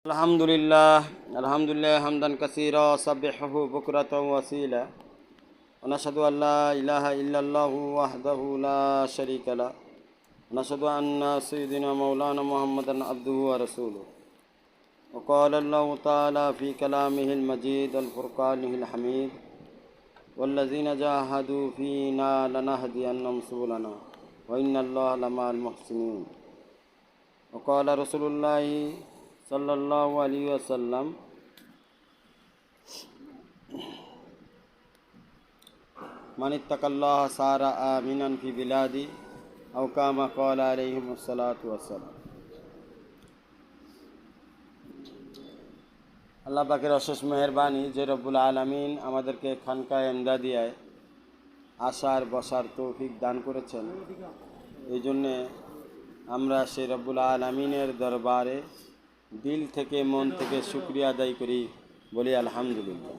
আলহামদুলিল্লাহ হামদান কাসীরা সাব্বিহুহু বুকরাতাও ওয়াসীলা ওয়া নাশহাদু আল্লা ইলাহা ইল্লাল্লাহু ওয়াহদাহু লা শারীকা লাহু ওয়া নাশহাদু আন্না সাইয়্যিদানা মাওলানা মুহাম্মাদান আবদুহু ওয়া রাসূলুহু ওয়া ক্বালা আল্লাহু তাআলা ফী কালামিহিল মাজিদ আল ফুরকানিহিল হামিদ ওয়াল্লাযীনা জাহাদু ফীনা লানাহদিয়ান্নাহুম সুবুলানা ওয়া ইন্নাল্লাহা লামাআল মুহসিনিন ওয়া ক্বালা রাসূলুল্লাহি সাল্লাল্লাহু আলাইহি ওয়াসাল্লাম মান ইত্তাকাল্লাহ সারা আমিনান ফি বিলাদি আও কামা ক্বালা আলাইহিমুস সালাতু ওয়াসসালাম। আল্লাহ পাকের অশেষ মেহেরবানি যে রব্বুল আলামিন আমাদেরকে খানকায়ে এমদাদিয়ায় আসার বসার তৌফিক দান করেছেন, এই জন্যে আমরা সেই রব্বুল আলামিনের দরবারে দিল থেকে মন থেকে শুকরিয়া আদায় করি, বলি আলহামদুলিল্লাহ।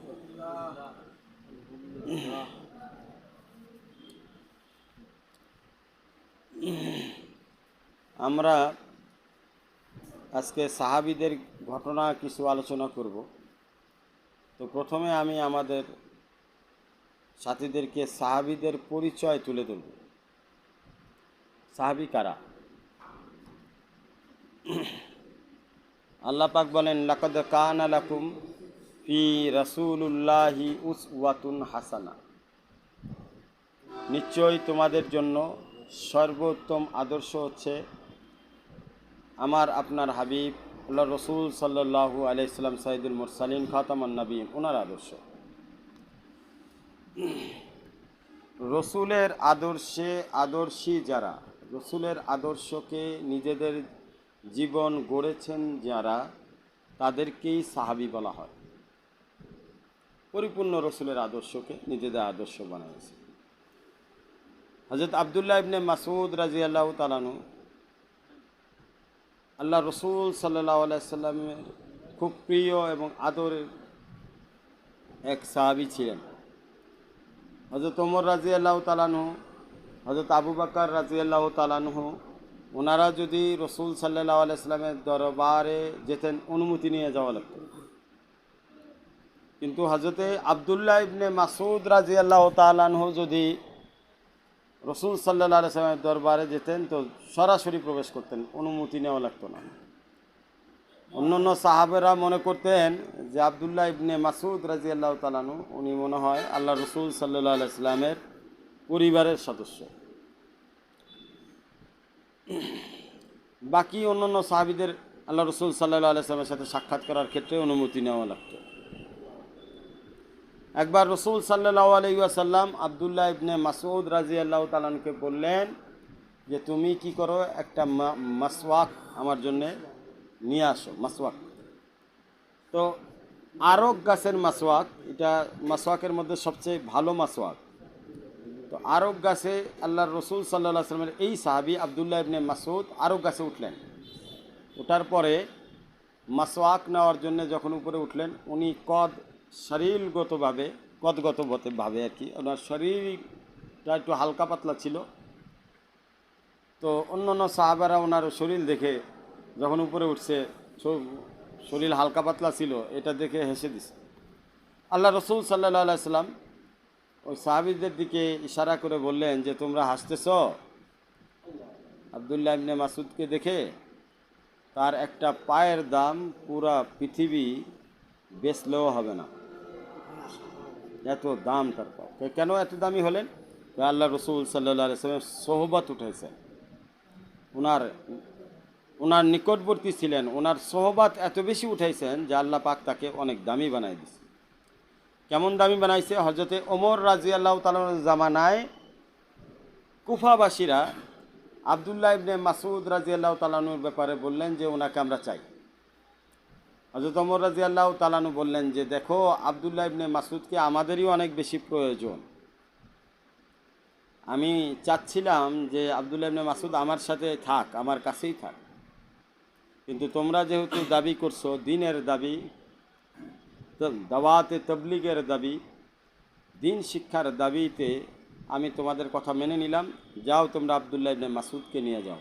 আমরা আজকে সাহাবীদের ঘটনা কিছু আলোচনা করব। তো প্রথমে আমি আমাদের সাথীদেরকে সাহাবীদের পরিচয় তুলে ধরব। সাহাবী কারা? আল্লাহ পাক বলেন, লাকাদ কানা লাকুম ফি রাসূলুল্লাহি উসওয়াতুন হাসানা, নিশ্চয়ই তোমাদের জন্য সর্বোত্তম আদর্শ হচ্ছে আমার আপনার হাবিব আল্লাহ রসুল সাল্লাল্লাহু আলাইহি সাল্লাম সাইয়্যিদুল মুরসালিন খাতামুন নবীন, ওনার আদর্শ। রসুলের আদর্শে আদর্শী যারা, রসুলের আদর্শকে নিজেদের জীবন গড়েছেন যারা, তাদেরকেই সাহাবী বলা হয়। পরিপূর্ণ রসুলের আদর্শকে নিজেদের আদর্শ বানিয়েছে। হযরত আব্দুল্লাহ ইবনে মাসউদ রাদিয়াল্লাহু তাআলা আনহু আল্লাহ রসুল সাল্লাল্লাহু আলাইহি সাল্লামের খুব প্রিয় এবং আদরের এক সাহাবী ছিলেন। হযরত ওমর রাদিয়াল্লাহু তাআলা আনহু, হযরত আবু বকর রাদিয়াল্লাহু তাআলা আনহু, ওনারা যদি রসুল সাল্লাল্লাহু আলাইহি সাল্লামের দরবারে যেতেন অনুমতি নিয়ে যাওয়া লাগত। কিন্তু হযরতে আব্দুল্লাহ ইবনে মাসউদ রাদিয়াল্লাহু তাআলা আনহু যদি রসুল সাল্লাল্লাহু আলাইহি সাল্লামের দরবারে যেতেন তো সরাসরি প্রবেশ করতেন, অনুমতি নেওয়া লাগতো না। অন্যান্য সাহাবেরা মনে করতেন যে আব্দুল্লাহ ইবনে মাসউদ রাদিয়াল্লাহু তাআলা আনহু উনি মনে হয় আল্লাহ রসুল সাল্লাল্লাহু আলাইহি সাল্লামের পরিবারের সদস্য। বাকি অন্যান্য সাহাবীদের আল্লাহ রসুল সাল্লাল্লাহু আলাইহি সাল্লামের সাথে সাক্ষাৎ করার ক্ষেত্রে অনুমতি নেওয়া লাগতো। একবার রসুল সাল্লাল্লাহু আলাইহি ওয়াসাল্লাম আব্দুল্লাহ ইবনে মাসউদ রাদিয়াল্লাহু তাআলা আনহুকে বললেন যে তুমি কি করো, একটা মাসওয়াক আমার জন্য নিয়ে আসো। মাসওয়াক তো আরক গাছের মাসওয়াক, এটা মাসওয়াকের মধ্যে সবচেয়ে ভালো মাসওয়াক। তো আরক গাছে আল্লাহর রসুল সাল্লাল্লাহু আলাইহি ওয়াসাল্লামের এই সাহাবী আব্দুল্লাহ ইবনে মাসউদ আরক গাছে উঠলেন। ওঠার পরে মাসওয়াক নেওয়ার জন্য যখন উপরে উঠলেন, উনি কদগতভাবে আর কি, ওনার শরীরটা একটু হালকা পাতলা ছিল। তো অন্যান্য সাহাবারা ওনার শরীর দেখে যখন উপরে উঠছে, শরীর হালকা পাতলা ছিল, এটা দেখে হেসে দিছে। আল্লাহ রসুল সাল্লাল্লাহু আলাইহি সাল্লাম ওই সাহাবীদের দিকে ইশারা করে বললেন যে তোমরা হাসতেছ আব্দুল্লাহ ইবনে মাসউদকে দেখে, তার একটা পায়ের দাম পুরা পৃথিবী বেচলেও হবে না, এত দাম তার পায়ে। কেন এত দামি হলেন? আল্লাহ রসুল সাল্লাল্লাহু আলাইহি সাল্লামের সোহবত উঠেছে, ওনার নিকটবর্তী ছিলেন, ওনার সোহবত এত বেশি উঠাইছেন যে আল্লাহ পাক তাকে অনেক দামি বানাই দিয়েছে। কেমন দামি বানাইছে? হযরতে ওমর রাদিয়াল্লাহু তাআলার জামানায় কুফাবাসীরা আব্দুল্লাহ ইবনে মাসউদ রাদিয়াল্লাহু তাআলার ব্যাপারে বললেন যে ওনাকে আমরা চাই। হযরত ওমর রাদিয়াল্লাহু তাআলা বললেন যে দেখো, আব্দুল্লাহ ইবনে মাসউদকে আমাদেরই অনেক বেশি প্রয়োজন। আমি চাচ্ছিলাম যে আব্দুল্লাহ ইবনে মাসউদ আমার সাথে থাক, আমার কাছেই থাক, কিন্তু তোমরা যেহেতু দাবি করছো দ্বীনের দাবি, দাওয়াতে তাবলীগের দাবি, দ্বীন শিক্ষার দাবিতে আমি তোমাদের কথা মেনে নিলাম, যাও তোমরা আব্দুল্লাহ ইবনে মাসউদকে নিয়ে যাও।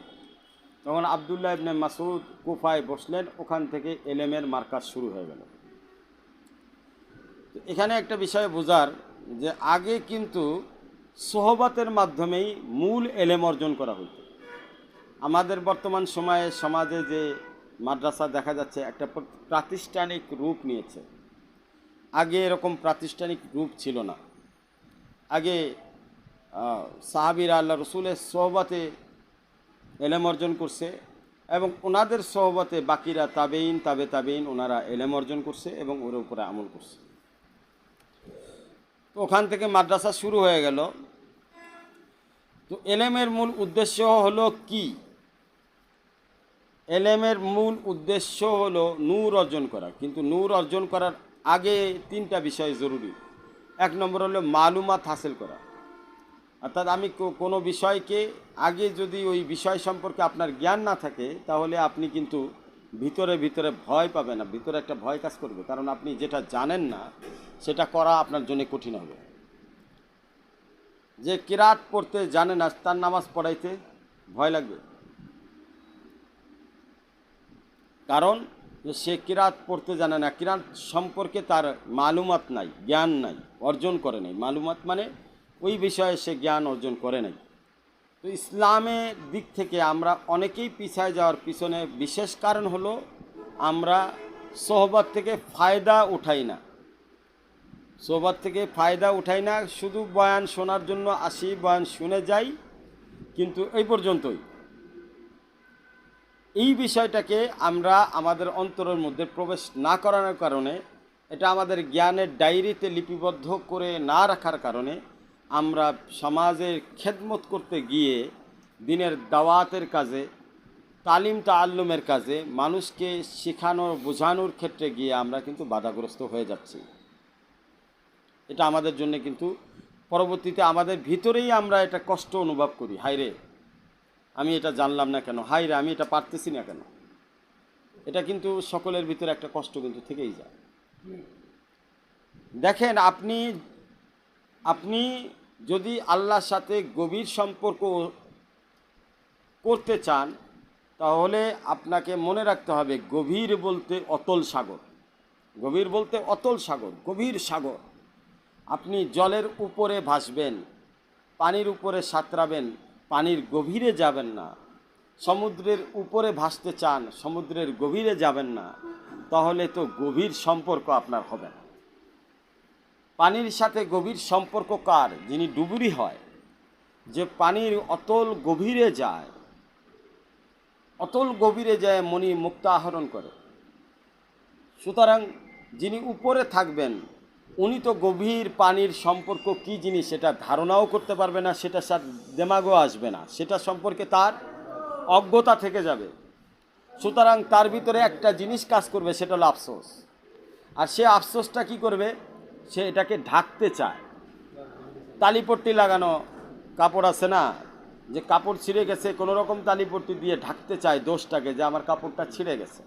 তখন আবদুল্লাহ ইবনে মাসউদ কুফায় বসলেন, ওখান থেকে এলেমের মার্কাজ শুরু হয়ে গেল। এখানে একটা বিষয় বোঝার, যে আগে কিন্তু সোহবতের মাধ্যমেই মূল এলেম অর্জন করা হতো। আমাদের বর্তমান সময়ে সমাজে যে মাদ্রাসা দেখা যাচ্ছে একটা প্রাতিষ্ঠানিক রূপ নিয়েছে। আগে এরকম প্রাতিষ্ঠানিক রূপ ছিল না। আগে সাহাবীরা আল্লাহ রসুলের সোহবতে এলেম অর্জন করছে, এবং ওনাদের সোহবতে বাকিরা তাবেইন তাবেইন ওনারা এলেম অর্জন করছে এবং ওর উপরে আমল করছে। তো ওখান থেকে মাদ্রাসা শুরু হয়ে গেল। তো এলেমের মূল উদ্দেশ্য হলো কি? এলেমের মূল উদ্দেশ্য হলো নূর অর্জন করা। কিন্তু নূর অর্জন করার আগে তিনটা বিষয় জরুরি। এক নম্বর হলো মালুমাত হাসিল করা, অর্থাৎ আমি কোনো বিষয়কে আগে যদি ওই বিষয় সম্পর্কে আপনার জ্ঞান না থাকে, তাহলে আপনি কিন্তু ভিতরে ভিতরে ভয় পাবেন না, ভিতরে একটা ভয় কাজ করবে, কারণ আপনি যেটা জানেন না সেটা করা আপনার জন্য কঠিন হবে। যে কিরাত পড়তে জানে না, তার নামাজ পড়াইতে ভয় লাগবে, কারণ সে কিরাত পড়তে জানে না, কিরাত সম্পর্কে তার মালুমাত নাই, জ্ঞান নাই, অর্জন করে নাই। মালুমাত মানে ওই বিষয়ে সে জ্ঞান অর্জন করে নাই। তো ইসলামের দিক থেকে আমরা অনেকেই পিছায় যাওয়ার পিছনে বিশেষ কারণ হলো আমরা সোহবত থেকে ফায়দা উঠাই না। সোহবত থেকে ফায়দা উঠাই না, শুধু বয়ান শোনার জন্য আসি, বয়ান শুনে যাই, কিন্তু এই পর্যন্তই। এই বিষয়টাকে আমরা আমাদের অন্তরের মধ্যে প্রবেশ না করানোর কারণে, এটা আমাদের জ্ঞানের ডায়েরিতে লিপিবদ্ধ করে না রাখার কারণে আমরা সমাজের খেদমত করতে গিয়ে, দিনের দাওয়াতের কাজে, তালিম তাআল্লুমের কাজে, মানুষকে শেখানোর বোঝানোর ক্ষেত্রে গিয়ে আমরা কিন্তু বাধাগ্রস্ত হয়ে যাচ্ছি। এটা আমাদের জন্য কিন্তু পরবর্তীতে আমাদের ভিতরেই আমরা এটা কষ্ট অনুভব করি। হায়রে, আমি এটা জানলাম না কেন, হায়রে আমি এটা পারতেছি না কেন। এটা কিন্তু সকলের ভিতরে একটা কষ্ট কিন্তু থেকেই যায়। দেখেন, আপনি যদি আল্লাহর সাথে গভীর সম্পর্ক করতে চান, তাহলে আপনাকে মনে রাখতে হবে গভীর বলতে অতল সাগর। গভীর বলতে অতল সাগর, গভীর সাগর। আপনি জলের উপরে ভাসবেন, পানির উপরে সাঁতরাবেন, পানির গভীরে যাবেন না। সমুদ্রের উপরে ভাসতে চান, সমুদ্রের গভীরে যাবেন না, তাহলে তো গভীর সম্পর্ক আপনার হবে না। পানির সাথে গভীর সম্পর্ক কার? যিনি ডুবুরি হয়, যে পানির অতল গভীরে যায়, অতল গভীরে যায় মণি মুক্তা আহরণ করে। সুতরাং যিনি উপরে থাকবেন, উনি তো গভীর পানির সম্পর্ক কী জিনিস সেটা ধারণাও করতে পারবে না, সেটা দেমাগও আসবে না, সেটা সম্পর্কে তার অজ্ঞতা থেকে যাবে। সুতরাং তার ভিতরে একটা জিনিস কাজ করবে, সেটা হলো আফসোস। আর সে আফসোসটা কি করবে? সে এটাকে ঢাকতে চায়। তালিপট্টি লাগানো কাপড় আছে না, যে কাপড় ছিঁড়ে গেছে, কোনো রকম তালিপট্টি দিয়ে ঢাকতে চায় দোষটাকে, যে আমার কাপড়টা ছিঁড়ে গেছে।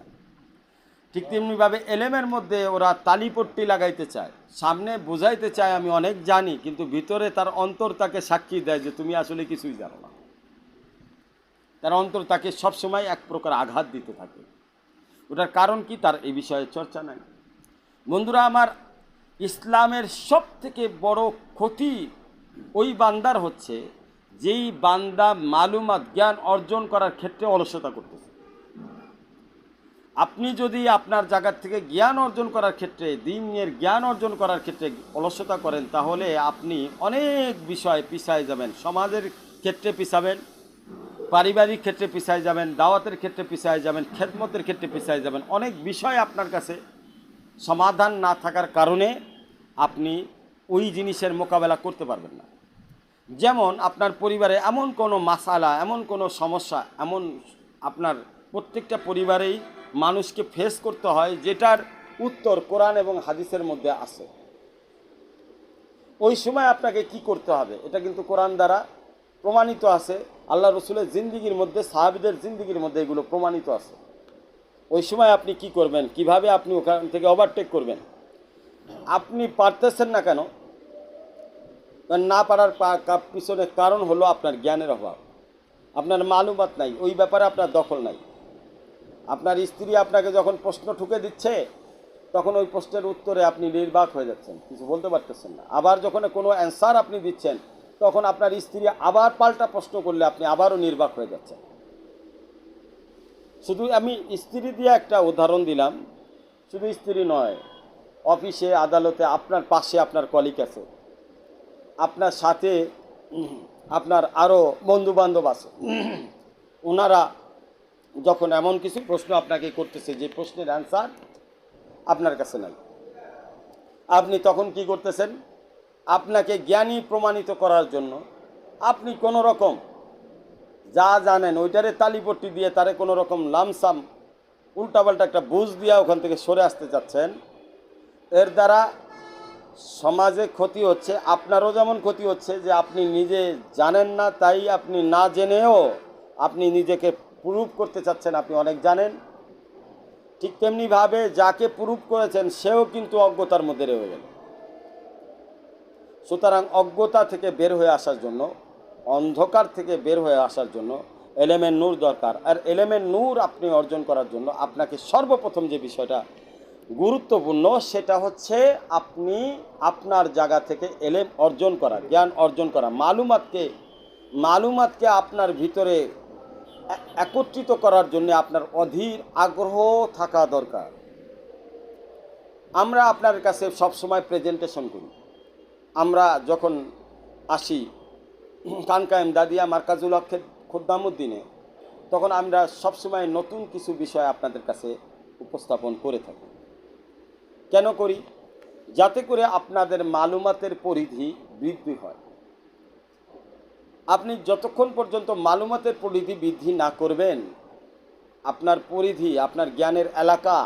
ঠিক তেমনিভাবে এলেমের মধ্যে ওরা তালিপট্টি লাগাইতে চায়, সামনে বোঝাইতে চায় আমি অনেক জানি, কিন্তু ভিতরে তার অন্তর তাকে সাক্ষী দেয় যে তুমি আসলে কিছুই জানো না। তার অন্তর তাকে সবসময় এক প্রকার আঘাত দিতে থাকে। ওটার কারণ কি? তার এই বিষয়ে চর্চা নাই। বন্ধুরা আমার, ইসলামের সব থেকে বড় ক্ষতি ওই বান্দার হচ্ছে যেই বান্দা মালুমাত জ্ঞান অর্জন করার ক্ষেত্রে অলসতা করতেছে। আপনি যদি আপনার জায়গার থেকে জ্ঞান অর্জন করার ক্ষেত্রে, দ্বীনের জ্ঞান অর্জন করার ক্ষেত্রে অলসতা করেন, তাহলে আপনি অনেক বিষয় পিছায় যাবেন। সমাজের ক্ষেত্রে পিছাবেন, পারিবারিক ক্ষেত্রে পিছায় যাবেন, দাওয়াতের ক্ষেত্রে পিছায় যাবেন, খেদমতের ক্ষেত্রে পিছায় যাবেন। অনেক বিষয় আপনার কাছে সমাধান না থাকার কারণে আপনি ওই জিনিসের মোকাবেলা করতে পারবেন না। যেমন আপনার পরিবারে এমন কোনো মাসালা, এমন কোনো সমস্যা, এমন আপনার প্রত্যেকটা পরিবারেই মানুষকে ফেস করতে হয়, যেটার উত্তর কোরআন এবং হাদিসের মধ্যে আছে। ওই সময় আপনাকে কি করতে হবে, এটা কিন্তু কোরআন দ্বারা প্রমাণিত আছে। আল্লাহ রসুলের জিন্দিগির মধ্যে, সাহাবীদের জিন্দিগির মধ্যে এগুলো প্রমাণিত আছে। ওই সময় আপনি কি করবেন, কিভাবে আপনি ওখান থেকে ওভারটেক করবেন। আপনি পারতেছেন না কেন? না পারার পিছনে কারণ হলো আপনার জ্ঞানের অভাব। আপনার মালুমাত নাই, ওই ব্যাপারে আপনার দখল নাই। আপনার স্ত্রী আপনাকে যখন প্রশ্ন ঠুকে দিচ্ছে, তখন ওই প্রশ্নের উত্তরে আপনি নির্বাক হয়ে যাচ্ছেন, কিছু বলতে পারতেছেন না। আবার যখন কোনো অ্যান্সার আপনি দিচ্ছেন, তখন আপনার স্ত্রী আবার পাল্টা প্রশ্ন করলে আপনি আবারও নির্বাক হয়ে যাচ্ছেন। শুধু আমি স্ত্রী দিয়ে একটা উদাহরণ দিলাম, শুধু স্ত্রী নয়, অফিসে আদালতে আপনার পাশে আপনার কলিগ আছে, আপনার সাথে আপনার আরও বন্ধুবান্ধব আছে, ওনারা যখন এমন কিছু প্রশ্ন আপনাকে করতেছে যে প্রশ্নের অ্যান্সার আপনার কাছে নাই, আপনি তখন কি করতেছেন? আপনাকে জ্ঞানী প্রমাণিত করার জন্য আপনি কোনো রকম যা জানেন ওইটারে তালিপট্টি দিয়ে তারে কোনো রকম লামসাম উল্টাপাল্টা একটা বুঝ দিয়ে ওখান থেকে সরে আসতে চাচ্ছেন। এর দ্বারা সমাজে ক্ষতি হচ্ছে, আপনারও যেমন ক্ষতি হচ্ছে যে আপনি নিজে জানেন না, তাই আপনি না জেনেও আপনি নিজেকে প্রুভ করতে চাচ্ছেন আপনি অনেক জানেন। ঠিক তেমনিভাবে যাকে প্রুভ করেছেন সেও কিন্তু অজ্ঞতার মধ্যে রয়ে গেল। সুতরাং অজ্ঞতা থেকে বের হয়ে আসার জন্য, অন্ধকার থেকে বের হয়ে আসার জন্য এলেমের নূর দরকার। আর এলেমের নূর আপনি অর্জন করার জন্য আপনাকে সর্বপ্রথম যে বিষয়টা গুরুত্বপূর্ণ সেটা হচ্ছে আপনি আপনার জায়গা থেকে এলেম অর্জন করা, জ্ঞান অর্জন করা, মালুমাতকে আপনার ভিতরে একত্রিত করার জন্য আপনার অধীর আগ্রহ থাকা দরকার। আমরা আপনার কাছে সবসময় প্রেজেন্টেশন করি। আমরা যখন আসি কানকায়েম দাদিয়া মার্কাজুল হক খুদ্দামুদ্দিনে, তখন আমরা সবসময় নতুন কিছু বিষয় আপনাদের কাছে উপস্থাপন করে থাকি। কেন করি? যাতে করে আপনাদের মালুমাতের পরিধি বৃদ্ধি হয়। আপনি যতক্ষণ পর্যন্ত মালুমাতের পরিধি বৃদ্ধি না করবেন, আপনার পরিধি, আপনার জ্ঞানের এলাকা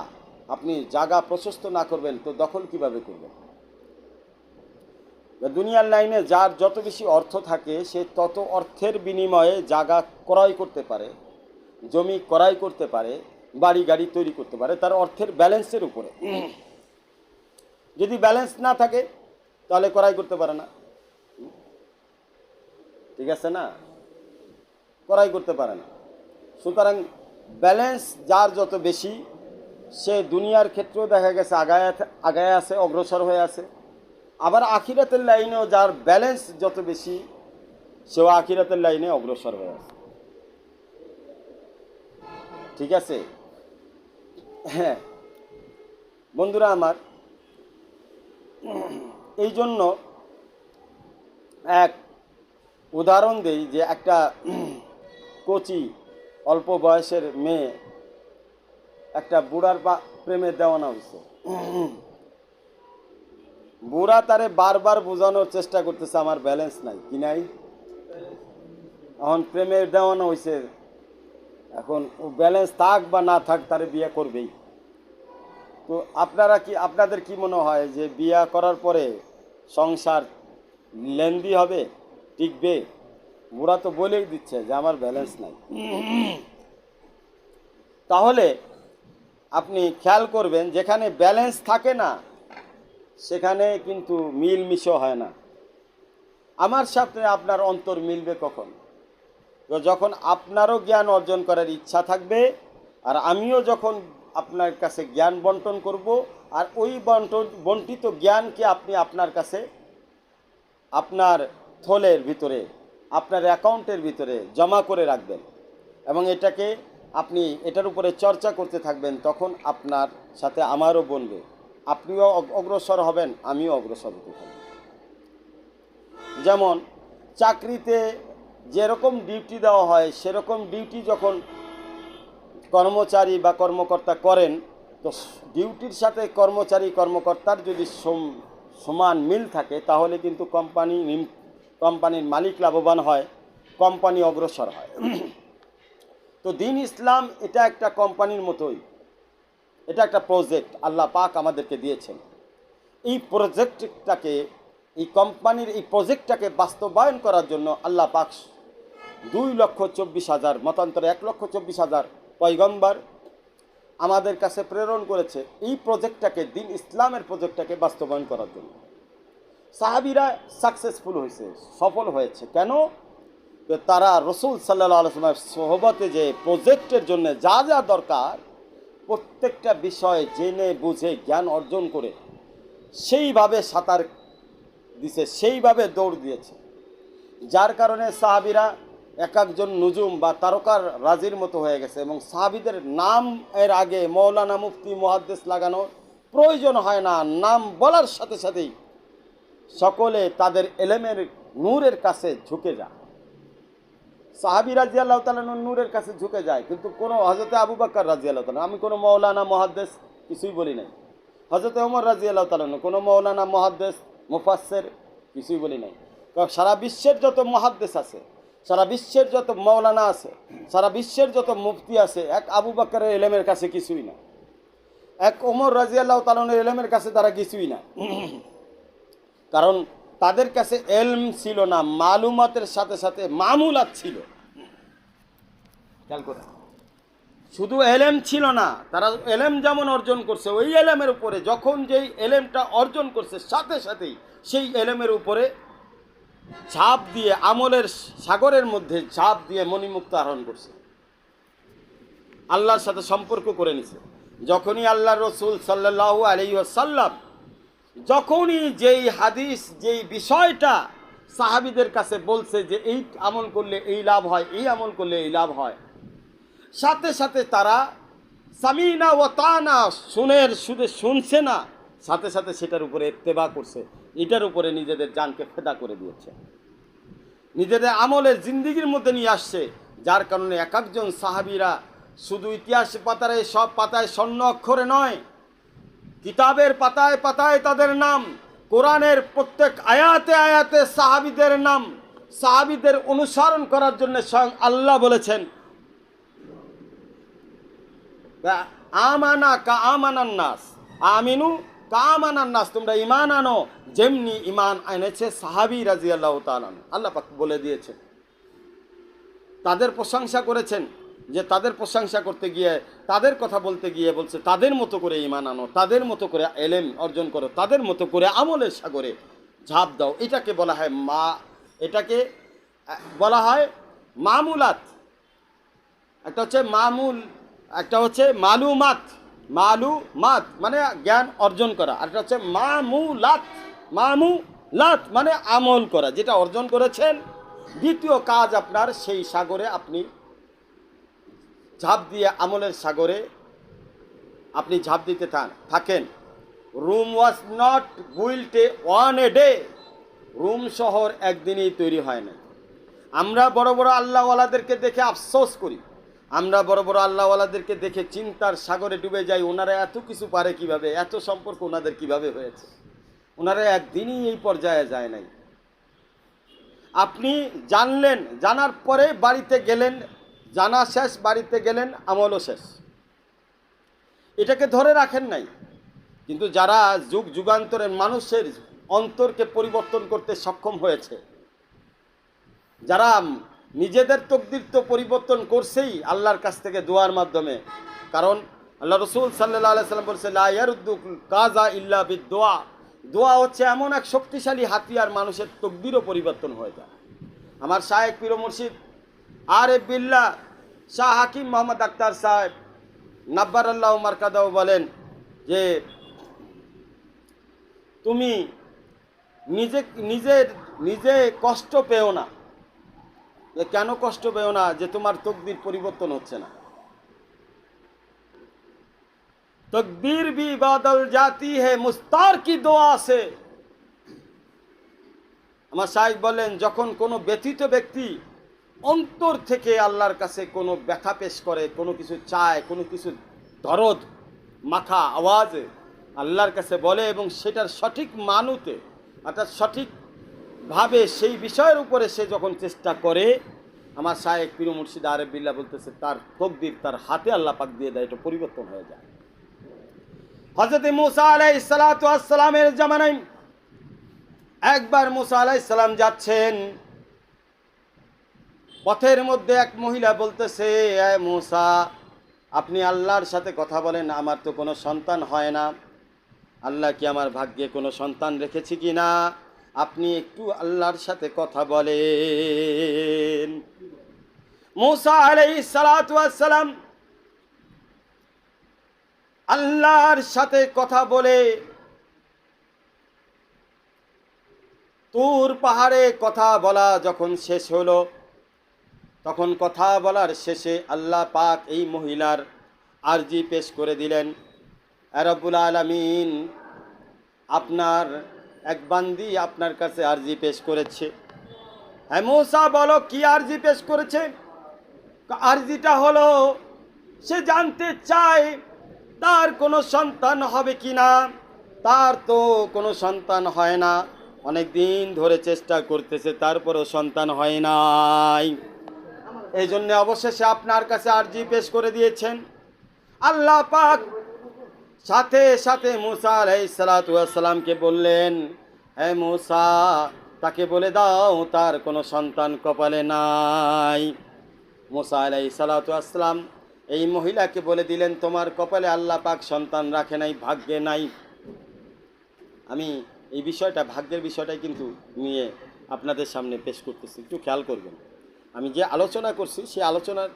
আপনি জায়গা প্রশস্ত না করবেন, তো দখল কিভাবে করবেন? দুনিয়ার লাইনে যার যত বেশি অর্থ থাকে সে তত অর্থের বিনিময়ে জায়গা ক্রয় করতে পারে, জমি ক্রয় করতে পারে, বাড়ি গাড়ি তৈরি করতে পারে, তার অর্থের ব্যালেন্সের উপরে। যদি ব্যালেন্স না থাকে তাহলে ক্রয় করতে পারে না, ঠিক আছে না? ক্রয় করতে পারে না। সুতরাং ব্যালেন্স যার যত বেশি, সে দুনিয়ার ক্ষেত্রেও দেখা গেছে আগায় আছে, অগ্রসর হয়ে আছে। আবার আখিরাতের লাইনেও যার ব্যালেন্স যত বেশি, সেও আখিরাতের লাইনে অগ্রসর হয়ে আছে, ঠিক আছে? হ্যাঁ বন্ধুরা আমার, এই জন্য এক উদাহরণ দেই যে একটা কচি অল্প বয়সের মেয়ে একটা বুড়ার প্রেমে দেওয়ানা হয়েছে। বুড়া তারে বারবার বোঝানোর চেষ্টা করতেছে আমার ব্যালেন্স নাই, কি নাই। এখন প্রেমের দেওয়ানা হয়েছে, এখন ও ব্যালেন্স থাক বা না থাক তারে বিয়ে করবেই। তো আপনাদের কি মনে হয় যে বিয়ে করার পরে সংসার লেন্দি হবে, টিকবে? বুড়া তো বলেই দিচ্ছে যে আমার ব্যালেন্স নাই। তাহলে আপনি খেয়াল করবেন, যেখানে ব্যালেন্স থাকে না সেখানে কিন্তু মিলমিশও হয় না। আমার সাথে আপনার অন্তর মিলবে কখন? যখন আপনারও জ্ঞান অর্জন করার ইচ্ছা থাকবে, আর আমিও যখন আপনার কাছে জ্ঞান বন্টন করব, আর ওই বন্টিত জ্ঞানকে আপনি আপনার কাছে, আপনার থলের ভিতরে, আপনার অ্যাকাউন্টের ভিতরে জমা করে রাখবেন, এবং আপনি এটার উপরে চর্চা করতে থাকবেন, তখন আপনার সাথে আমারও বনবে, আপনিও অগ্রসর হবেন, আমিও অগ্রসর হতে থাকব। যেমন চাকরিতে যেরকম ডিউটি দেওয়া হয়, সেরকম ডিউটি যখন কর্মচারী বা কর্মকর্তা করেন, তো ডিউটির সাথে কর্মকর্তার যদি সমান মিল থাকে, তাহলে কিন্তু কোম্পানির মালিক লাভবান হয়, কোম্পানি অগ্রসর হয়। তো দিন ইসলাম এটা একটা কোম্পানির মতোই, এটা একটা প্রজেক্ট আল্লাহ পাক আমাদেরকে দিয়েছেন। এই প্রজেক্টটাকে, এই কোম্পানির এই প্রজেক্টটাকে বাস্তবায়ন করার জন্য আল্লাহ পাক 2,24,000, মতান্তরে 1,24,000 পয়গম্বর আমাদের কাছে প্রেরণ করেছে এই প্রজেক্টটাকে, দিন ইসলামের প্রজেক্টটাকে বাস্তবায়ন করার জন্য। সাহাবীরা সাকসেসফুল হয়েছে, সফল হয়েছে। কেন? তো তারা রসুল সাল্লাল্লাহু আলাইহি ওয়াসাল্লামের সোহবতে যে প্রজেক্টের জন্য যা যা দরকার প্রত্যেকটা বিষয় জেনে বুঝে জ্ঞান অর্জন করে সেইভাবে সাঁতার দিছে, সেইভাবে দৌড় দিয়েছে, যার কারণে সাহাবিরা এক একজন নুজুম বা তারকার রাজির মতো হয়ে গেছে। এবং সাহাবিদের নাম এর আগে মৌলানা মুফতি মুহাদ্দিস লাগানোর প্রয়োজন হয় না, নাম বলার সাথে সাথেই সকলে তাদের এলেমের নূরের কাছে ঝুঁকে যায়। সাহাবী রাদিয়াল্লাহু তাআলা নূরের কাছে ঝুঁকে যায়, কিন্তু কোনো হযরতে আবু বকর রাদিয়াল্লাহু তাআলা, আমি কোনো মৌলানা মুহাদ্দিস কিছুই বলি নাই। হযরতে ওমর রাদিয়াল্লাহু তাআলা কোনো মৌলানা মুহাদ্দিস মুফাসসির কিছুই বলি নাই। কারণ সারা বিশ্বের যত মুহাদ্দিস আছে, সারা বিশ্বের যত মৌলানা আছে, সারা বিশ্বের যত মুফতি আছে, এক আবু বকরের ইলমের কাছে কিছুই না, এক ওমর রাদিয়াল্লাহু তাআলার ইলমের কাছে তারা কিছুই না। কারণ তাদের কাছে এলম ছিল না, মালুমাতের সাথে সাথে মামুলাত ছিল। খেয়াল করে, শুধু এলেম ছিল না, তারা এলেম যেমন অর্জন করছে, ওই এলেমের উপরে যখন যেই এলেমটা অর্জন করছে সাথে সাথেই সেই এলেমের উপরে ঝাঁপ দিয়ে, আমলের সাগরের মধ্যে ঝাঁপ দিয়ে মণিমুক্তা আহরণ করছে, আল্লাহর সাথে সম্পর্ক করে নিছে। যখনই আল্লাহ রসুল সাল্লাল্লাহু আলাইহি ওয়াসাল্লাম যখনই যেই হাদিস, যেই বিষয়টা সাহাবীদের কাছে বলছে যে এই আমল করলে এই লাভ হয়, এই আমল করলে এই লাভ হয়, সাথে সাথে তারা সামিনা ওয়া তানা, শুধু শুনছে না, সাথে সাথে সেটার উপরে ইত্তেবা করছে, এটার উপরে নিজেদের জানকে ফেদা করে দিয়েছে, নিজেদের আমলের জিন্দিগির মধ্যে নিয়ে আসছে। যার কারণে এক একজন সাহাবীরা শুধু ইতিহাস পাতায়, সব পাতায় স্বর্ণ অক্ষরে নয়, কিতাবের পাতায় পাতায় তাদের নাম, কোরআনের প্রত্যেক আয়াতে আয়াতে সাহাবীদের নাম। সাহাবীদের অনুসরণ করার জন্য স্বয়ং আল্লাহ বলেছেন, আমানা কা আমানান নাস, আমিনু কা আমানান নাস, তোমরা ঈমান আনো যেমনি ঈমান এনেছে সাহাবী রাদিয়াল্লাহু তাআলা। আল্লাহ পাক বলে দিয়েছেন, তাদের প্রশংসা করেছেন, যে তাদের প্রশংসা করতে গিয়ে, তাদের কথা বলতে গিয়ে বলছে তাদের মতো করে ঈমান আনো, তাদের মতো করে এলেম অর্জন করো, তাদের মতো করে আমলের সাগরে ঝাঁপ দাও। এটাকে বলা হয় এটাকে বলা হয় মামুলাত। একটা হচ্ছে মামুল, একটা হচ্ছে মালুমাত। মালুমাত মানে জ্ঞান অর্জন করা, আর একটা হচ্ছে মামুলাত। মামুলাত মানে আমল করা, যেটা অর্জন করেছেন দ্বিতীয় কাজ আপনার, সেই সাগরে আপনি ঝাঁপ দিয়ে, আমলের সাগরে আপনি ঝাঁপ দিতে থাকেন। Rome was not built one a day, Rome শহর একদিনেই তৈরি হয় না। আমরা বড় বড় আল্লাহওয়ালাদেরকে দেখে আফসোস করি, আমরা বড় বড় আল্লাহওয়ালাদেরকে দেখে চিন্তার সাগরে ডুবে যাই, ওনারা এত কিছু পারে কিভাবে, এত সম্পর্ক ওনাদের কিভাবে হয়েছে, ওনারা একদিনই এই পর্যায়ে যায় নাই। আপনি জানলেন, জানার পরে বাড়িতে গেলেন, জানা শেষ, বাড়িতে গেলেন, আমলও শেষ, এটাকে ধরে রাখেন নাই। কিন্তু যারা যুগ যুগান্তরের মানুষের অন্তরকে পরিবর্তন করতে সক্ষম হয়েছে, যারা নিজেদের তকদির তো পরিবর্তন করছেই আল্লাহর কাছ থেকে দোয়ার মাধ্যমে। কারণ আল্লাহ রসুল সাল্লাল্লাহু আলাইহি ওয়াসাল্লাম বলছে, লা ইয়ারুদ্দু কাযা ইল্লা বিদুয়া, দোয়া হচ্ছে এমন এক শক্তিশালী হাতিয়ার, মানুষের তকদিরও পরিবর্তন হয়ে যায়। আমার শায়েখ পীর ও মুর্শিদ আরেফ বিল্লাহ শাহ হাকিম মোহাম্মদ আখতার সাহেব নাব্বারাল্লাহু মারকাদাহু বলেন যে তুমি নিজে কষ্ট পেও না। কেন কষ্ট পেও না? যে তোমার তকদির পরিবর্তন হচ্ছে না। তকদির भी बदल जाती है मुस्तार की दुआ से। আমার শায়েখ বলেন, যখন কোনো ব্যথিত ব্যক্তি অন্তর থেকে আল্লাহর কাছে কোনো ব্যথা পেশ করে, কোনো কিছু চায়, কোনো কিছু দরদ মাখা আওয়াজে আল্লাহর কাছে বলে এবং সেটার সঠিক মানুতে, অর্থাৎ সঠিকভাবে সেই বিষয়ের উপরে সে যখন চেষ্টা করে, আমার শায়েখ পীর মুর্শিদ আরেফ বিল্লাহ বলতেছে তার তকদির তার হাতে আল্লাহ পাক দিয়ে দেয়, এটা পরিবর্তন হয়ে যায়। হযরত মুসা আলাইহিস সালাতু ওয়াস সালামের জামানায় একবার মুসা আলাইহিস সালাম যাচ্ছেন, পথের মধ্যে এক মহিলা বলতেছে, এ মুসা, আপনি আল্লাহর সাথে কথা বলেন, আমার তো কোনো সন্তান হয় না, আল্লাহ কি আমার ভাগ্যে কোনো সন্তান রেখেছি কি না? আপনি একটু আল্লাহর সাথে কথা বলেন। মূসা আলাইহিস সালাতু ওয়াস সালাম আল্লাহর সাথে কথা বলে তুর পাহাড়ে কথা বলা যখন শেষ হলো, তখন কথা বলার শেষে আল্লাহ পাক এই মহিলার আরজি পেশ করে দিলেন, রব্বুল আলামিন আপনার এক বান্দি আপনার কাছে আরজি পেশ করেছে। হ্যাঁ মূসা বলো কি আরজি পেশ করেছে? আরজিটা হলো সে জানতে চায় তার কোনো সন্তান হবে কি না। তার তো কোনো সন্তান হয় না, অনেক দিন ধরে চেষ্টা করতেছে, তারপরও সন্তান হয় নাই। এই জন্য অবশেষে আপনার কাছে আরজি পেশ করে দিয়েছেন। আল্লাহ পাক সাথে সাথে মূসা আলাইহিস সালাতু ওয়াস সালামকে বললেন, হে মূসা তাকে বলে দাও তার কোনো সন্তান কপালে নাই। মূসা আলাইহিস সালাতু ওয়াস সালাম এই মহিলাকে বলে দিলেন, তোমার কপালে আল্লাহ পাক সন্তান রাখে নাই, ভাগ্যে নাই। আমি এই বিষয়টা, ভাগ্যের বিষয়টাই কিন্তু নিয়ে আপনাদের সামনে পেশ করতেছি, একটু খেয়াল করবেন। আমি যে আলোচনা করছি সেই আলোচনার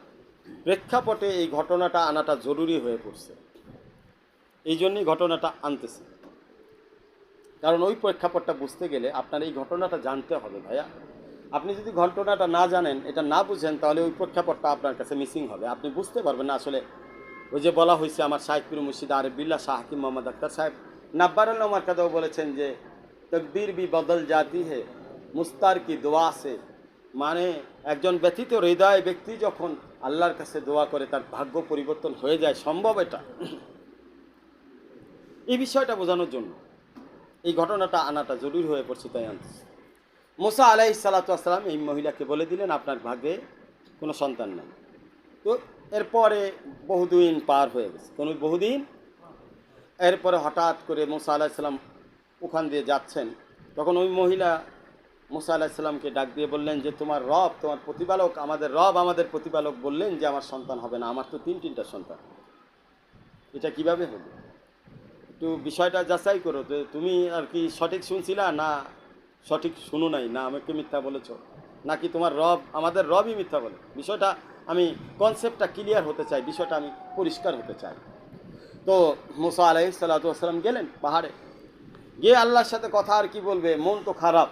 প্রেক্ষাপটে এই ঘটনাটা আনাটা জরুরি হয়ে পড়ছে, এই জন্যই ঘটনাটা আনতেছি। কারণ ওই প্রেক্ষাপটটা বুঝতে গেলে আপনার এই ঘটনাটা জানতে হবে ভাইয়া। আপনি যদি ঘটনাটা না জানেন, এটা না বুঝেন, তাহলে ওই প্রেক্ষাপটটা আপনার কাছে মিসিং হবে, আপনি বুঝতে পারবেন না। আসলে ওই যে বলা হয়েছে, আমার শাইখ পীর মুর্শিদ আরিফ বিল্লাহ শাহ হাকিম মোহাম্মদ আখতার সাহেব নাব্বারুল মারকাদাও বলেছেন যে তকদীর বি বদল জাতি হে মুস্তার কি দোয়া সে, মানে একজন ব্যথিত হৃদয় ব্যক্তি যখন আল্লাহর কাছে দোয়া করে তার ভাগ্য পরিবর্তন হয়ে যায়, সম্ভব এটা। এই বিষয়টা বোঝানোর জন্য এই ঘটনাটা আনাটা জরুরি হয়ে পড়ছে, তাই আনতেছে। মূসা আলাইহিস সালাতু ওয়াস সালাম এই মহিলাকে বলে দিলেন আপনার ভাগ্যে কোনো সন্তান নেই। তো এরপরে বহুদিন পার হয়ে গেছে, বহুদিন। এরপরে হঠাৎ করে মূসা আলাইহিস সালাম ওখান দিয়ে যাচ্ছেন, তখন ওই মহিলা মূসা আলাইহিস সালামকে ডাক দিয়ে বললেন যে তোমার রব, তোমার প্রতিপালক, আমাদের রব, আমাদের প্রতিপালক বললেন যে আমার সন্তান হবে না, আমার তো তিনটা সন্তান, এটা কিভাবে হলো? একটু বিষয়টা যাচাই করো, তো তুমি আর কি সঠিক শুনছিলা না সঠিক শুনো নাই, না আমাকে মিথ্যা বলেছ, নাকি তোমার রব, আমাদের রবই মিথ্যা বলে? বিষয়টা আমি, কনসেপ্টটা ক্লিয়ার হতে চাই, বিষয়টা আমি পরিষ্কার হতে চাই। তো মূসা আলাইহিস সালাতু ওয়াস সালাম গেলেন পাহাড়ে, গিয়ে আল্লাহর সাথে কথা, আর কি বলবে, মন তো খারাপ,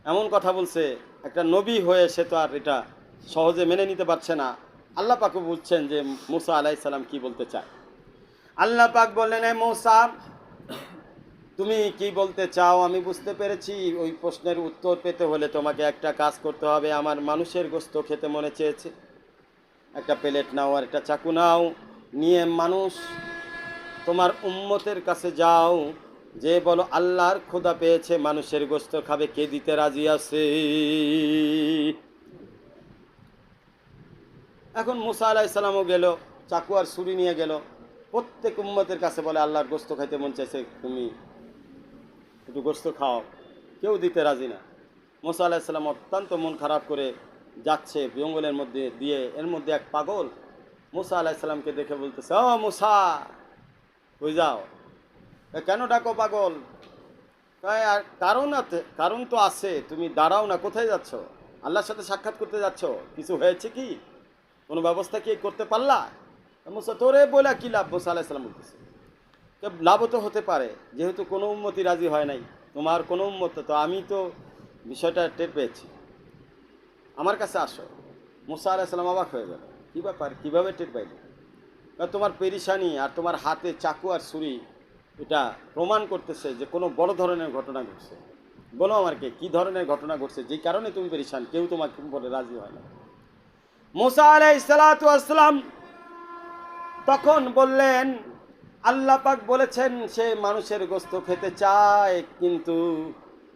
এমন কথা বলছে, একটা নবী হয়ে সে তো আর এটা সহজে মেনে নিতে পারছে না। আল্লাহ পাকও বুঝছেন যে মূসা আলাইহিস সালাম কি বলতে চায়। আল্লাহ পাক বললেন, হে মূসা তুমি কি বলতে চাও আমি বুঝতে পেরেছি। ওই প্রশ্নের উত্তর পেতে হলে তোমাকে একটা কাজ করতে হবে। আমার মানুষের গোশত খেতে মনে চেয়েছে, একটা প্লেট নাও আর একটা চাকু নাও, নিয়ে মানুষ তোমার উম্মতের কাছে যাও, যে বলো আল্লাহর খোদা পেয়েছে, মানুষের গোশত খাবে, কে দিতে রাজি আছে? এখন মূসা আলাইহিস সালামও গেল, চাকু আর ছুরি নিয়ে গেল, প্রত্যেক উম্মতের কাছে বলে আল্লাহর গোশত খাইতে মন চাইছে, তুমি একটু গোশত খাও, কেউ দিতে রাজি না। মূসা আলাইহিস সালাম অত্যন্ত মন খারাপ করে যাচ্ছে জঙ্গলের মধ্যে দিয়ে, এর মধ্যে এক পাগল মূসা আলাইহিস সালামকে দেখে বলতেছে, ও মূসা কই যাও? কেন ডাকো পাগল? আর কারণ তো আছে, তুমি দাঁড়াও না, কোথায় যাচ্ছ? আল্লাহর সাথে সাক্ষাৎ করতে যাচ্ছ, কিছু হয়েছে কি, কোনো ব্যবস্থা কি করতে পারলা? মূসা তোরে বলে কি লাভ? মূসা আলাইহিস সালাম বলতেছে, লাভও তো হতে পারে, যেহেতু কোনো উম্মতি রাজি হয় নাই, তোমার কোনো উম্মত, তো আমি তো বিষয়টা টের পেয়েছি, আমার কাছে আসো। মূসা আলাইহিস সালাম অবাক হয়ে গেল, কী ব্যাপার, কীভাবে টের পাইলে? তোমার পেরিশানি আর তোমার হাতে চাকু আর ছুরি, এটা প্রমাণ করতেছে যে কোনো বড় ধরনের ঘটনা ঘটছে। বলো আমাকে কী ধরনের ঘটনা ঘটছে, যেই কারণে তুমি পেরিশান, কেউ তোমাকে বলে রাজি হয় না। মূসা আলাইহিস সালাতু ওয়াস সালাম তখন বললেন, আল্লাহ পাক বলেছেন সে মানুষের গোশত খেতে চায়, কিন্তু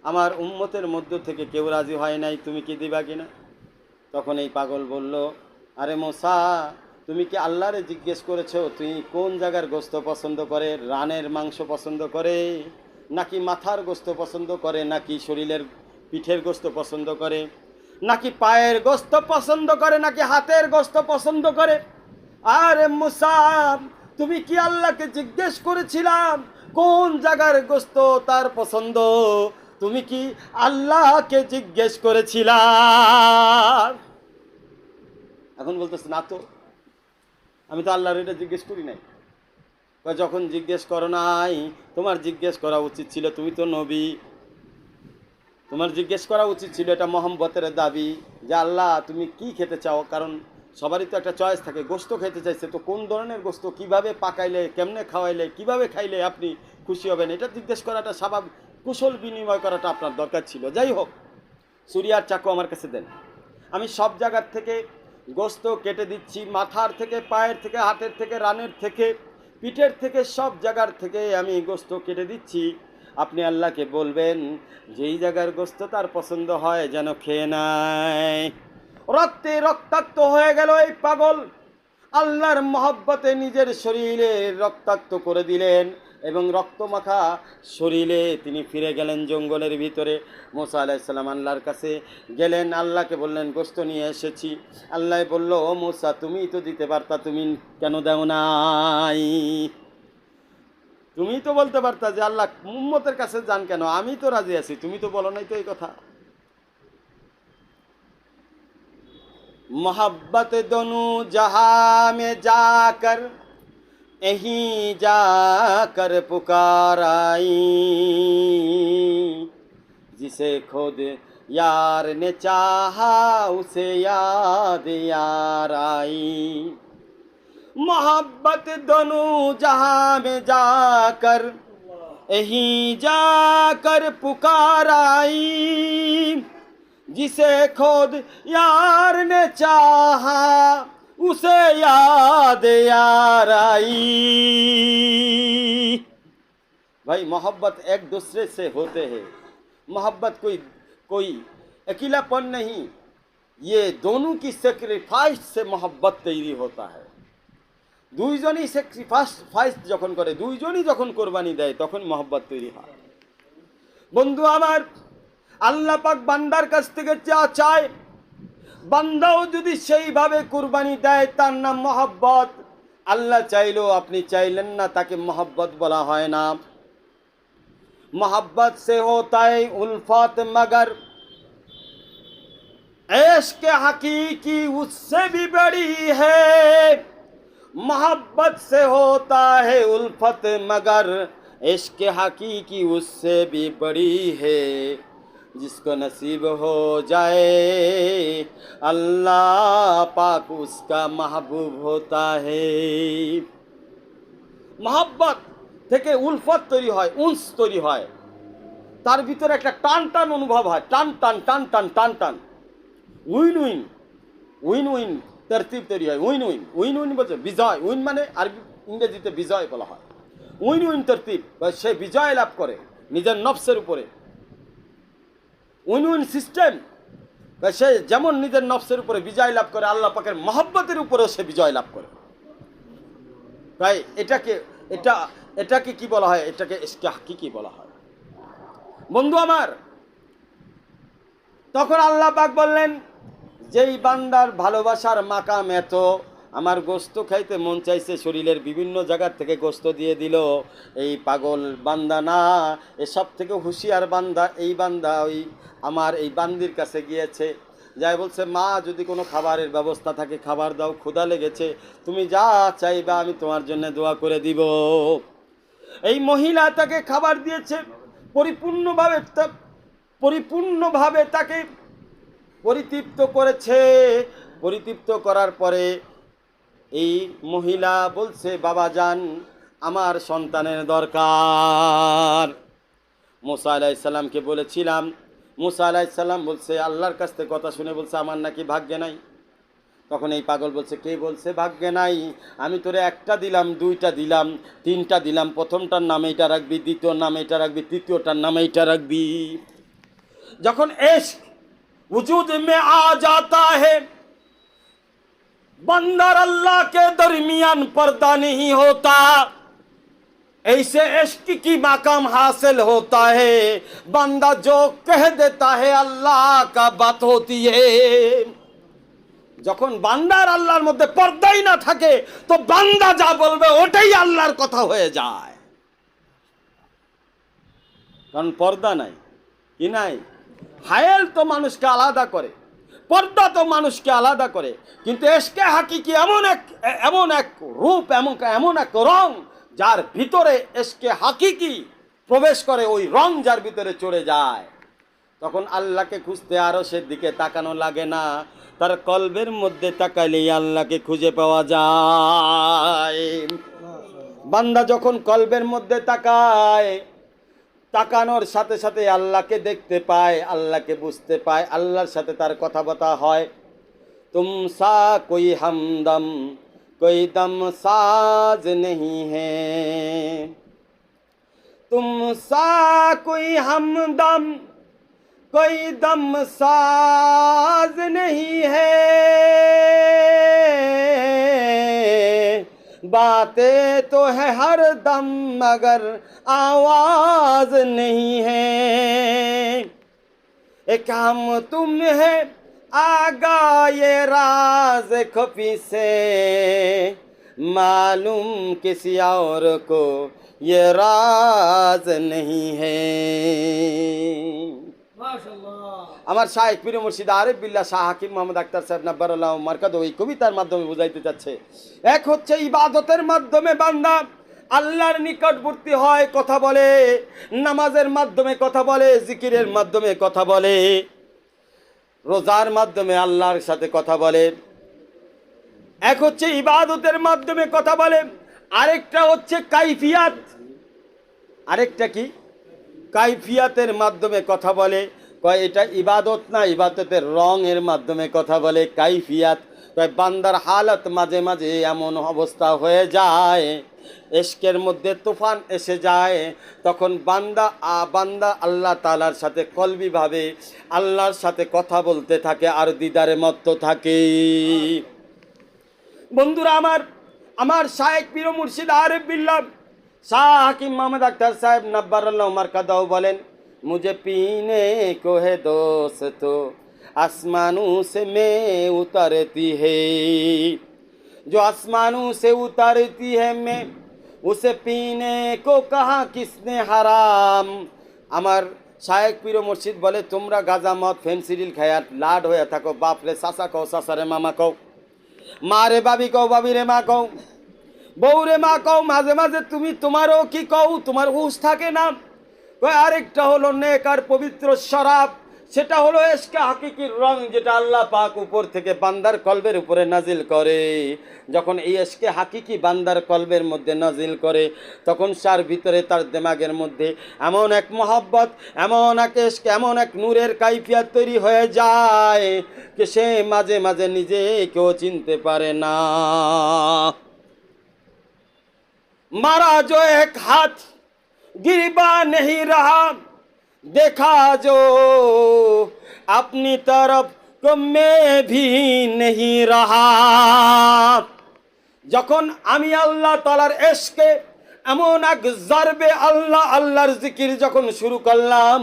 আমার উম্মতের মধ্য থেকে কেউ রাজি হয় নাই, তুমি কি দিবা কিনা? তখন এই পাগল বলল, আরে মূসা তুমি কি আল্লাহরে জিজ্ঞেস করেছো তুই কোন জায়গার গোশত পছন্দ করে? রানের মাংস পছন্দ করে, নাকি মাথার গোশত পছন্দ করে, নাকি শরীরের পিঠের গোশত পছন্দ করে, নাকি পায়ের গোশত পছন্দ করে, নাকি হাতের গোশত পছন্দ করে? আরে মূসা তুমি কি আল্লাহকে জিজ্ঞেস করেছিলাম কোন জায়গার গোস্ত তার পছন্দ তুমি কি আল্লাহকে জিজ্ঞেস করেছিলা? এখন বলতেছে না তো, আমি তো আল্লাহর এটা জিজ্ঞেস করি নাই। যখন জিজ্ঞেস করো নাই, তোমার জিজ্ঞেস করা উচিত ছিল, তুমি তো নবী, তোমার জিজ্ঞেস করা উচিত ছিল, এটা মহব্বতের দাবি যে আল্লাহ তুমি কি খেতে চাও। কারণ সবারই তো একটা চয়েস থাকে, গোস্ত খেতে চাইছে, তো কোন ধরনের গোস্ত, কিভাবে পাকাইলে, কেমনে খাওয়াইলে, কিভাবে খাইলে আপনি খুশি হবেন, এটা জিজ্ঞেস করাটা স্বাভাবিক, কুশল বিনিময় করাটা আপনার দরকার ছিল। যাই হোক, ছুরি আর চাকু আমার কাছে দেন, আমি সব জায়গার থেকে গোস্ত কেটে দিচ্ছি, মাথার থেকে, পায়ের থেকে, হাতের থেকে, রানের থেকে, পিঠের থেকে, সব জায়গার থেকে আমি গোস্ত কেটে দিচ্ছি। আপনি আল্লাহকে বলবেন যেই জায়গার গোস্ত তার পছন্দ হয় যেন খেয়ে নেয়। রক্তে রক্তাক্ত হয়ে গেল এই পাগল, আল্লাহর মহব্বতে নিজের শরীরে রক্তাক্ত করে দিলেন এবং রক্তমাখা শরীরে তিনি ফিরে গেলেন জঙ্গলের ভিতরে। মুসা আলাইহিস সালাম আল্লাহর কাছে গেলেন, আল্লাহকে বললেন গোস্ত নিয়ে এসেছি। আল্লাহ বলল, ও মুসা তুমি তো দিতে পারতা, তুমি কেন দাও নাই? তুমি তো বলতে পারতা যে আল্লাহ উম্মতের কাছে যান কেন, আমি তো রাজি আছি, তুমি তো বলো নাই তো এই কথা। मोहब्बत दोनों जहां में जाकर यहीं जाकर पुकार आई, जिसे खुद यार ने चाहा उसे याद यार आई। मोहब्बत दोनों जहां में जाकर यहीं जाकर पुकार आई, जिसे खुद यार ने चाहा उसे याद यार आई। भाई मोहब्बत एक दूसरे से होते हैं, मोहब्बत कोई कोई अकेलापन नहीं, ये दोनों की सेक्रीफाइस से मोहब्बत तैयारी होता है। দুইজনই স্যাক্রিফাইস যখন করে, দুইজনই যখন কোরবানি দেয়, তখন মহব্বত তৈরি হয়। বন্ধু আমার, আল্লাহ পাক বান্দার কাছ থেকে যা চায়, বান্দাও যদি সেইভাবে কুরবানি দেয়, তার নাম মহব্বত। আল্লাহ চাইলেও আপনি চাইলেন না, তাকে মহব্বত বলা হয় না। मोहब्बत से होता है उल्फत, मगर इश्क हकीकी उससे भी बड़ी है। मोहब्बत से होता है उल्फत, मगर इश्क हकीकी उससे भी बड़ी है। जिसको नसीब हो जाए अल्लाह पाक उसका महबूब होता है। मोहब्बत থেকে উলফত তৈরি হয়, উনস তৈরি হয়, তার ভিতরে একটা টান টান অনুভব হয়, টান টান টান টান টান টান, উইন উইন উইন উইন তরতিব তৈরি হয়। উইন উইন উইন উইন বলছে বিজয়, উইন মানে আরবি ইংরেজিতে বিজয় বলা হয়। উইন উইন তরতিব, সে বিজয় লাভ করে নিজের নফসের উপরে। উইন উইন সিস্টেম, সে যেমন নিজের নফসের উপরে বিজয় লাভ করে, আল্লাহ পাকের মহব্বতের উপরেও সে বিজয় লাভ করে। তাই এটাকে কি বলা হয়? এটাকে ইশকে হাকিকি বলা হয়। বন্ধু আমার, তখন আল্লাহ পাক বললেন, যেই বান্দার ভালোবাসার মাকাম এত, আমার গোস্ত খাইতে মন চাইছে, শরীরের বিভিন্ন জায়গার থেকে গোস্ত দিয়ে দিল, এই পাগল বান্দা না, এসব থেকে হুঁশিয়ার বান্দা এই বান্দা ওই আমার এই বান্দির কাছে গিয়েছে, যাই বলছে, মা যদি কোনো খাবারের ব্যবস্থা থাকে খাবার দাও, ক্ষুধা লেগেছে, তুমি যা চাইবা আমি তোমার জন্য দোয়া করে দিব। এই মহিলা তাকে খাবার দিয়েছে, পরিপূর্ণভাবে তাকে পরিতৃপ্ত করেছে। পরিতৃপ্ত করার পরে এই মহিলা বলছে, বাবা যান, আমার সন্তানের দরকার। মুসা আলাইহিস সালামকে বলেছিলাম, মুসা আলাইহিস সালাম বলছে, আল্লাহর কাছ থেকে কথা শুনে বলছে, আমার নাকি ভাগ্যে নাই। তখন এই পাগল বলছে, কে বলছে ভাগ্যে নাই? আমি তোরে একটা দিলাম, দুইটা দিলাম, তিনটা দিলাম, প্রথমটার নাম এইটা রাখবি, দ্বিতীয় নাম এইটা রাখবি, তৃতীয়টার নাম এইটা রাখবি। যখন इश्क वजूद में आ जाता है, बंदर अल्लाह के दरमियान पर्दा नहीं होता, ऐसे इश्क की मकाम हासिल होता है। बंदा जो कह देता है अल्लाह का बात होती है। যখন বান্দার আল্লাহর মধ্যে পর্দাই না থাকে, তো বান্দা যা বলবে ওটাই আল্লাহর কথা হয়ে যায়। কারণ পর্দা নাই, কি নাই? হায়েল তো মানুষকে আলাদা করে, পর্দা তো মানুষকে আলাদা করে, কিন্তু এশকে হাকিকি এমন এক রূপ, এমন এক রং যার ভিতরে এশকে হাকিকি প্রবেশ করে, ওই রং যার ভিতরে চড়ে যায়, তখন আল্লাহকে খুঁজতে আরো সেদিকে তাকানো লাগে না, তার কলবের মধ্যে তাকালেই আল্লাহকে খুঁজে পাওয়া যায়। বান্দা যখন কলবের মধ্যে তাকায়, তাকানোর সাথে সাথে আল্লাহকে দেখতে পায়, আল্লাহকে বুঝতে পায়, আল্লাহর সাথে তার কথাবার্তা হয়। তুম সা কোই হামদম কোই দম সাজ नहीं है, तुम सा कोई हमदम कोई दम साज नहीं है, बातें तो है हर दम मगर आवाज नहीं है, एक हम तुम है आगा ये राज खुफी से, मालूम किसी और को ये राज नहीं है। আমার শায়েখ পীর মুর্শিদ আরিফ বিল্লাহ শাহ হাকিম মোহাম্মদ আখতার সাহেব নাব্বারুল্লাহ মারকাদ ওই কবিতার মাধ্যমে বুঝাইতে যাচ্ছে, এক হচ্ছে ইবাদতের মাধ্যমে বান্দা আল্লাহর নিকটবর্তী হয়, কথা বলে, নামাজের মাধ্যমে কথা বলে, জিকিরের মাধ্যমে কথা বলে, রোজার মাধ্যমে আল্লাহর সাথে কথা বলে। এক হচ্ছে ইবাদতের মাধ্যমে কথা বলে, আরেকটা হচ্ছে কাইফিয়াত, আরেকটা কি? কাইফিয়াতের মাধ্যমে কথা বলে। কয় এটা ইবাদত না, ইবাদতের রঙের মাধ্যমে কথা বলে, কাইফিয়াত। কয় বান্দার হালত মাঝে মাঝে এমন অবস্থা হয়ে যায়, ইশকের মধ্যে তুফান এসে যায়, তখন বান্দা আল্লাহ তাআলার সাথে কলবিভাবে আল্লাহর সাথে কথা বলতে থাকে আর দিদারে মত্ত থাকে। বন্ধুরা আমার শায়েখ পীর মুর্শিদ আরিফ বিল্লাহ শাহ হাকিম মোহাম্মদ আখতার সাহেব নাব্বারুল্লাহ মারকাদাও বলেন, मुझे पीने को है दोस्तों आसमानों से मैं उतरती है, जो आसमानों से उतरती है मैं उसे पीने को कहा किसने हराम। আমার শায়েখ পীর মুর্শিদ বলে, তোমরা গাঁজা মদ ফেনসিডিল খায়া লাড হয়ে থাকো, বাপরে চাচা কও, চাচারে মামা কও, মা রে বাবি কও, বাবি রে মা কও, বউ রে মা কও, মাঝে মাঝে তুমি তোমারও কি কও, তোমার হুঁশ থাকে না। আরেকটা হলো নেক আর পবিত্র শরাব, সেটা হলো ইশকে হাকিকির রং, যেটা আল্লাহ পাক উপর থেকে বান্দার কলবের উপরে নাজিল করে। যখন এই ইশকে হাকিকি বান্দার কলবের মধ্যে নাজিল করে, তখন তার ভিতরে, তার দিমাগের মধ্যে এমন এক মহব্বত, এমন এক ইশক, এমন এক নূরের কাইফিয়াত তৈরি হয়ে যায় যে সে মাঝে মাঝে নিজেকেও চিনতে পারে না। মারা जो एक हाथ गिरबा नहीं रहा, देखा जो अपनी तरफ को मैं भी नहीं रहा। যখন আমি আল্লাহ তাআলার ইশকে এমন এক জরবে আল্লাহর জিকির যখন শুরু করলাম,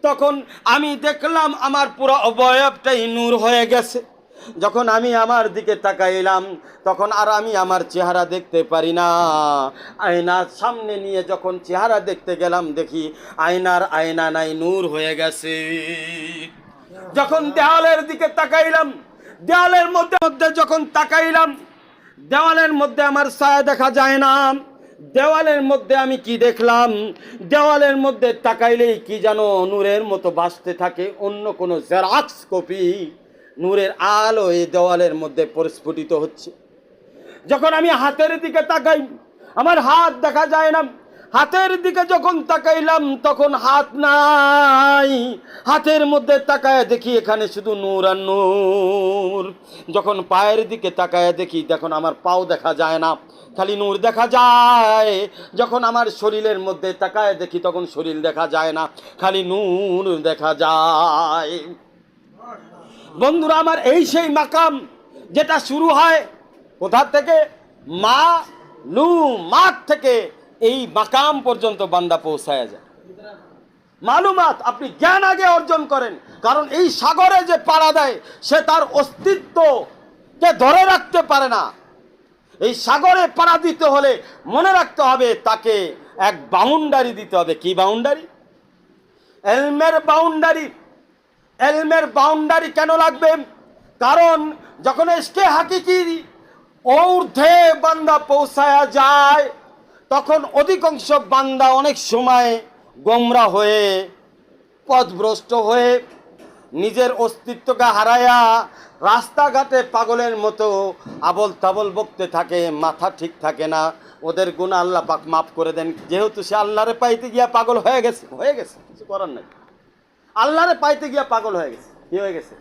তখন আমি দেখলাম আমার পুরো অবয়বটাই নূর হয়ে গেছে। যখন আমি আমার দিকে তাকাইলাম, তখন আর আমি আমার চেহারা দেখতে পারি না। আয়নার সামনে নিয়ে যখন চেহারা দেখতে গেলাম, দেখি আয়না নাই, নূর হয়ে গেছে। যখন দেওয়ালের দিকে তাকাইলাম, দেওয়ালের মধ্যে যখন তাকাইলাম, দেওয়ালের মধ্যে আমার ছায়া দেখা যায় না। দেওয়ালের মধ্যে আমি কি দেখলাম? দেওয়ালের মধ্যে তাকাইলেই কি যেন নূরের মতো ভাসতে থাকে, অন্য কোনো জেরক্স কপি নূরের আলো এই দেওয়ালের মধ্যে পরিস্ফুটিত হচ্ছে। যখন আমি হাতের দিকে তাকাই, আমার হাত দেখা যায় না। হাতের দিকে যখন তাকাইলাম, তখন হাত নাই। হাতের মধ্যে তাকায় দেখি এখানে শুধু নূর আর নূর। যখন পায়ের দিকে তাকায় দেখি, দেখুন আমার পাও দেখা যায় না, খালি নূর দেখা যায়। যখন আমার শরীরের মধ্যে তাকায় দেখি, তখন শরীর দেখা যায় না, খালি নূর দেখা যায়। বন্ধুরা আমার, এই সেই মাকাম যেটা শুরু হয় কোথা থেকে? মালুমাত থেকে এই মাকাম পর্যন্ত বান্দা পৌঁছায় যায়। মালুমাত, আপনি জ্ঞান আগে অর্জন করেন, কারণ এই সাগরে যে পাড়া দেয় সে তার অস্তিত্বকে ধরে রাখতে পারে না। এই সাগরে পাড়া দিতে হলে মনে রাখতে হবে তাকে এক বাউন্ডারি দিতে হবে। কি বাউন্ডারি? এলমের বাউন্ডারি কেন লাগবে? কারণ যখন এসকে হাকিকি ঊর্ধ্বে বান্দা পৌঁছায়া যায়, তখন অধিকাংশ বান্দা অনেক সময় গোমরা হয়ে, পথভ্রষ্ট হয়ে, নিজের অস্তিত্বকে হারায়া রাস্তাঘাটে পাগলের মতো আবল তাবল বকতে থাকে, মাথা ঠিক থাকে না। ওদের গুনাহ আল্লাহ পাক মাফ করে দেন, যেহেতু সে আল্লাহরে পাইতে গিয়া পাগল হয়ে গেছে, কিছু করার নাই। আল্লাহরে পাইতে গিয়া পাগল হয়ে গেছে, কি হয়ে গেছে?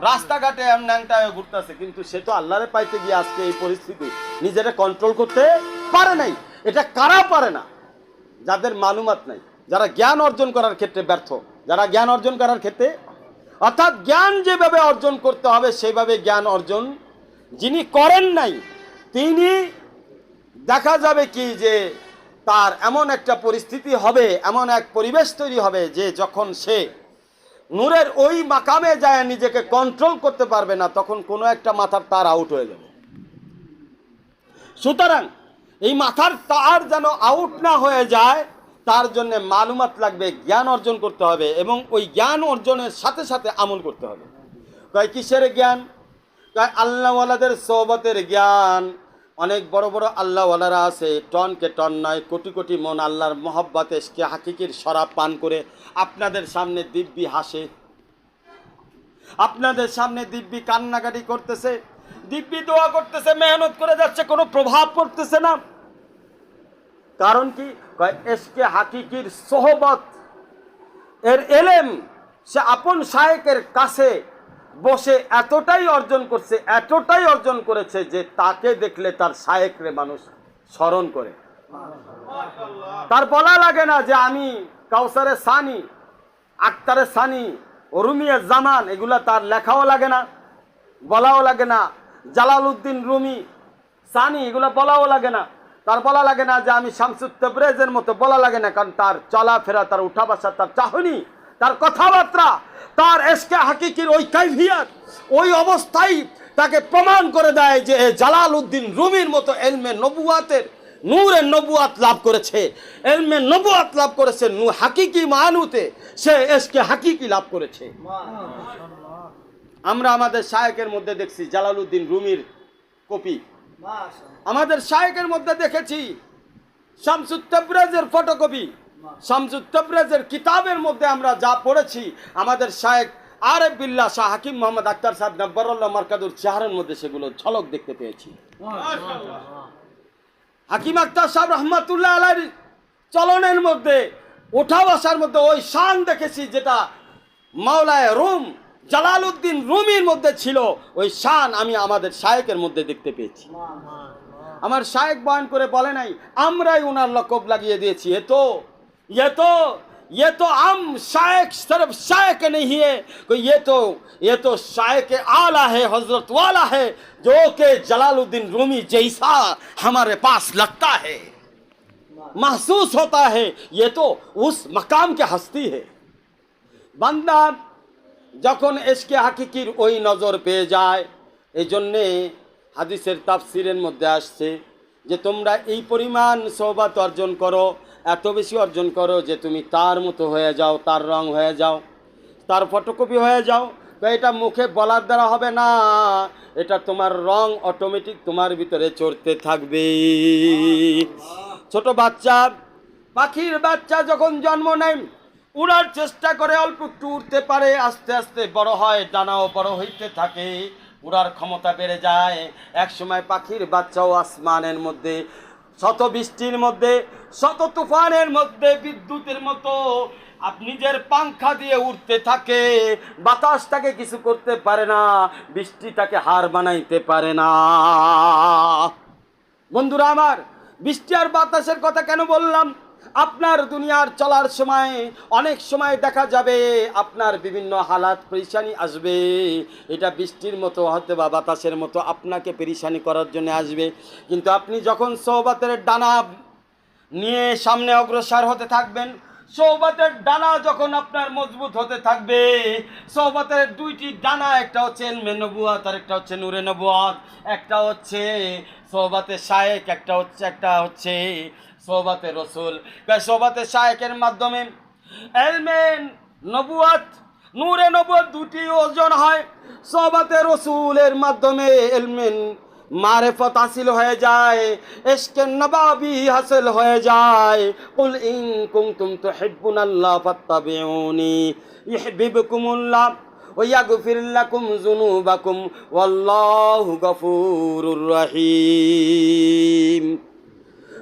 রাস্তাঘাটে ন্যাংটা হয়ে ঘুরতেছে, কিন্তু সে তো আল্লাহরে পাইতে গিয়ে আজকে এই পরিস্থিতি নিজেরা কন্ট্রোল করতে পারে নাই। এটা কারা পারে না? যাদের মালুমাত নাই, যারা জ্ঞান অর্জন করার ক্ষেত্রে ব্যর্থ, যারা জ্ঞান অর্জন করার ক্ষেত্রে, অর্থাৎ জ্ঞান যেভাবে অর্জন করতে হবে সেভাবে জ্ঞান অর্জন যিনি করেন নাই, তিনি দেখা যাবে কি যে তার এমন একটা পরিস্থিতি হবে, এমন এক পরিবেশ তৈরি হবে যে যখন সে নূরের ওই মাকামে যায় নিজেকে কন্ট্রোল করতে পারবে না, তখন কোনো একটা মাথার তার আউট হয়ে যাবে। সুতরাং এই মাথার তার যেন আউট না হয়ে যায়, তার জন্য মালুমাত লাগবে, জ্ঞান অর্জন করতে হবে, এবং ওই জ্ঞান অর্জনের সাথে সাথে আমল করতে হবে। কয় কিসের জ্ঞান? কয় আল্লাহওয়ালাদের সোহবতের জ্ঞান। অনেক বড় বড় আল্লাহওয়ালারা আছে, টনকে টন নয়, কোটি কোটি মন আল্লাহর মহব্বতে এসকে হাকিকির শরাব পান করে আপনাদের সামনে দিব্যি হাসে, আপনাদের সামনে দিব্যি কান্নাকাটি করতেছে, দিব্যি দোয়া করতেছে, মেহনত করে যাচ্ছে, কোনো প্রভাব পড়তেছে না। কারণ কি? কয় এসকে হাকিকির সোহবত এর এলেম সে আপন শায়েকের কাছে বসে এতটাই অর্জন করেছে যে তাকে দেখলে তার শায়েকরে মানুষ স্মরণ করে। তার বলা লাগে না যে আমি কাউসারে সানি, আক্তারে সানি, রুমিয়ে জামান, এগুলা তার লেখাও লাগে না, বলাও লাগে না। জালালউদ্দিন রুমি সানি, এগুলা বলাও লাগে না। তার বলা লাগে না যে আমি শামসুত তাবরেজের মতো, বলা লাগে না, কারণ তার চলাফেরা, তার উঠা বসা, তার চাহনি, তার কথাবার্তা, তার এসকে হাকিকির ওই কাইফিয়াত, ওই অবস্থায় তাকে প্রমাণ করে দেয় যে জালালউদ্দিন রুমির মতো এলমে নবুয়াতের নূরের নবুয়াত লাভ করেছে, এলমে নবুয়াত লাভ করেছে, হাকিকি মানুতে সে এসকে হাকিকি লাভ করেছে। আমরা আমাদের শায়েকের মধ্যে দেখছি জালালউদ্দিন রুমির কপি, আমাদের শায়েকের মধ্যে দেখেছি শামসুত তাবরেজের ফটোকপি, শামসুত তাবরেজের কিতাবের মধ্যে আমরা যা পড়েছি, আমাদের শায়েক আরেফ বিল্লাহ শাহ হাকিম মোহাম্মদ আক্তার সাহেব নব্বরুল্লাহ মারকাদুর চেহারার মধ্যে সেগুলো ঝলক দেখতে পেয়েছি। হাকিম আক্তার সাহেব রহমাতুল্লাহ আলাইহির চলনের মধ্যে, ওঠা বসার মধ্যে ওই শান দেখেছি যেটা মাওলায় রুম জালালউদ্দিন রুমির মধ্যে ছিল, ওই শান আমি আমাদের শায়েকের মধ্যে দেখতে পেয়েছি। আমার শায়েক বয়ান করে বলে নাই আমরাই ওনার লকব লাগিয়ে দিয়েছি, ये तो हम शायक सिर्फ शायक नहीं है, ये तो शायक आला है, हजरत वाला है, जो कि जलालुद्दीन रूमी जैसा हमारे पास लगता है, महसूस होता है, ये तो उस मकाम की हस्ती है। बंदा যখন এসকে হাকিকির ওই নজর পেয়ে যায়, এই জন্যে হাদিসের তাফসিরের মধ্যে আসছে যে তোমরা এই পরিমাণ সোহবত অর্জন করো, এত বেশি অর্জন করো যে তুমি তার মতো হয়ে যাও, তার রং হয়ে যাও, তার ফটোকপি হয়ে যাও। এটা মুখে বলার দ্বারা হবে না, এটা তোমার রং অটোমেটিক তোমার ভিতরে চড়তে থাকবে। ছোট বাচ্চা, পাখির বাচ্চা যখন জন্ম নেয়, উড়ার চেষ্টা করে, অল্প একটু উড়তে পারে, আস্তে আস্তে বড় হয়, ডানাও বড় হইতে থাকে, উড়ার ক্ষমতা বেড়ে যায়। এক সময় পাখির বাচ্চাও আসমানের মধ্যে, শত বৃষ্টির মধ্যে, শত তুফানের মধ্যে বিদ্যুতের মতো নিজের পাংখা দিয়ে উড়তে থাকে, বাতাস তাকে কিছু করতে পারে না, বৃষ্টি তাকে হার বানাইতে পারে না। বন্ধুরা আমার, বৃষ্টি আর বাতাসের কথা কেন বললাম? আপনার দুনিয়ার চলার সময় অনেক সময় দেখা যাবে আপনার বিভিন্ন হালাত পেরেশানি আসবে, এটা বৃষ্টির মতো হতে বা বাতাসের মতো আপনাকে পেরেশানি করার জন্য আসবে। কিন্তু আপনি যখন সোহবতের ডানা নিয়ে সামনে অগ্রসর হতে থাকবেন, সোহবতের ডানা যখন আপনার মজবুত হতে থাকবে, সোহবতের দুইটি ডানা, একটা হচ্ছে ইলমে নবুয়াত আর একটা হচ্ছে নূরে নবুয়াত, একটা হচ্ছে সোহবতে শায়েক, একটা হচ্ছে সোহবতে রসুল। সোহবতে শায়েকের মাধ্যমে ইলমে নবুয়ত, নূরে নবুয়ত দুটি অর্জন হয়। সোহবতে রসুলের মাধ্যমে ইলমে মারিফত হাসিল হয়ে যায়, ইশকে নবাবী হাসিল হয়ে যায়। কুল ইন কুনতুম তুহিব্বুনাল্লাহ ফাত্তাবিউনি ইউহিব্বুকুমুল্লাহ ওয়া ইয়াগফির লাকুম যুনুবাকুম ওয়াল্লাহু গফুরুর রহিম।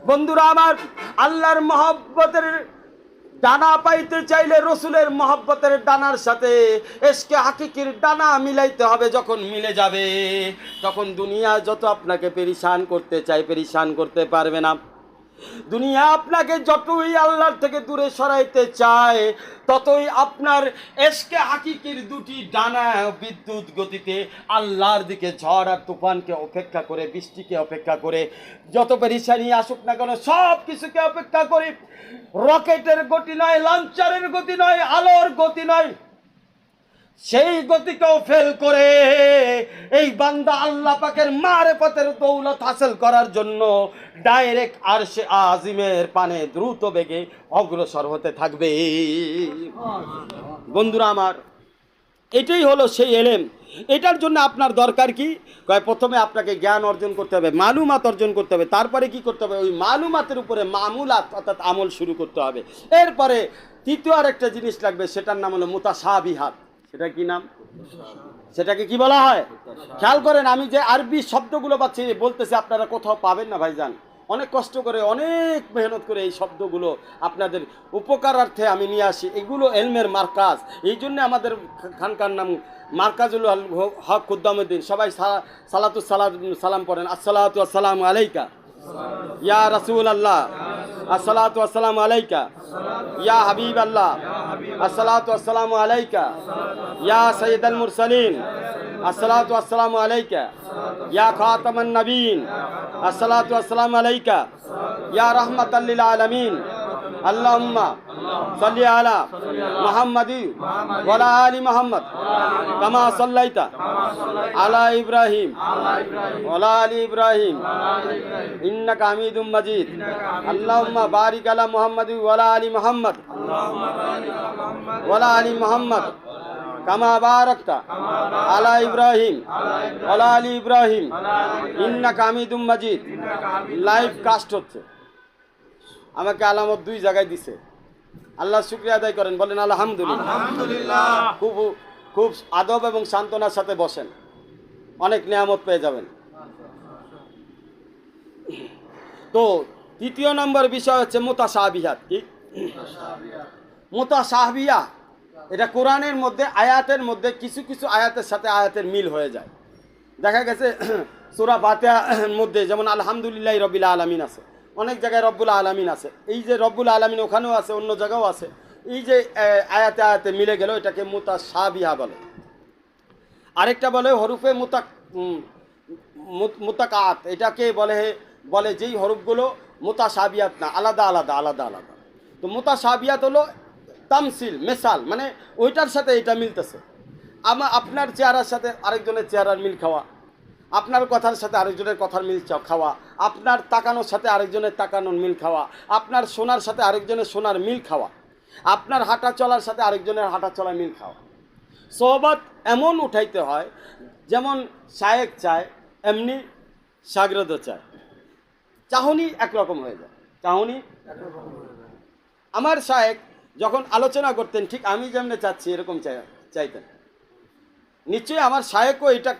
বন্ধুরা আমার, আল্লাহর মহব্বতের ডানা পাইতে চাইলে রসুলের মহব্বতের ডানার সাথে এসকে হাকিকির ডানা মিলাইতে হবে। যখন মিলে যাবে তখন দুনিয়া যত আপনাকে পেরেশান করতে চায় পেরেশান করতে পারবে না। দুনিয়া আপনাকে যতই আল্লাহর থেকে দূরে সরাইতে চায় ততই আপনার এসকে হাকিকির দুটি ডানা বিদ্যুৎ গতিতে আল্লাহর দিকে ঝড় আর তুফানকে অপেক্ষা করে, বৃষ্টিকে অপেক্ষা করে, যত পেরেশানি আসুক না কেন সব কিছুকে অপেক্ষা করে, রকেটের গতি নয়, লঞ্চারের গতি নয়, আলোর গতি নয়, সেই গতিকেও ফেল করে এই বান্দা আল্লাহ পাকের মারিফতের দৌলত হাসিল করার জন্য ডাইরেক্ট আরশে আজিমের পানে দ্রুত বেগে অগ্রসর হতে থাকবে। বন্ধুরা আমার, এটাই হলো সেই এলেম। এটার জন্য আপনার দরকার কি? কয় প্রথমে আপনাকে জ্ঞান অর্জন করতে হবে, মালুমাত অর্জন করতে হবে, তারপরে কি করতে হবে? ওই মালুমাতের উপরে মামুলাত অর্থাৎ আমল শুরু করতে হবে। এরপরে তৃতীয় আরেকটা জিনিস লাগবে, সেটার নাম হলো মুতাশাবিহাত। সেটা কি নাম? সেটাকে কি বলা হয়? খেয়াল করেন, আমি যে আরবি শব্দগুলো পাচ্ছি বলতেছি আপনারা কোথাও পাবেন না ভাইজান। অনেক কষ্ট করে, অনেক মেহনত করে এই শব্দগুলো আপনাদের উপকারার্থে আমি নিয়ে আসি। এগুলো এলমের মার্কাজ, এই জন্য আমাদের খানকার নাম মার্কাজুল হক খুদ্দামুদ্দিন। সবাই সালাতু সালাম পড়েন। আসসালাতু আসসালামু আলাইকা ইয়া রাসূল আল্লাহ, আসসালাতু আসসালামু আলাইকা ইয়া হাবিব আল্লাহ, আসসালাতু আসসালামু আলাইকা ইয়া সাইয়্যিদাল মুরসালিন, আসসালাতু আসসালামু আলাইকা ইয়া খাতামান নবীন, আসসালাতু আসসালামু আলাইকা ইয়া রাহমাতাল লিল আলামিন। আল্লাহুম্মা সাল্লি আলা মুহাম্মাদি ওয়া আলা আলি মুহাম্মদ কামা সাল্লাইতা আলা ইব্রাহিম ওয়া আলা আলি ইব্রাহিম ইন্নাকা হামিদুম মাজিদ। আল্লাহুম্মা বারিক আলা মুহাম্মাদি ওয়া আলা আলি মুহাম্মদ ওয়া আলা আলি মুহাম্মদ কামা বারাকতা আলা ইব্রাহিম ওয়া আলা আলি ইব্রাহিম ইন্নাকা হামিদুম মাজিদ। লাইভ কাস্ট হচ্ছে, আমাকে আলামত দুই জায়গায় দিছে। আল্লাহ শুকরিয়া আদায় করেন, বলেন আলহামদুলিল্লাহ। খুব আদব এবং সান্ত্বনার সাথে বসেন, অনেক নিয়ামত পেয়ে যাবেন। তো তৃতীয় নম্বর বিষয় হচ্ছে মুতাশাবিহাত। কি মুতাশাবিহা? এটা কোরআনের মধ্যে আয়াতের মধ্যে কিছু কিছু আয়াতের সাথে আয়াতের মিল হয়ে যায়। দেখা গেছে সূরা ফাতিহার মধ্যে যেমন আলহামদুলিল্লাহি রাব্বিল আলামিন আছে, অনেক জায়গায় রব্বুল আলামিন আছে। এই যে রব্বুল আলামিন ওখানেও আছে, অন্য জায়গাও আছে। এই যে আয়াতে আয়াতে মিলে গেল, এটাকে মুতাশাবিহা বলে। আরেকটা বলে হরুফে মুতাকাত। এটাকে বলে যেই হরফগুলো মুতাশাবিহাত না, আলাদা আলাদা আলাদা আলাদা। তো মুতাশাবিহাত হলো তামসিল, মেসাল, মানে ওইটার সাথে এটা মিলতেছে। আপনার চেহারার সাথে আরেকজনের চেহারার মিল খাওয়া, আপনার কথার সাথে আরেকজনের কথার মিল খাওয়া, আপনার তাকানোর সাথে আরেকজনের তাকানোর মিল খাওয়া, আপনার শোনার সাথে আরেকজনের শোনার মিল খাওয়া, আপনার হাঁটা চলার সাথে আরেকজনের হাঁটা চলার মিল খাওয়া। সোহবত এমন উঠাইতে হয় যেমন শায়েক চায় এমনি শাগরেদও চায়। চাহনি একরকম হয়ে যায়, চাহনি একরকম হয়ে যায়। আমার শায়েক যখন আলোচনা করতেন ঠিক আমি যেমনি চাচ্ছি এরকম চাইতেন। নিশ্চয়ই আমার শায়েকও এটা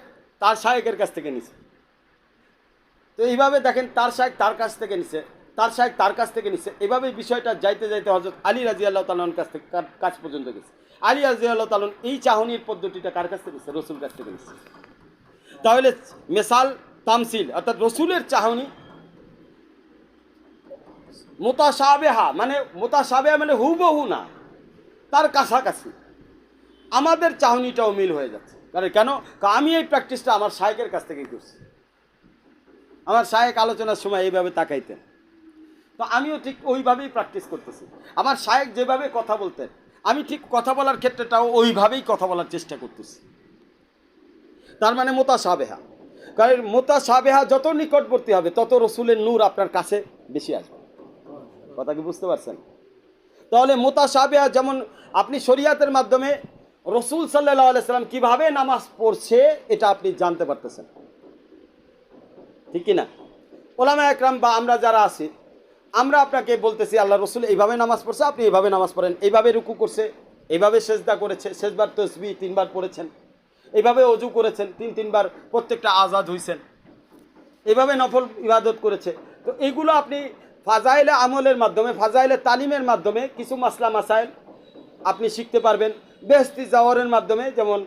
তার শায়েকের কাছ থেকে নিছে। তো এইভাবে দেখেন, তার শায়েক তার কাছ থেকে নিছে, তার শায়েক তার কাছ থেকে নিছে। এভাবে বিষয়টা যাইতে যাইতে হযরত আলী রাদিয়াল্লাহু তাআলার কাছ থেকে কাছ পর্যন্ত গেছে। আলী রাদিয়াল্লাহু তাআলা এই চাহনির পদ্ধতিটা কার কাছ থেকে নিছে? রসুল কাছ থেকে নিছে। তাহলে মেসাল তামসিল অর্থাৎ রসুলের চাহনি মুতাশাবিহা, মানে মুতাশাবিহা মানে হুবহু না, তার কাছাকাছি। আমাদের চাহনিটাও মিল হয়ে যাচ্ছে। কেন? আমি এই প্র্যাকটিসটা আমার শায়েকের কাছ থেকেই করছি। আমার শায়েক আলোচনার সময় এইভাবে তাকাইতেন, তো আমিও ঠিক ওইভাবেই প্র্যাকটিস করতেছি। আমার শায়েক যেভাবে কথা বলতেন আমি ঠিক কথা বলার ক্ষেত্রেটাও ওইভাবেই কথা বলার চেষ্টা করতেছি। তার মানে মুতাশাবিহা। কারণ মুতাশাবিহা যত নিকটবর্তী হবে তত রসুলের নূর আপনার কাছে বেশি আসবে। কথা কি বুঝতে পারছেন? তাহলে মুতাশাবিহা যেমন আপনি শরিয়াতের মাধ্যমে রসুল সাল্লাল্লাহু আলাইহি সাল্লাম কীভাবে নামাজ পড়ছে এটা আপনি জানতে পারতেছেন, ঠিক কি না? ওলামা একরাম বা আমরা যারা আছি, আমরা আপনাকে বলতেছি আল্লাহ রসুল এইভাবে নামাজ পড়ছে, আপনি এইভাবে নামাজ পড়েন, এইভাবে রুকু করছে, এইভাবে সেজদা করেছে, সেজবার তসবিহ 3 বার পড়েছেন, এইভাবে অজু করেছেন 3 বার, প্রত্যেকটা আজাদ হইছেন, এইভাবে নফল ইবাদত করেছে। তো এইগুলো আপনি ফাজাইলে আমলের মাধ্যমে, ফাজাইলে তালিমের মাধ্যমে কিছু মাসলা মাসাইল আপনি শিখতে পারবেন। বেহেশতি জাওয়ারের মাধ্যমে যেমন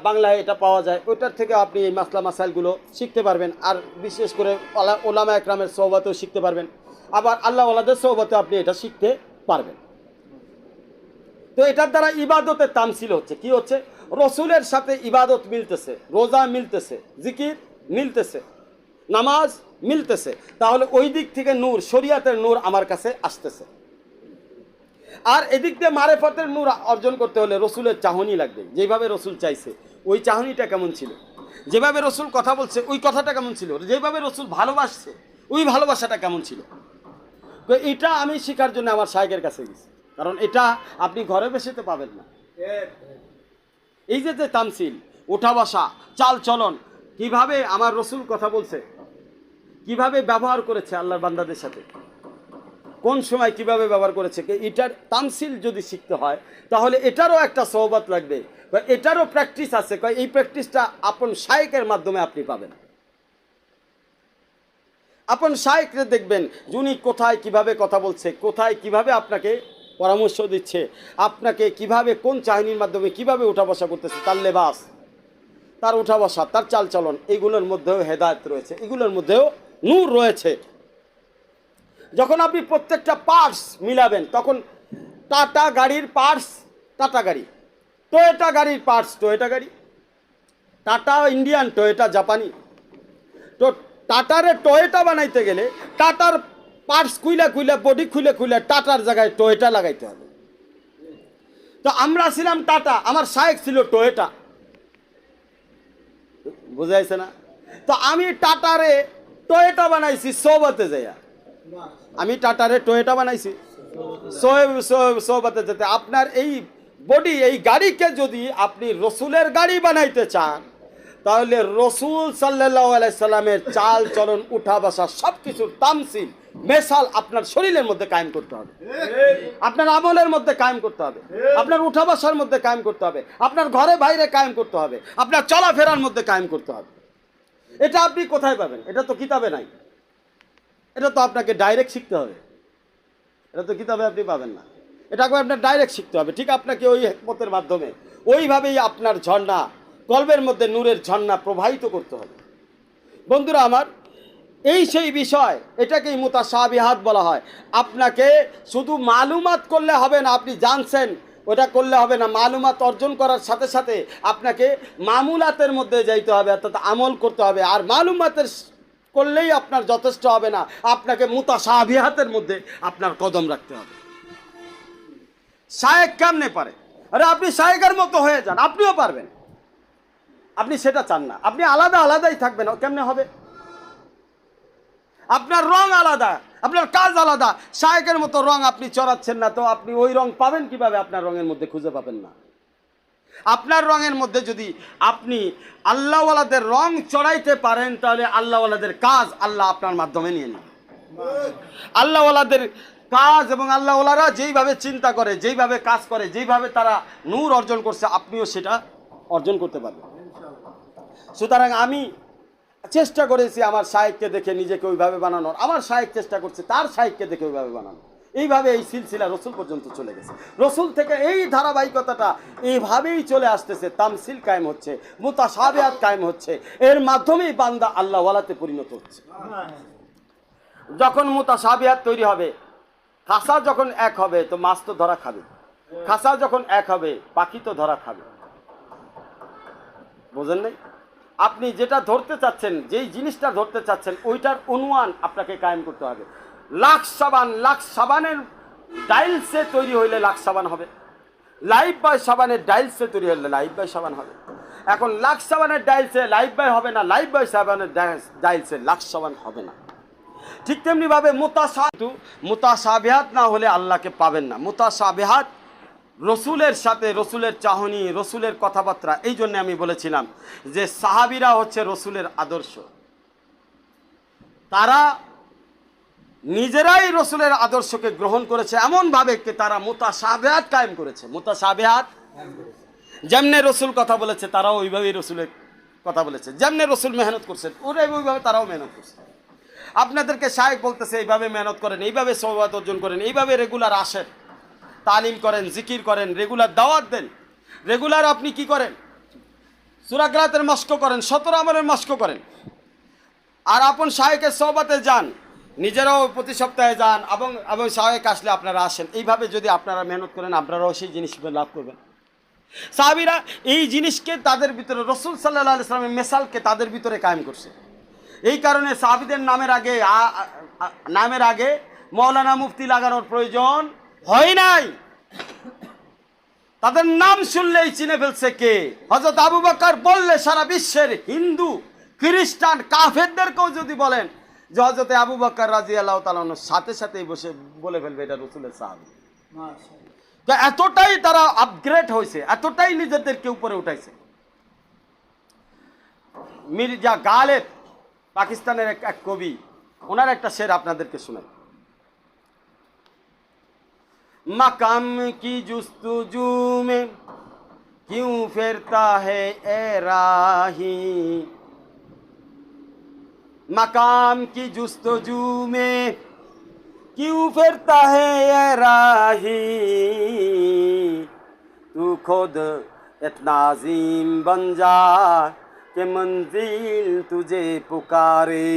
বাংলায় এটা পাওয়া যায়, ওইটার থেকে আপনি এই মাসলা মাসাইলগুলো শিখতে পারবেন। আর বিশেষ করে ওলামা একরামের সোহবতেও শিখতে পারবেন, আবার আল্লাহ ওয়ালাদের সোহবতেও আপনি এটা শিখতে পারবেন। তো এটার দ্বারা ইবাদতের তামসিল হচ্ছে, কি হচ্ছে? রসুলের সাথে ইবাদত মিলতেছে, রোজা মিলতেছে, জিকির মিলতেছে, নামাজ মিলতেছে। তাহলে ওই দিক থেকে নূর, শরিয়াতের নূর আমার কাছে আসতেছে। আর এদিক দিয়ে মারেফতের নূর অর্জন করতে হলে রসুলের চাহনি লাগবে, যেভাবে রসুল চাইছে ওই চাহনিটা কেমন ছিল, যেভাবে রসুল কথা বলছে ওই কথাটা কেমন ছিল, যেভাবে রসুল ভালোবাসছে ওই ভালোবাসাটা কেমন ছিল। তো এটা আমি শেখার জন্য আমার শায়েখের কাছে গেছি, কারণ এটা আপনি ঘরে বসে তো পাবেন না। এই যে যে তামসিল, ওঠা বসা, চাল চলন, কিভাবে আমার রসুল কথা বলছে, কিভাবে ব্যবহার করেছে আল্লাহর বান্দাদের সাথে, কোন সময় কিভাবে ব্যবহার করেছে, এটার তামসিল যদি শিখতে হয় তাহলে এটারও একটা সোহবত লাগবে, এটারও প্র্যাকটিস আছে। এই প্র্যাকটিসটা আপন শায়েখের মাধ্যমে আপনি পাবেন। আপন শায়েখরে দেখবেন উনি কোথায় কিভাবে কথা বলছে, কোথায় কিভাবে আপনাকে পরামর্শ দিচ্ছে, আপনাকে কিভাবে কোন চাহনির মাধ্যমে কিভাবে উঠা বসা করতেছে, তার লেবাস, তার উঠা বসা, তার চালচলন, এগুলোর মধ্যেও হেদায়েত রয়েছে, এগুলোর মধ্যেও নূর রয়েছে। যখন আপনি প্রত্যেকটা পার্টস মিলাবেন, তখন টাটা গাড়ির পার্টস টাটা গাড়ি, টয়োটা গাড়ির পার্টস টয়োটা গাড়ি, টাটা ইন্ডিয়ান, টয়োটা জাপানি। তো টাটারে টয়োটা বানাইতে গেলে টাটার পার্টস খুইলা খুইলা, বডি খুলে খুলে টাটার জায়গায় টয়োটা লাগাইতে হবে। তো আমরা ছিলাম টাটা, আমার শায়েখ ছিল টয়োটা, বুঝাইছে না? তো আমি টাটারে টয়োটা বানাইছি সোহবতে যাইয়া, আমি টাটারে টয়োটা বানাইছি সোহবতে যেতে। আপনার এই বডি, এই গাড়িকে যদি আপনি রসুলের গাড়ি বানাইতে চান, তাহলে রসুল সাল্লাল্লাহু আলাইহি সাল্লামের চাল চলন, উঠা বসা, সব কিছুর তামসিল মেসাল আপনার শরীরের মধ্যে কায়েম করতে হবে, আপনার আমলের মধ্যে কায়েম করতে হবে, আপনার উঠা বসার মধ্যে কায়েম করতে হবে, আপনার ঘরে বাইরে কায়েম করতে হবে, আপনার চলাফেরার মধ্যে কায়েম করতে হবে। এটা আপনি কোথায় পাবেন? এটা তো কিতাবে নাই, এটা তো আপনাকে ডাইরেক্ট শিখতে হবে, এটা তো কিতাবে আপনি পাবেন না, এটাকে আপনার ডাইরেক্ট শিখতে হবে। ঠিক আপনাকে ওই হিকমতের মাধ্যমে ওইভাবেই আপনার ঝর্ণা, কলবের মধ্যে নূরের ঝর্ণা প্রবাহিত করতে হবে। বন্ধুরা আমার, এই সেই বিষয়, এটাকেই মুতাশাবিহাত বলা হয়। আপনাকে শুধু মালুমাত করলে হবে না, আপনি জানছেন ওটা করলে হবে না। মালুমাত অর্জন করার সাথে সাথে আপনাকে মামুলাতের মধ্যে যাইতে হবে, অর্থাৎ আমল করতে হবে। আর মালুমাতের করলেই আপনার যথেষ্ট হবে না, আপনাকে মুতাশাবিহাতের মধ্যে আপনার কদম রাখতে হবে। শায়েখ কেমনে পারে? আরে আপনি শায়েখের মতো হয়ে যান, আপনিও পারবেন। আপনি সেটা চান না, আপনি আলাদা আলাদাই থাকবেন, কেমনে হবে? আপনার রং আলাদা, আপনার কাজ আলাদা, শায়েখের মতো রং আপনি চড়াচ্ছেন না, তো আপনি ওই রং পাবেন কিভাবে? আপনার রঙের মধ্যে খুঁজে পাবেন না। আপনার রঙের মধ্যে যদি আপনি আল্লাহওয়ালাদের রং চড়াইতে পারেন, তাহলে আল্লাহওয়ালাদের কাজ আল্লাহ আপনার মাধ্যমে নিয়ে নেন। আল্লাহওয়ালাদের কাজ এবং আল্লাহওয়ালারা যেইভাবে চিন্তা করে, যেইভাবে কাজ করে, যেইভাবে তারা নূর অর্জন করছে, আপনিও সেটা অর্জন করতে পারবেন। সুতরাং আমি চেষ্টা করেছি আমার শায়েখকে দেখে নিজেকে ওইভাবে বানানোর, আমার শায়েখ চেষ্টা করছে তার শায়েখকে দেখে ওইভাবে বানানো। এইভাবে এই সিলসিলা রসুল পর্যন্ত চলে গেছে। রসুল থেকে এই ধারাবাহিকতাটা এইভাবেই চলে আসতেছে। তামসিল কায়েম হচ্ছে, মুতাশাবিহাত কায়েম হচ্ছে, এর মাধ্যমেই বান্দা আল্লাহওয়ালাতে পরিণত হচ্ছে। যখন মুতাশাবিহাত তৈরি হবে, খাসা যখন এক হবে, তো মাছ তো ধরা খাবে, খাসা যখন এক হবে পাখি তো ধরা খাবে। বোঝেন নাই? আপনি যেটা ধরতে চাচ্ছেন, যেই জিনিসটা ধরতে চাচ্ছেন, ওইটার অনুমান আপনাকে কায়েম করতে হবে। লাখ সাবানের ডাইলসে তৈরি হইলে লাখ সাবান হবে, লাইফ বয় সাবানের ডাইলসে তৈরি হলে লাইফ বয় সাবান হবে। এখন লাখ সাবানের ডাইলসে লাইফ বয় হবে না, লাইফ বয় সাবানের ডাইলসে লাখ সাবান হবে না। ঠিক তেমনিভাবে মুতাশাবিহাত না হলে আল্লাহকে পাবেন না। মুতাশাবিহাত রসুলের সাথে, রসুলের চাহনি, রসুলের কথাবার্তা। এই জন্য আমি বলেছিলাম যে সাহাবীরা হচ্ছে রসুলের আদর্শ। তারা নিজেরাই রসুলের আদর্শকে গ্রহণ করেছে, এমনভাবে তারা মুতাশাবিহাত কায়েম করেছে। মুতাশাবিহাত যেমনে রসুল কথা বলেছে তারাও ওইভাবেই রসুলের কথা বলেছে, যেমনে রসুল মেহনত করছেন ওইভাবে তারাও মেহনত করছে। আপনাদেরকে শায়েখ বলতেছে এইভাবে মেহনত করেন, এইভাবে সওয়াত অর্জন করেন, এইভাবে রেগুলার আসেন, তালিম করেন, জিকির করেন, রেগুলার দাওয়াত দেন, রেগুলার আপনি কি করেন, সূরা কিরাতের মস্ক করেন, 17 আমলের মস্ক করেন, আর আপন শায়েখের সওবাতে যান, নিজেরাও প্রতি সপ্তাহে যান এবং শায়েখ আসলে আপনারা আসেন। এইভাবে যদি আপনারা মেহনত করেন আপনারাও সেই জিনিস লাভ করবেন। সাহাবীরা এই জিনিসকে তাদের ভিতরে, রসুল সাল্লাল্লাহু আলাইহি ওয়াসাল্লামের মেসালকে তাদের ভিতরে কায়েম করছে। এই কারণে সাহাবীদের নামের আগে মৌলানা মুফতি লাগানোর প্রয়োজন হয় নাই। তাদের নাম শুনলেই চিনে ফেলছে কে। হযরত আবু বকর বললে সারা বিশ্বের হিন্দু, খ্রিস্টান, কাফেরদেরকেও যদি বলেন যে হযরত আবু বকর রাদিয়াল্লাহু তাআলা সাথে সাথেই বসে বলে ফেলবে এটা রসুলের সাহাবী। এতটাই তারা আপগ্রেড হয়েছে, এতটাই নিজেদেরকে উপরে উঠাইছে। মির্জা গালেব পাকিস্তানের এক কবি, ওনার একটা শের আপনাদেরকে শোনাই। মাকাম কি जुस्तजू में क्यों फिरता है ए राही, मकाम की जुस्तजू में क्यों फिरता है ए राही, तू खुद इतना अजीम बन जा कि मंजिल तुझे पुकारे।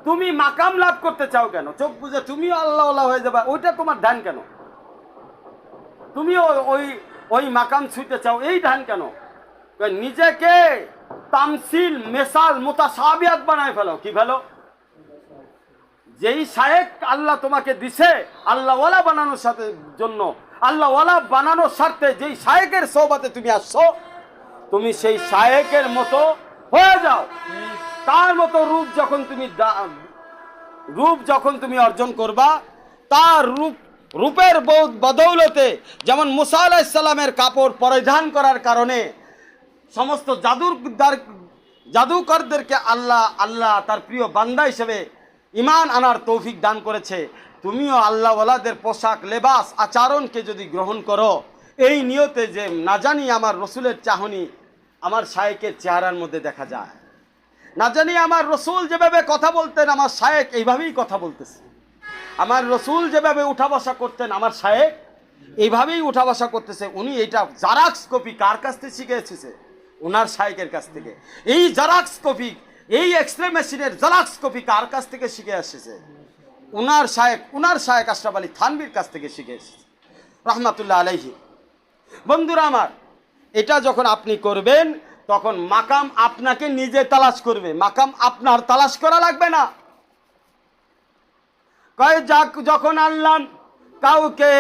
তুমি মাকাম লাভ করতে চাও কেন? চোখ বুঝে তুমিও আল্লাহওয়ালা হয়ে যাবে, ওইটা তোমার ধ্যান কেন? তুমিও ওই মাকাম ছুঁতে চাও, এই ধ্যান কেন? নিজেকে তামসিল, মেসাল, মুতাশাবিহাত বানায় ফেলো। কি ফেলো? যেই শায়েখ আল্লাহ তোমাকে দিছে আল্লাহওয়ালা বানানোর জন্য, আল্লাহওয়ালা বানানোর স্বার্থে যেই শায়েখের সোহবতে তুমি আসছো, তুমি সেই শায়েখের মতো হয়ে যাও। তার মতো রূপ যখন তুমি অর্জন করবা, তার রূপের বদৌলতে, যেমন মুসা আলাইহিস সালামের কাপড় পরিধান করার কারণে সমস্ত জাদুকরদেরকে আল্লাহ তার প্রিয় বান্দা হিসেবে ঈমান আনার তৌফিক দান করেছে। তুমিও আল্লাহওয়ালাদের পোশাক, লেবাস, আচরণকে যদি গ্রহণ করো এই নিয়তে যে না জানি আমার রসুলের চাহনি আমার শায়েখের চেহারার মধ্যে দেখা যায়, না জানি আমার রসুল যেভাবে কথা বলতেন আমার শায়েখ এইভাবেই কথা বলতেছে, আমার রসুল যেভাবে উঠা বসা করতেন আমার শায়েখ এইভাবেই উঠা বসা করতেছে। উনি এইটা জারাক্স কপি কার কাছ থেকে শিখে এসেছে? ওনার শায়েখের কাছ থেকে। এই জারাক্স কপি, এই এক্সরে মেশিনের জারাক্স কপি কার কাছ থেকে শিখে এসেছে? ওনার শায়েখ আশরাফ আলী থানভীর কাছ থেকে শিখে এসেছে রাহমাতুল্লাহ আলাইহি। বন্ধুরা আমার, এটা যখন আপনি করবেন তখন মাকাম আপনাকে নিজে তালাশ করবে, মাকাম আপনার তালাশ করা লাগবে না। কয় যখন আল্লাহ কাউকে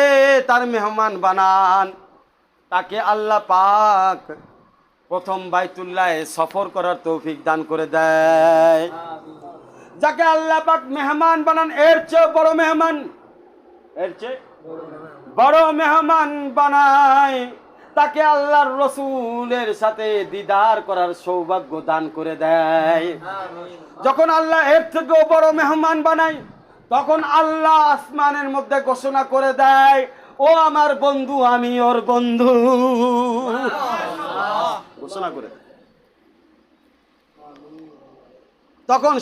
তার মেহমান বানান, তাকে আল্লাহ পাক প্রথম বাইতুল্লাহে সফর করার তৌফিক দান করে দেয়। যাকে আল্লাহ পাক মেহমান বানান, এর চেয়ে বড় মেহমান বানায়, তাকে আল্লাহর রসুলের সাথে দিদার করার সৌভাগ্য দান করে দেয়। যখন আল্লাহ এর থেকেও বড় মেহমান বানায়, তখন আল্লাহ আসমানের মধ্যে ঘোষণা করে দেয়, ও আমার বন্ধু আমি ওর বন্ধু, ঘোষণা করে দেয়। তখন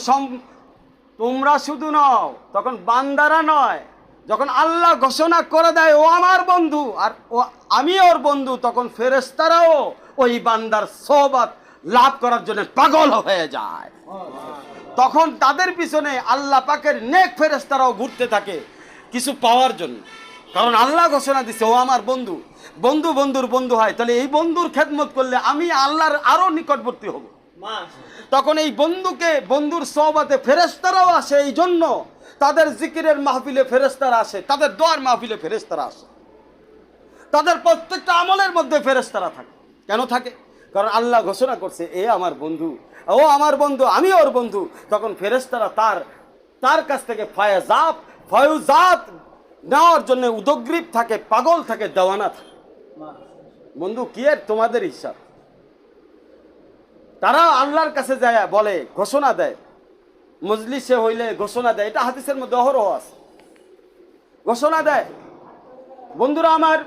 তোমরা শুধু নও, তখন বান্দারা নয়, যখন আল্লাহ ঘোষণা করে দেয় ও আমার বন্ধু আর ও আমি ওর বন্ধু, তখন ফেরেশতারাও ওই বান্দার সোহবত লাভ করার জন্য পাগল হয়ে যায়। তখন তাদের পিছনে আল্লাহ পাকের নেক ফেরেশতারাও ঘুরতে থাকে কিছু পাওয়ার জন্য, কারণ আল্লাহ ঘোষণা দিচ্ছে ও আমার বন্ধু। বন্ধুর বন্ধু হয়, তাহলে এই বন্ধুর খেদমত করলে আমি আল্লাহর আরো নিকটবর্তী হব। তখন এই বন্ধুর সোহবতে ফেরেশতারাও আসে, এই জন্য তাদের জিকিরের মাহফিলে ফেরেশতারা আসে, তাদের দোয়ার মাহফিলে ফেরেশতারা আসে, তাদের প্রত্যেকটা আমলের মধ্যে ফেরেশতারা থাকে। কেন থাকে? কারণ আল্লাহ ঘোষণা করছে এ আমার বন্ধু, ও আমার বন্ধু, আমি ওর বন্ধু। তখন ফেরেশতারা তার কাছ থেকে ফয়জাত নেওয়ার জন্য উদগ্রীব থাকে, পাগল থাকে, দেওয়ানা থাকে। বন্ধু কি এর তোমাদের হিসাব? তারা আল্লাহর কাছে যায় বলে, ঘোষণা দেয়, মজলিসে হইলে ঘোষণা দেয়, এটা হাদিসের মধ্যে অহরহ আছে, ঘোষণা দেয়। বন্ধুরা আমার,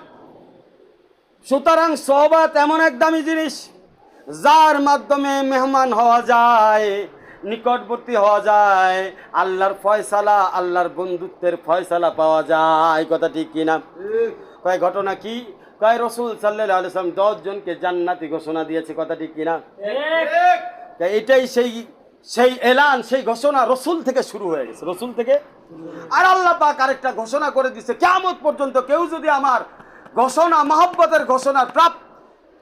সুতরাং সোহবত এমন এক দামি জিনিস যার মাধ্যমে মেহমান হওয়া যায়, নিকটবর্তী হওয়া যায়, আল্লাহর ফয়সালা, আল্লাহর বন্ধুত্বের ফয়সালা পাওয়া যায়। কথা ঠিক কিনা? কয় ঘটনা কি? কয় রাসূল সাল্লাল্লাহু আলাইহি ওয়াসাল্লাম 10 জনকে জান্নাতি ঘোষণা দিয়েছে। কথা ঠিক কিনা? এটাই সেই এলান, সেই ঘোষণা রসুল থেকে শুরু হয়ে গেছে, রসুল থেকে। আর আল্লাহ পাক আরেকটা ঘোষণা করে দিচ্ছে, কিয়ামত পর্যন্ত কেউ যদি আমার ঘোষণা, মহব্বতের ঘোষণার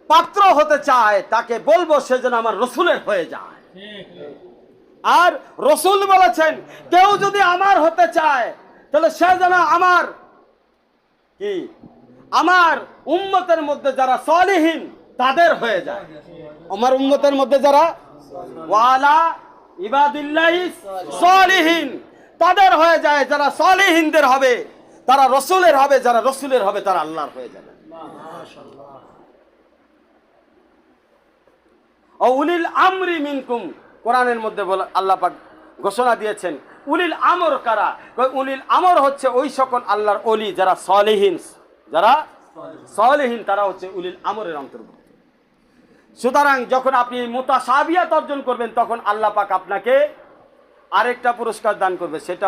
পাত্র হতে চায়, তাকে বলবো সে যেন আমার রসুলের হয়ে যায়। আর রসুল বলেছেন, কেউ যদি আমার হতে চায় তাহলে সে যেন আমার উম্মতের মধ্যে যারা সালিহিন তাদের হয়ে যায়। আমার উম্মতের মধ্যে যারা ওয়ালা ইবাদিল্লাহি সালিহিন তাদের হয়ে যায়, যারা সালিহিনদের হবে তারা রসুলের হবে, যারা রসুলের হবে তারা আল্লাহর হয়ে যাবে। উলিল আমরি মিনকুম, কোরআনের মধ্যে আল্লাহ পাক ঘোষণা দিয়েছেন উলিল আমর কারা? উলিল আমর হচ্ছে ওই সকল আল্লাহর ওলি যারা সালিহিন, তারা হচ্ছে উলিল আমরের অন্তর্ভুক্ত। সুতরাং যখন আপনি মুতাশাবিহাত অর্জন করবেন, তখন আল্লাহ পাক আপনাকে আরেকটা পুরস্কার দান করবে, সেটা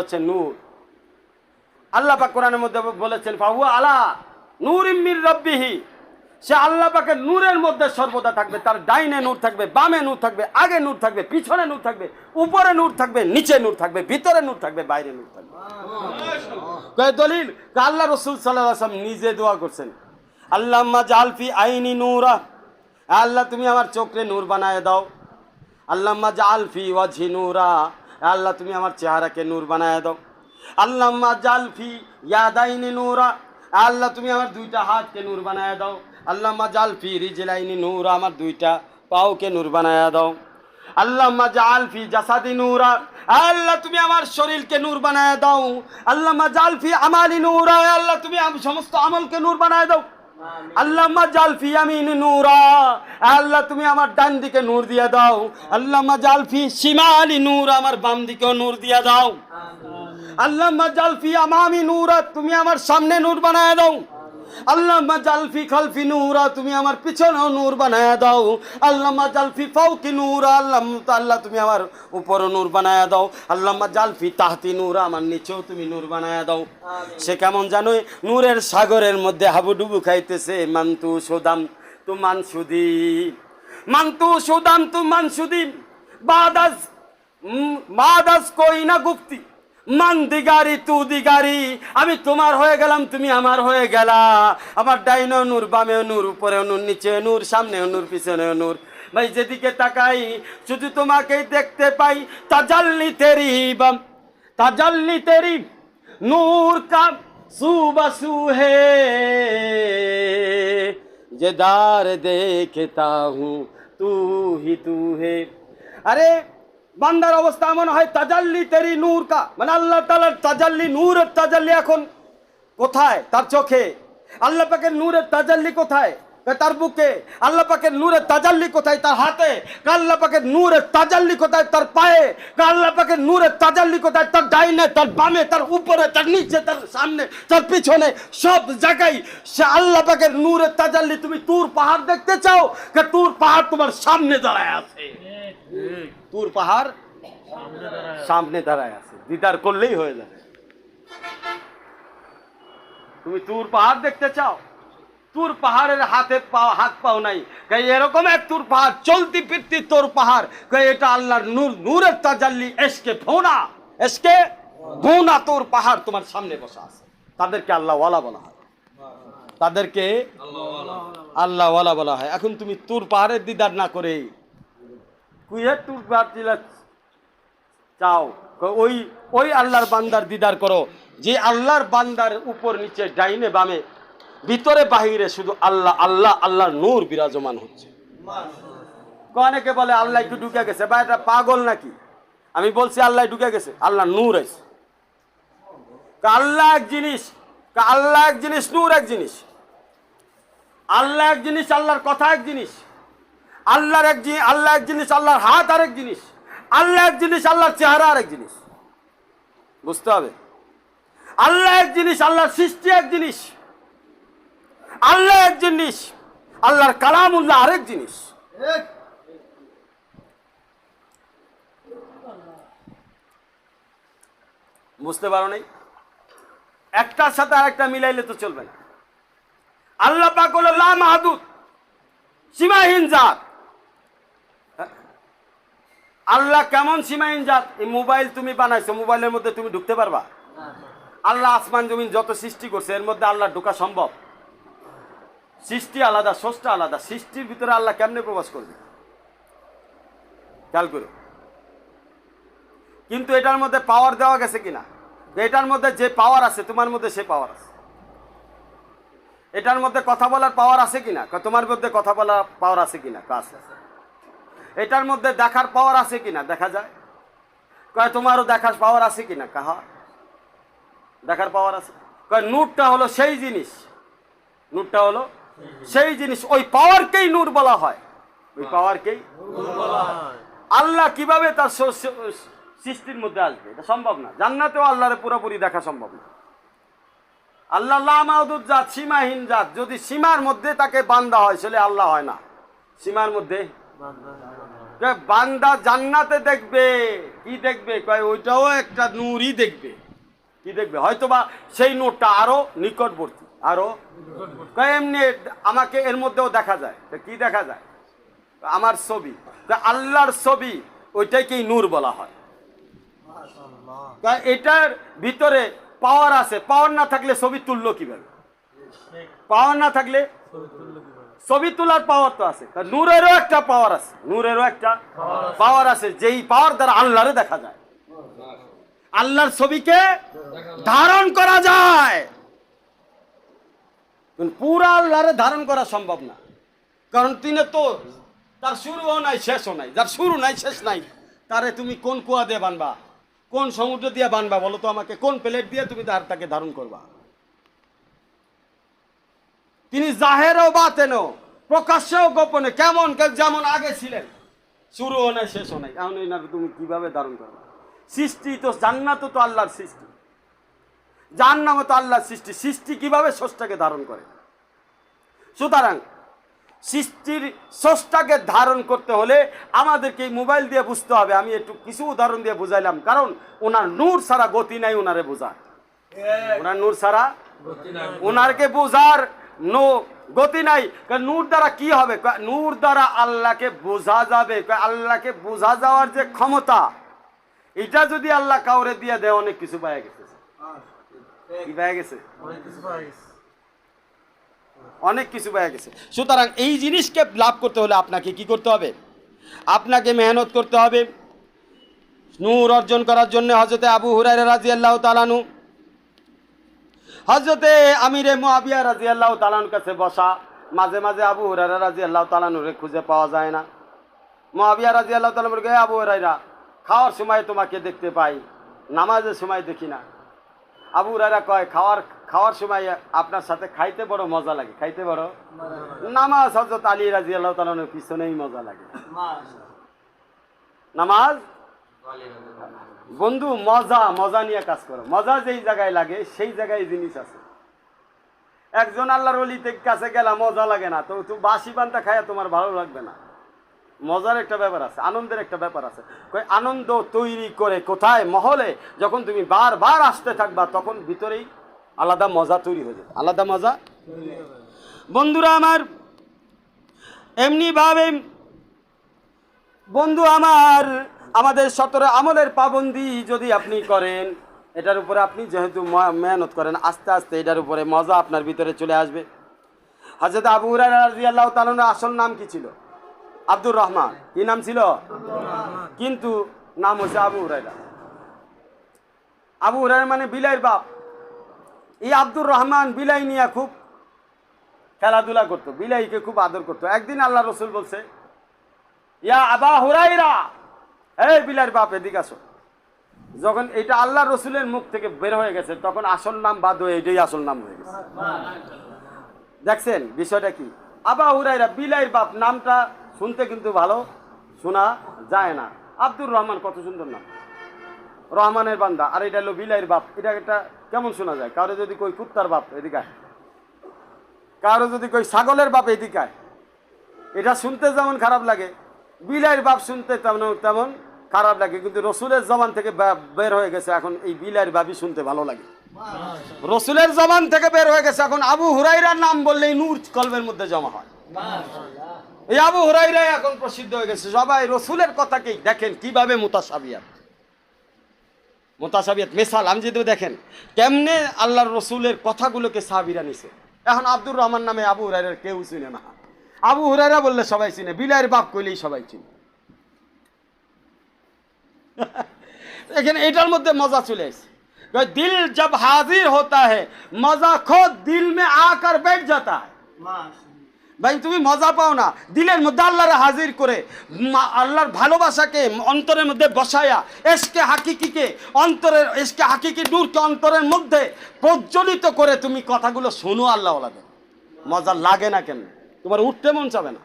হচ্ছে নূর। আল্লাহ পাক কোরআনের মধ্যে বলেছেন, ফাহুয়া আলা নূরিম মির রাব্বিহি, সে আল্লাহ পাকের নূরের মধ্যে সর্বদা থাকবে। তার ডাইনে নূর থাকবে, বামে নূর থাকবে, আগে নূর থাকবে, পিছনে নূর থাকবে, উপরে নূর থাকবে, নিচে নূর থাকবে, ভিতরে নূর থাকবে, বাইরে নূর থাকবে। কয় দলিল? আল্লাহ রাসূল সাল্লাল্লাহু আলাইহি ওয়াসাল্লাম নিজে দোয়া করছেন, আল্লাহুম্মা জাল ফি আইনি নূরা, আল্লাহ তুমি আমার চোখে নূর বানায় দাও। আল্লাহুম্মা জাল ফি ওয়াজহি নূরা, আল্লাহ তুমি আমার চেহারাকে নূর বানায় দাও। আল্লাহুম্মা জাল ফি ইয়াদাইনি নূরা, আল্লাহ তুমি আমার দুইটা হাতকে নূর বানায় দাও। আল্লাহুম্মা জাল ফি রিজলাইনি নূরা, আমার দুইটা পাওকে নূর বানায় দাও। আল্লাহুম্মা জাল ফি জাসাদি নূরা, আল্লাহ তুমি আমার শরীরকে নূর বানায় দাও। আল্লাহুম্মা জাল ফি আমালি নূরা, আল্লাহ তুমি সমস্ত আমলকে নূর বানায় দাও। আল্লাহুম্মা জাল ফি ইয়ামিনি নূরা, আল্লাহ তুমি আমার ডান দিকে নূর দিয়ে দাও। আল্লাহুম্মা জাল ফি শিমালি নূরা, আমার বাম দিকেও নূর দিয়ে দাও। আল্লাহুম্মা জাল ফি আমামি নূরা, তুমি আমার সামনে নূর বানায় দাও। আল্লাহুম্মা জাল ফি খালফি নূরা, তুমি আমার পিছনেও নূর বানায় দাও। আল্লাহুম্মা জাল ফি ফাওকি নূরা, আল্লাহ তুমি আমার উপরে নূর বানায় দাও। আল্লাহুম্মা জাল ফি তাহতি নূরা, আমার নিচেও তুমি নূর বানায় দাও। সে কেমন জানো? নূরের সাগরের মধ্যে হাবুডুবু খাইতেছে। মান্তু সুদাম তু মানসুদি, মান্তু সুদাম তু মানসুদি, বাদাস কই না গুপ্তি, মান দিগারি তু দিগারি, আমি তোমার হয়ে গেলাম, তুমি আমার হয়ে গেলা। আমার ডাইনেও নূর, বামেও নূর, উপরেও নূর, নিচেও নূর, সামনেও নূর, পিছনেও নূর। ভাই যেদিকে তাকাই শুধু তোমাকেই দেখতে পাই। তাজাল্লি তেরি নূর কা সুবাসু হে, যে দার দেখতা হুঁ তু হি তু হে। আরে বান্দার অবস্থা এমন হয়, তাজাল্লি তেরি নূর কা, মানে আল্লাহ তাআলার তাজাল্লি, নূরের তাজাল্লি এখন কোথায়? তার চোখে। আল্লাহ পাকের নূরের তাজাল্লি কোথায়? তার বুকে। আল্লাহ পাকের নূরের তাজাল্লি কোথায়? তার হাতে। আল্লাহ পাকের নূরের তাজাল্লি কোথায়? তার পায়ে। আল্লাহ পাকের নূরের তাজাল্লি কোথায়? তার ডাইনে, তার বামে, তার উপরে, তার নিচে, তার সামনে, তার পিছনে, সব জায়গায় সে আল্লাহ পাকের নূরের তাজাল্লি। তুমি তুর পাহাড় দেখতে চাও? তুর পাহাড় তোমার সামনে দাঁড়ায় আছে। তুর পাহাড় সামনে দাঁড়ায় আছে, দিদার করলেই হয়ে যাবে। তুমি তুর পাহাড় দেখতে চাও? তুর পাহাড়ের হাত পাও নাই। এরকম এক তুর পাহাড়, চলতি ফিরতি তোর পাহাড়, এটা আল্লাহর নূর, নূরের তাজাল্লি। এসকে ভোনা তোর পাহাড় তোমার সামনে বসা আছে। তাদেরকে আল্লাহ ওয়ালা বলা হয়, তাদেরকে আল্লাহ ওয়ালা বলা হয়। এখন তুমি তুর পাহাড়ের দিদার না করে কুইয়ের তুর পাহাড় চাও, ওই আল্লাহর বান্দার দিদার করো, যে আল্লাহর বান্দার উপর নিচে, ডাইনে বামে ভিতরে বাহিরে শুধু আল্লাহ আল্লাহ আল্লাহর নূর বিরাজমান হচ্ছে। অনেকে বলে আল্লাহ একটু ঢুকে গেছে, বা এটা পাগল নাকি? আমি বলছি আল্লাহ ঢুকে গেছে, আল্লাহ নূর আছে। আল্লাহ এক জিনিস, আল্লাহ এক জিনিস, নূর এক জিনিস। আল্লাহ এক জিনিস, আল্লাহর কথা এক জিনিস। আল্লাহর এক জিনিস, আল্লাহ এক জিনিস, আল্লাহর হাত আরেক জিনিস। আল্লাহ এক জিনিস, আল্লাহর চেহারা আরেক জিনিস। বুঝতে হবে। আল্লাহ এক জিনিস, আল্লাহর সৃষ্টি এক জিনিস। আল্লাহ এক জিনিস, আল্লাহর কালামুল্লাহ আরেক জিনিস। বুঝতে পারো নাই? একটার সাথে আরেকটা মিলাইলে তো চলবে না। আল্লাহ পাক হলো লা মাহদুদ, সীমাহীন জাত। আল্লাহ কেমন সীমাহীন জাত? এই মোবাইল তুমি বানাইছো, মোবাইলের মধ্যে তুমি ঢুকতে পারবা? আল্লাহ আসমান জমিন যত সৃষ্টি করছে এর মধ্যে আল্লাহ ঢোকা সম্ভব? সৃষ্টি আলাদা, স্রষ্টা আলাদা। সৃষ্টির ভিতরে আল্লাহ কেমনে প্রবেশ করবে? খেয়াল করো। কিন্তু এটার মধ্যে পাওয়ার দেওয়া গেছে কিনা? এটার মধ্যে যে পাওয়ার আছে তোমার মধ্যে সে পাওয়ার আছে। এটার মধ্যে কথা বলার পাওয়ার আছে কিনা? তোমার মধ্যে কথা বলার পাওয়ার আছে কিনা? আছে। এটার মধ্যে দেখার পাওয়ার আছে কিনা? দেখা যায়। কয় তোমারও দেখার পাওয়ার আছে কিনা? কাহা দেখার পাওয়ার আছে। কয় নূরটা হলো সেই জিনিস, নূরটা হলো সেই জিনিস। ওই পাওয়ারকেই নূর বলা হয়, ওই পাওয়ারকেই নূর বলা হয়। আল্লাহ কিভাবে তার সৃষ্টির মধ্যে আসবে? এটা সম্ভব না। জান্নাতেও আল্লাহরে পুরোপুরি দেখা সম্ভব না। আল্লাহ লা মাহদুদ জাত, সীমাহীন জাত। যদি সীমার মধ্যে তাকে বান্দা হয় সেটা আল্লাহ হয় না। সীমার মধ্যে বান্দা জান্নাতে দেখবে কি দেখবে? কয় ওইটাও একটা নূরই দেখবে। কি দেখবে? হয়তোবা সেই নূরটা আরো নিকটবর্তী, আরো। কয় এমনি আমাকে এর মধ্যেও দেখা যায়। কি দেখা যায়? আমার ছবি। আল্লাহর ছবি, ওইটাকেই নূর বলা হয়। এটার ভিতরে পাওয়ার আছে। পাওয়ার না থাকলে ছবি তুললো কিভাবে? পাওয়ার না থাকলে ছবি তোলার পাওয়ার তো আছে। নূরেরও একটা পাওয়ার আছে, নূরেরও একটা পাওয়ার আছে, যেই পাওয়ার দ্বারা আল্লাহরে দেখা যায়। আল্লাহর ছবিকে ধারণ করা যায়, পুরা আল্লাহরে ধারণ করা সম্ভব না। কারণ তিনি তো, তার শুরুও নাই শেষও নাই। যার শুরু নাই শেষ নাই, তারে তুমি কোন কুয়া দিয়ে বানবা, কোন সমুদ্র দিয়ে বানবা বলো তো আমাকে? কোন প্লেট দিয়ে তুমি তাকে ধারণ করবা? তিনি জাহেরও বাতেনও, প্রকাশ্যেও গোপনে, কেমন যেমন আগে ছিলেন, শুরুও নাই শেষও নাই। এখন তুমি কিভাবে ধারণ করবা? সৃষ্টি তো, জান্নাতও তো আল্লাহর সৃষ্টি, জাহান্নামও তো আল্লাহর সৃষ্টি। সৃষ্টি কিভাবে স্রষ্টাকে ধারণ করে? সুতরাং সৃষ্টির স্রষ্টাকে ধারণ করতে হলে আমাদেরকে এই মোবাইল দিয়ে বুঝতে হবে। আমি একটু কিছু উদাহরণ দিয়ে বুঝাইলাম, কারণ ওনার নূর ছাড়া গতি নাই ওনারে বোঝার। ওনার নূর ছাড়া ওনারকে বোঝার গতি নাই। নূর দ্বারা কি হবে? নূর দ্বারা আল্লাহকে বোঝা যাবে। আল্লাহকে বোঝা যাওয়ার যে ক্ষমতা, এটা যদি আল্লাহ কাউরে দিয়ে দেয়, অনেক কিছু পাওয়া গেছে। কি পাওয়া গেছে? অনেক কিছু পাওয়া গেছে। সুতরাং এই জিনিসকে লাভ করতে হলে আপনাকে কি করতে হবে? আপনাকে মেহনত করতে হবে। নূর অর্জন করার জন্য হযরতে আবু হুরায়রা রাদিয়াল্লাহু তাআলা আনহু, হযরতে আমিরে মুআবিয়া রাদিয়াল্লাহু তাআলা আনহুর কাছে বসা। মাঝে মাঝে আবু হুরায়রা রাদিয়াল্লাহু তাআলা আনহুকে খুঁজে পাওয়া যায় না। মুআবিয়া রাদিয়াল্লাহু তাআলা বলে, আবু হুরায়রা, খাওয়ার সময় তোমাকে দেখতে পাই, নামাজের সময় দেখি না। আবু হুরায়রা কয়, খাওয়ার সময় আপনার সাথে খাইতে বড় মজা লাগে। খাইতে বড় নামাজ হযরত আলী রাদিয়াল্লাহু তাআলা আনহুর পিছনেই মজা লাগে। নামাজ বন্ধু মজা, মজা নিয়ে কাজ করো। মজা যেই জায়গায় লাগে সেই জায়গায় জিনিস আছে। একজন আল্লাহর ওলির কাছে গেলা মজা লাগে না, তো বাসি পান্তা খায়া তোমার ভালো লাগবে না। মজার একটা ব্যাপার আছে, আনন্দের একটা ব্যাপার আছে। আনন্দ তৈরি করে কোথায়? মহলে। যখন তুমি বারবার আসতে থাকবা তখন ভিতরেই আলাদা মজা তৈরি হয়ে যাবে, আলাদা মজা। বন্ধুরা আমার, এমনি ভাবে বন্ধু আমার, আমাদের 17 আমলের পাবন্দি যদি আপনি করেন, এটার উপরে আপনি যেহেতু মেহনত করেন, আস্তে আস্তে এটার উপরে মজা আপনার ভিতরে চলে আসবে। হযরত আবু হুরায়রা রাদিয়াল্লাহু তাআলা আনহুর আসল নাম কি ছিল? আব্দুর রহমান। কি নাম ছিল? কিন্তু নাম হচ্ছে আবু হুরায়রা। আবু হুরায়রা মানে বিলাইয়ের বাপ। এই আব্দুর রহমান বিলাই নিয়ে খুব খেলাধুলা করতো, বিলাইকে খুব আদর করতো। একদিন আল্লাহ রসুল বলছে, ইয়া আবা হুরাইরা, এই বিলাইয়ের বাপ এদিকে আসো। যখন এটা আল্লাহ রসুলের মুখ থেকে বের হয়ে গেছে, তখন আসল নাম বাদ হয়ে এটাই আসল নাম হয়ে গেছে। দেখছেন বিষয়টা কি? আবা হুরাইরা, বিলাইয়ের বাপ নামটা শুনতে কিন্তু ভালো শোনা যায় না। আব্দুর রহমান কত সুন্দর নাম, রহমানের বান্দা, আর এটা হলো বিলাইয়ের বাপ। এটা কেমন শোনা যায়? কারো যদি কই কুত্তার বাপ এদিকে, কারো যদি কই ছাগলের বাপ এদিকে, এটা শুনতে যেমন খারাপ লাগে, বিলাইয়ের বাপ শুনতে তেমন খারাপ লাগে। কিন্তু রসুলের জবান থেকে বের হয়ে গেছে, এখন এই বিলাইয়ের বাপই শুনতে ভালো লাগে। রসুলের জবান থেকে বের হয়ে গেছে, এখন আবু হুরাইরার নাম বললেই নূর কলবের মধ্যে জমা হয়। এই আবু হুরাইরা এখন প্রসিদ্ধ হয়ে গেছে। সবাই রসুলের কথাকেই দেখেন কিভাবে মুতাসাবিয়াত মেসাল। আমি যদি দেখেন কেমনে আল্লাহর রসুলের কথাগুলোকে সাহাবীরা নিছে। এখন আব্দুর রহমান নামে আবু হুরাইরার কেউ চিনে না। আবু হুরাইরা বললে সবাই চিনে, বিলাইয়ের বাপ কইলেই সবাই চিনে। এখানে এটার মধ্যে মজা চলে আসে। দিল জব হাজির होता है मजा खुद दिल में आकर बैठ जाता है। ভাই তুমি মজা পাও না, দিলের মধ্যে আল্লাহর হাজির করে আল্লাহর ভালোবাসাকে অন্তরের মধ্যে বসায়া এশকে হাকিকিকে অন্তরের এশকে হাকিকি নূরকে অন্তরের মধ্যে প্রজ্বলিত করে তুমি কথাগুলো শোনো আল্লাহ ওয়ালাদের, মজা লাগে না কেন? তোমার উঠতে মন চাবে না।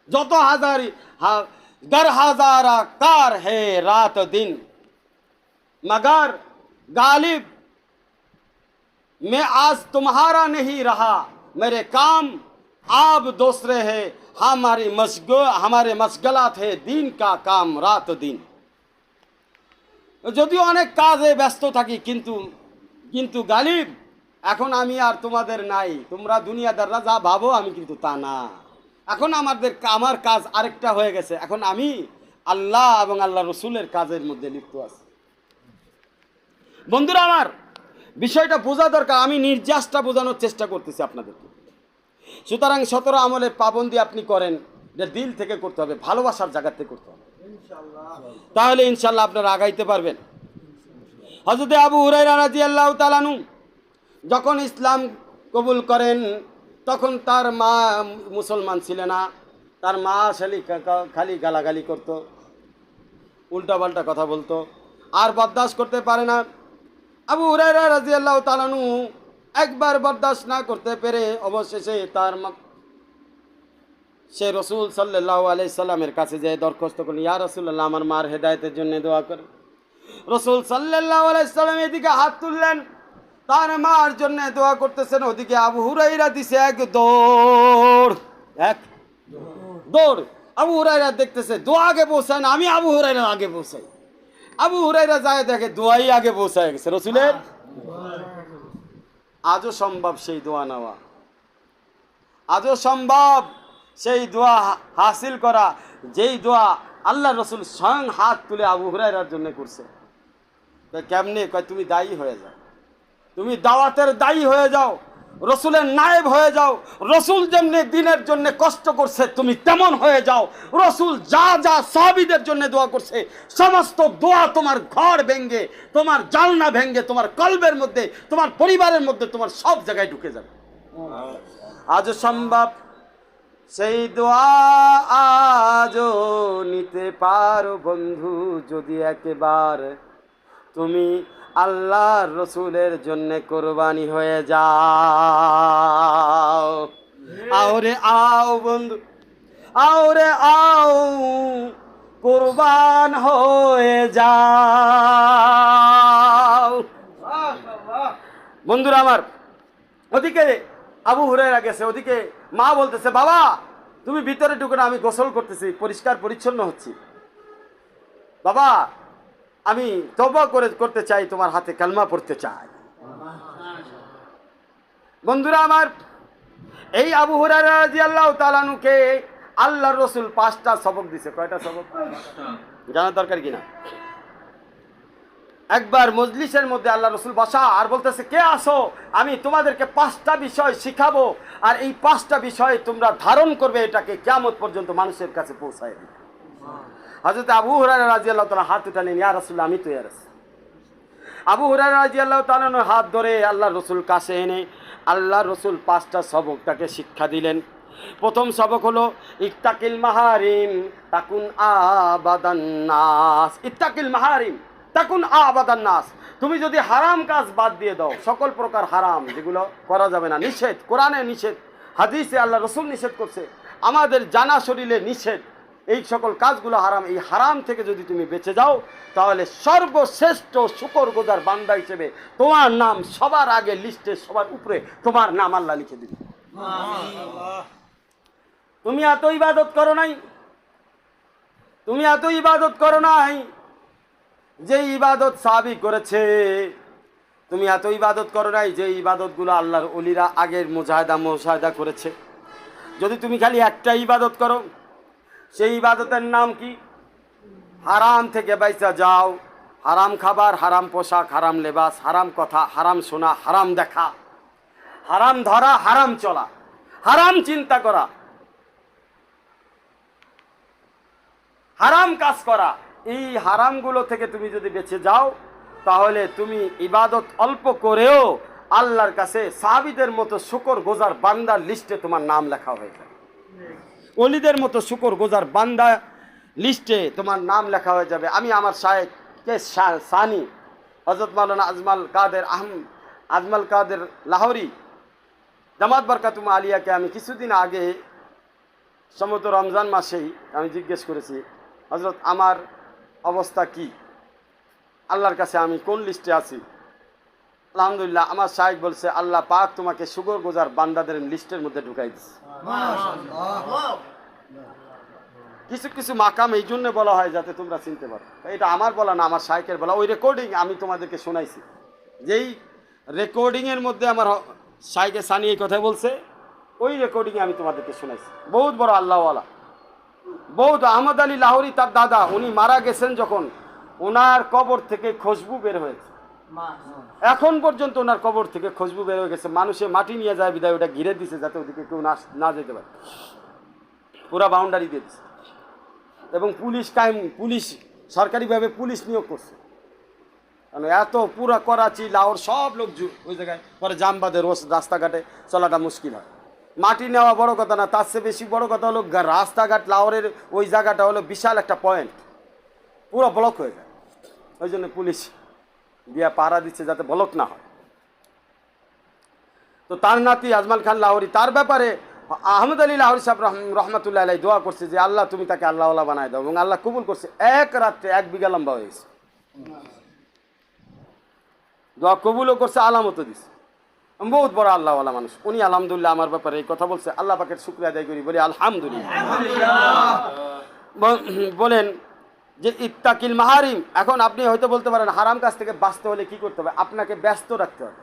যত হাজারি गर हजारा कार है रात दिन मगर गालिब मैं आज तुम्हारा नहीं रहा, मेरे काम आप दूसरे हैं, हमारे मशगलात है दिन का काम रात दिन। যদিও অনেক কাজে ব্যস্ত থাকি, কিন্তু গালিব এখন আমি আর তোমাদের নাই। তোমরা দুনিয়াদাররা যা ভাবো আমি কিন্তু তা না। এখন আমার কাজ আরেকটা হয়ে গেছে। এখন আমি আল্লাহ এবং আল্লাহ রসুলের কাজের মধ্যে লিপ্ত আছি। বন্ধুরা আমার, বিষয়টা বোঝা দরকার। আমি নির্যাসটা বোঝানোর চেষ্টা করতেছি আপনাদেরকে। সুতরাং 17 আমলের পাবন্দি আপনি করেন, এটা দিল থেকে করতে হবে, ভালোবাসার জায়গা থেকে করতে হবে, তাহলে ইনশাল্লাহ আপনারা আগাইতে পারবেন। হযরত আবু হুরায়রা রাদিয়াল্লাহু তাআলা আনহু যখন ইসলাম কবুল করেন, তখন তার মা মুসলমান ছিল না। তার মা খালি গালাগালি করতো, উল্টাপাল্টা কথা বলতো, আর বরদাস্ত করতে পারে না। আবু হুরায়রা রাদিয়াল্লাহু তাআলা আনহু একবার বরদাস্ত না করতে পেরে অবশেষে সে রসুল সাল্লাল্লাহু আলাইহি সাল্লামের কাছে যেয়ে দরখাস্ত করলেন, ইয়া রাসূলুল্লাহ, আমার মার হেদায়েতের জন্য দোয়া করেন। রসুল সাল্লাল্লাহু আলাইহি সাল্লাম এদিকে হাত তুললেন, তার মার জন্য দোয়া করতেছেন, ওদিকে আবু হুরায়রা দিছে এক দৌড়। আবু হুরায়রা দেখতেছে দোয়া আগে পৌঁছায় না, আমি আবু হুরায়রা আগে পৌঁছাই। আবু হুরায়রা যায় দেখে দোয়াই আগে পৌঁছায় গেছে রসুলের। আজও সম্ভব সেই দোয়া নেওয়া, আজও সম্ভব সেই দোয়া হাসিল করা, যেই দোয়া আল্লাহ রসুল স্বয়ং হাত তুলে আবু হুরায়রার জন্য করছে। কেমনে? কয় তুমি দায়ী হয়ে যাও, তুমি দাওয়াতের দায়ী হয়ে যাও, রসুলের নায়েব হয়ে যাও। রসুল যেমনি দিনের জন্য কষ্ট করছে তুমি তেমন হয়ে যাও। রসুল যা যা সাহাবীদের জন্য দোয়া করছে, সমস্ত দোয়া তোমার ঘর ভেঙ্গে, তোমার জালনা ভেঙ্গে, তোমার কলবের মধ্যে, তোমার পরিবারের মধ্যে, তোমার সব জায়গায় ঢুকে যাবে। আজও সম্ভব সেই দোয়া আজও নিতে পারো বন্ধু, যদি একবার তুমি আল্লাহর রসুলের জন্য কোরবানি হয়ে যাও। আওরে আও বন্ধু, আওরে আও, কোরবান হয়ে যাও। বন্ধুরা আমার, ওদিকে আবু হুরায়রা গেছে, ওদিকে মা বলতেছে, বাবা তুমি ভিতরে ঢুকে না, আমি গোসল করতেছি, পরিষ্কার পরিচ্ছন্ন হচ্ছি। বাবা আমি তওবা করতে চাই, তোমার হাতে কালমা পড়তে চাই। বন্ধুরা আমার, এই আবু হুরায়রা রাদিয়াল্লাহু তাআলা আনহুকে আল্লাহর রাসূল 5টা সবক দিছে। কয়টা সবক জানা দরকার কিনা? একবার মজলিসের মধ্যে আল্লাহ রসুল বসা আর বলতেছে, কে আসো, আমি তোমাদেরকে 5টা বিষয় শিখাবো, আর এই 5টা বিষয় তোমরা ধারণ করবে, এটাকে কিয়ামত পর্যন্ত মানুষের কাছে পৌঁছায় দিবে। হযরত আবু হুরায়রা রাদিয়াল্লাহু তাআলা হাত উঠালেন, ইয়া রাসূলুল্লাহ, আমি তো ইয়া রাসূল। আবু হুরায়রা রাদিয়াল্লাহু তাআলা হাত ধরে আল্লাহর রাসূল কাছে এনে আল্লাহ রসুল 5টা সবক তাকে শিক্ষা দিলেন। প্রথম সবক হলো ইত্তাকিল মাহারিম তাকুন আবাদান নাস। ইত্তাকিল মাহারিম তাকুন আবাদান নাস। তুমি যদি হারাম কাজ বাদ দিয়ে দাও, সকল প্রকার হারাম যেগুলো করা যাবে না, নিষেধ, কোরআনে নিষেধ, হাদিসে আল্লাহ রসুল নিষেধ করছে, আমাদের জানা শরীরে নিষেধ, এই সকল কাজগুলো হারাম, এই হারাম থেকে যদি তুমি বেঁচে যাও তাহলে সর্বশ্রেষ্ঠ শুকরগুজার বান্দা হিসেবে তোমার নাম সবার আগে লিস্টে, সবার উপরে তোমার নাম আল্লাহ লিখে দিবে। তুমি এত ইবাদত করো নাই, তুমি এত ইবাদত করো নাই যে ইবাদত সাহাবী করেছে, তুমি এত ইবাদত করো নাই যে ইবাদতগুলো আল্লাহর ওলিরা আগের মুজাহিদা করেছে। যদি তুমি খালি একটা ইবাদত করো, সেই ইবাদতের নাম কি? হারাম থেকে বাইচা যাও। হারাম খাবার, হারাম পোশাক, হারাম লেবাস, হারাম কথা, হারাম শোনা, হারাম দেখা, হারাম ধরা, হারাম চলা, হারাম চিন্তা করা, হারাম কাজ করা, এই হারামগুলো থেকে তুমি যদি বেঁচে যাও তাহলে তুমি ইবাদত অল্প করেও আল্লাহর কাছে সাহাবীদের মতো শুকরগুজার বান্দার লিস্টে তোমার নাম লেখা হয়ে যাবে। ওলিদের মতো শুকরগুজার বান্দা লিস্টে তোমার নাম লেখা হয়ে যাবে। আমি আমার শায়েখকে সানি হযরত মাওলানা আজমাল কাদের লাহোরী জামাত বরকাতুম আলিয়াকে আমি কিছুদিন আগে সমগ্র রমজান মাসেই আমি জিজ্ঞেস করেছি, হযরত আমার অবস্থা কি, আল্লাহর কাছে আমি কোন লিস্টে আছি? আলহামদুলিল্লাহ আমার শায়েখ বলছে, আল্লাহ পাক তোমাকে শুকরগুজার বান্দাদের লিস্টের মধ্যে ঢুকাই দিচ্ছে। কিছু কিছু মাকাম এই জন্য বলা হয় যাতে তোমরা চিনতে পারো, এটা আমার বলা না, আমার শায়েখের বলা। ওই রেকর্ডিং আমি তোমাদেরকে শোনাইছি, যেই রেকর্ডিংয়ের মধ্যে আমার শায়েখে সানি এই কথা বলছে, ওই রেকর্ডিংয়ে আমি তোমাদেরকে শোনাইছি। বহুত বড় আল্লাহওয়ালা, বহুত। আহমদ আলী লাহোরী তার দাদা, উনি মারা গেছেন যখন ওনার কবর থেকে খুশবু বের হয়েছে, এখন পর্যন্ত ওনার কবর থেকে খুশবু বের হয়ে গেছে। মানুষে মাটি নিয়ে যায় বিদায় ওটা ঘিরে দিছে যাতে ওদিকে কেউ না যেতে পারে, পুরা বাউন্ডারি দিয়ে দিচ্ছে। এবং পুলিশ সরকারিভাবে পুলিশ নিয়োগ করছে, কারণ এত পুরা করাচি লাহোর সব লোক ওই জায়গায় পরে জাম বাঁধে, রোজ রাস্তাঘাটে চলাটা মুশকিল হয়। মাটি নেওয়া বড় কথা না, তার চেয়ে বেশি বড় কথা হলো রাস্তাঘাট লাহোরের ওই জায়গাটা হলো বিশাল একটা পয়েন্ট, পুরো ব্লক হয়ে যায়। ওই জন্য পুলিশ দিয়া পাহারা দিচ্ছে যাতে ব্লক না হয়। তো তার নাতি আজমাল খান লাহোরী, তার ব্যাপারে আহমদ আলী লাহোরী সাহেব রহমতুল্লাহ আলাইহি দোয়া করছে যে আল্লাহ তুমি তাকে আল্লাহওয়ালা বানায় দাও, এবং আল্লাহ কবুল করছে। এক রাত্রে 1 বিঘা লম্বা হয়েছে, দোয়া কবুলও করছে, আলামতও দিচ্ছে। বহুত বড় আল্লাহওয়ালা মানুষ উনি। আলহামদুলিল্লাহ আমার ব্যাপারে এই কথা বলছে, আল্লাহ পাকের শুকরিয়া আদায় করি, বলি আলহামদুলিল্লাহ। বলেন যে ইত্তাকিল মাহারিম। এখন আপনি হয়তো বলতে পারেন হারাম কাজ থেকে বাঁচতে হলে কি করতে হবে? আপনাকে ব্যস্ত রাখতে হবে,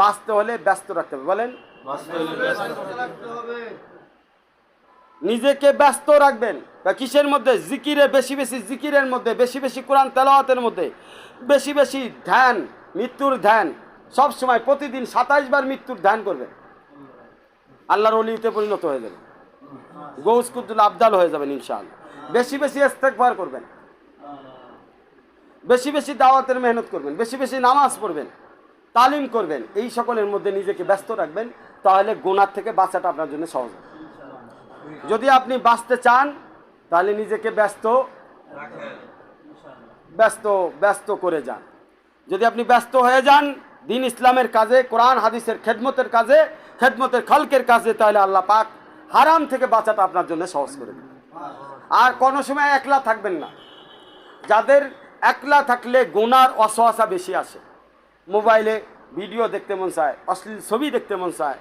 বাঁচতে হলে ব্যস্ত রাখতে হবে। বলেন নিজেকে ব্যস্ত রাখবেন। কিসের মধ্যে? জিকিরে, বেশি বেশি জিকিরের মধ্যে, বেশি বেশি কোরআন তেলাওয়াতের মধ্যে, বেশি বেশি ধ্যান, মৃত্যুর ধ্যান। সব সময় প্রতিদিন 27 বার মৃত্যুর ধ্যান করবেন, আল্লাহর ওলিতে পরিণত হয়ে যাবেন, গৌস কুতুল আবদাল হয়ে যাবেন ইনশাআল্লাহ। বেশি বেশি ইস্তেগফার করবেন, বেশি বেশি দাওয়াতের মেহনত করবেন, বেশি বেশি নামাজ পড়বেন, তালিম করবেন। এই সকলের মধ্যে নিজেকে ব্যস্ত রাখবেন, তাহলে গুনাহ থেকে বাঁচাটা আপনার জন্য সহজ হবে। যদি আপনি বাঁচতে চান তাহলে নিজেকে ব্যস্ত করে যান। যদি আপনি ব্যস্ত হয়ে যান দিন ইসলামের কাজে, কোরআন হাদিসের খেদমতের কাজে, খেদমতের খালকের কাজে, তাহলে আল্লাহ পাক হারাম থেকে বাঁচাটা আপনার জন্য সহজ করে দেবেন। আর কোনো সময় একলা থাকবেন না। যাদের একলা থাকলে গুনার অসহসা বেশি আসে, মোবাইলে ভিডিও দেখতে মন চায়, অশ্লীল ছবি দেখতে মন চায়,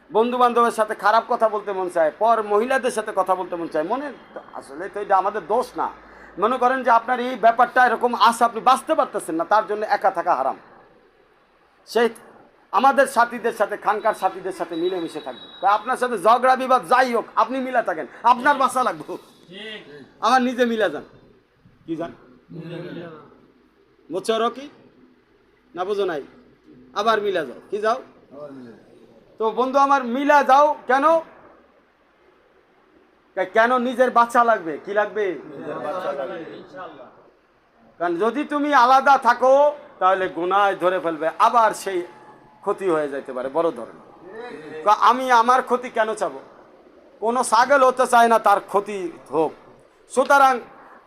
বন্ধু বান্ধবের সাথে খারাপ কথা বলতে মন চায়, পর মহিলাদের সাথে কথা বলতে মন চায়। মনে আসলে তো এটা আমাদের দোষ না। মনে করেন যে আপনার এই ব্যাপারটা এরকম আসে, আপনি বাঁচতে পারতেছেন না, তার জন্য একা থাকা হারাম। সেই আমাদের সাথীদের সাথে, খানকার সাথীদের সাথে মিলেমিশে থাকবে। আপনার সাথে ঝগড়া বিবাদ যাই হোক, আপনি মিলা থাকেন, আপনার বাঁচা লাগবে। আমার নিজে মিলা যান, কি যান বুঝছো কি না? বুঝো নাই? আবার মিলা যাও, কি যাও? তো বন্ধু আমার মিলা যাও। কেন? নিজের বাচ্চা লাগবে। কি লাগবে? কারণ যদি তুমি আলাদা থাকো তাহলে গুনায় ধরে ফেলবে, আবার সেই ক্ষতি হয়ে যেতে পারে বড় ধরনের। আমি আমার ক্ষতি কেন চাবো? কোনো ছাগল হতে চায় না তার ক্ষতি হোক। সুতরাং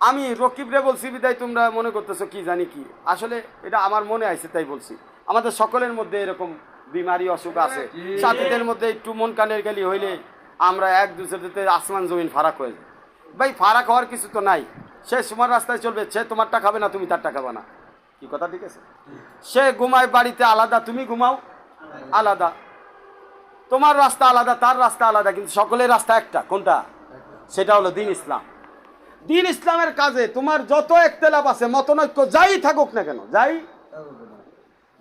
আমি রকিবরে বলছি বিদায় তোমরা মনে করতেছো কি জানি কি, আসলে এটা আমার মনে আছে তাই বলছি। আমাদের সকলের মধ্যে এরকম বিমারি অসুখ আছে, সাথীদের মধ্যে একটু মন কানের গালি হইলে আমরা এক দুসরেতে আসমান জমিন ফারাক হয়ে যায়। ভাই ফারাক হওয়ার কিছু তো নাই, সে তোমার রাস্তায় চলবে, সে তোমারটা খাবে না, তুমি তারটা খাবে না, কি কথা ঠিক আছে? সে ঘুমায় বাড়িতে আলাদা, তুমি ঘুমাও আলাদা, তোমার রাস্তা আলাদা, তার রাস্তা আলাদা, কিন্তু সকলের রাস্তা একটা। কোনটা? সেটা হলো দিন ইসলাম। দিন ইসলামের কাজে তোমার যত একতেলাপ আছে, মতনৈক্য যাই থাকুক না কেন, যাই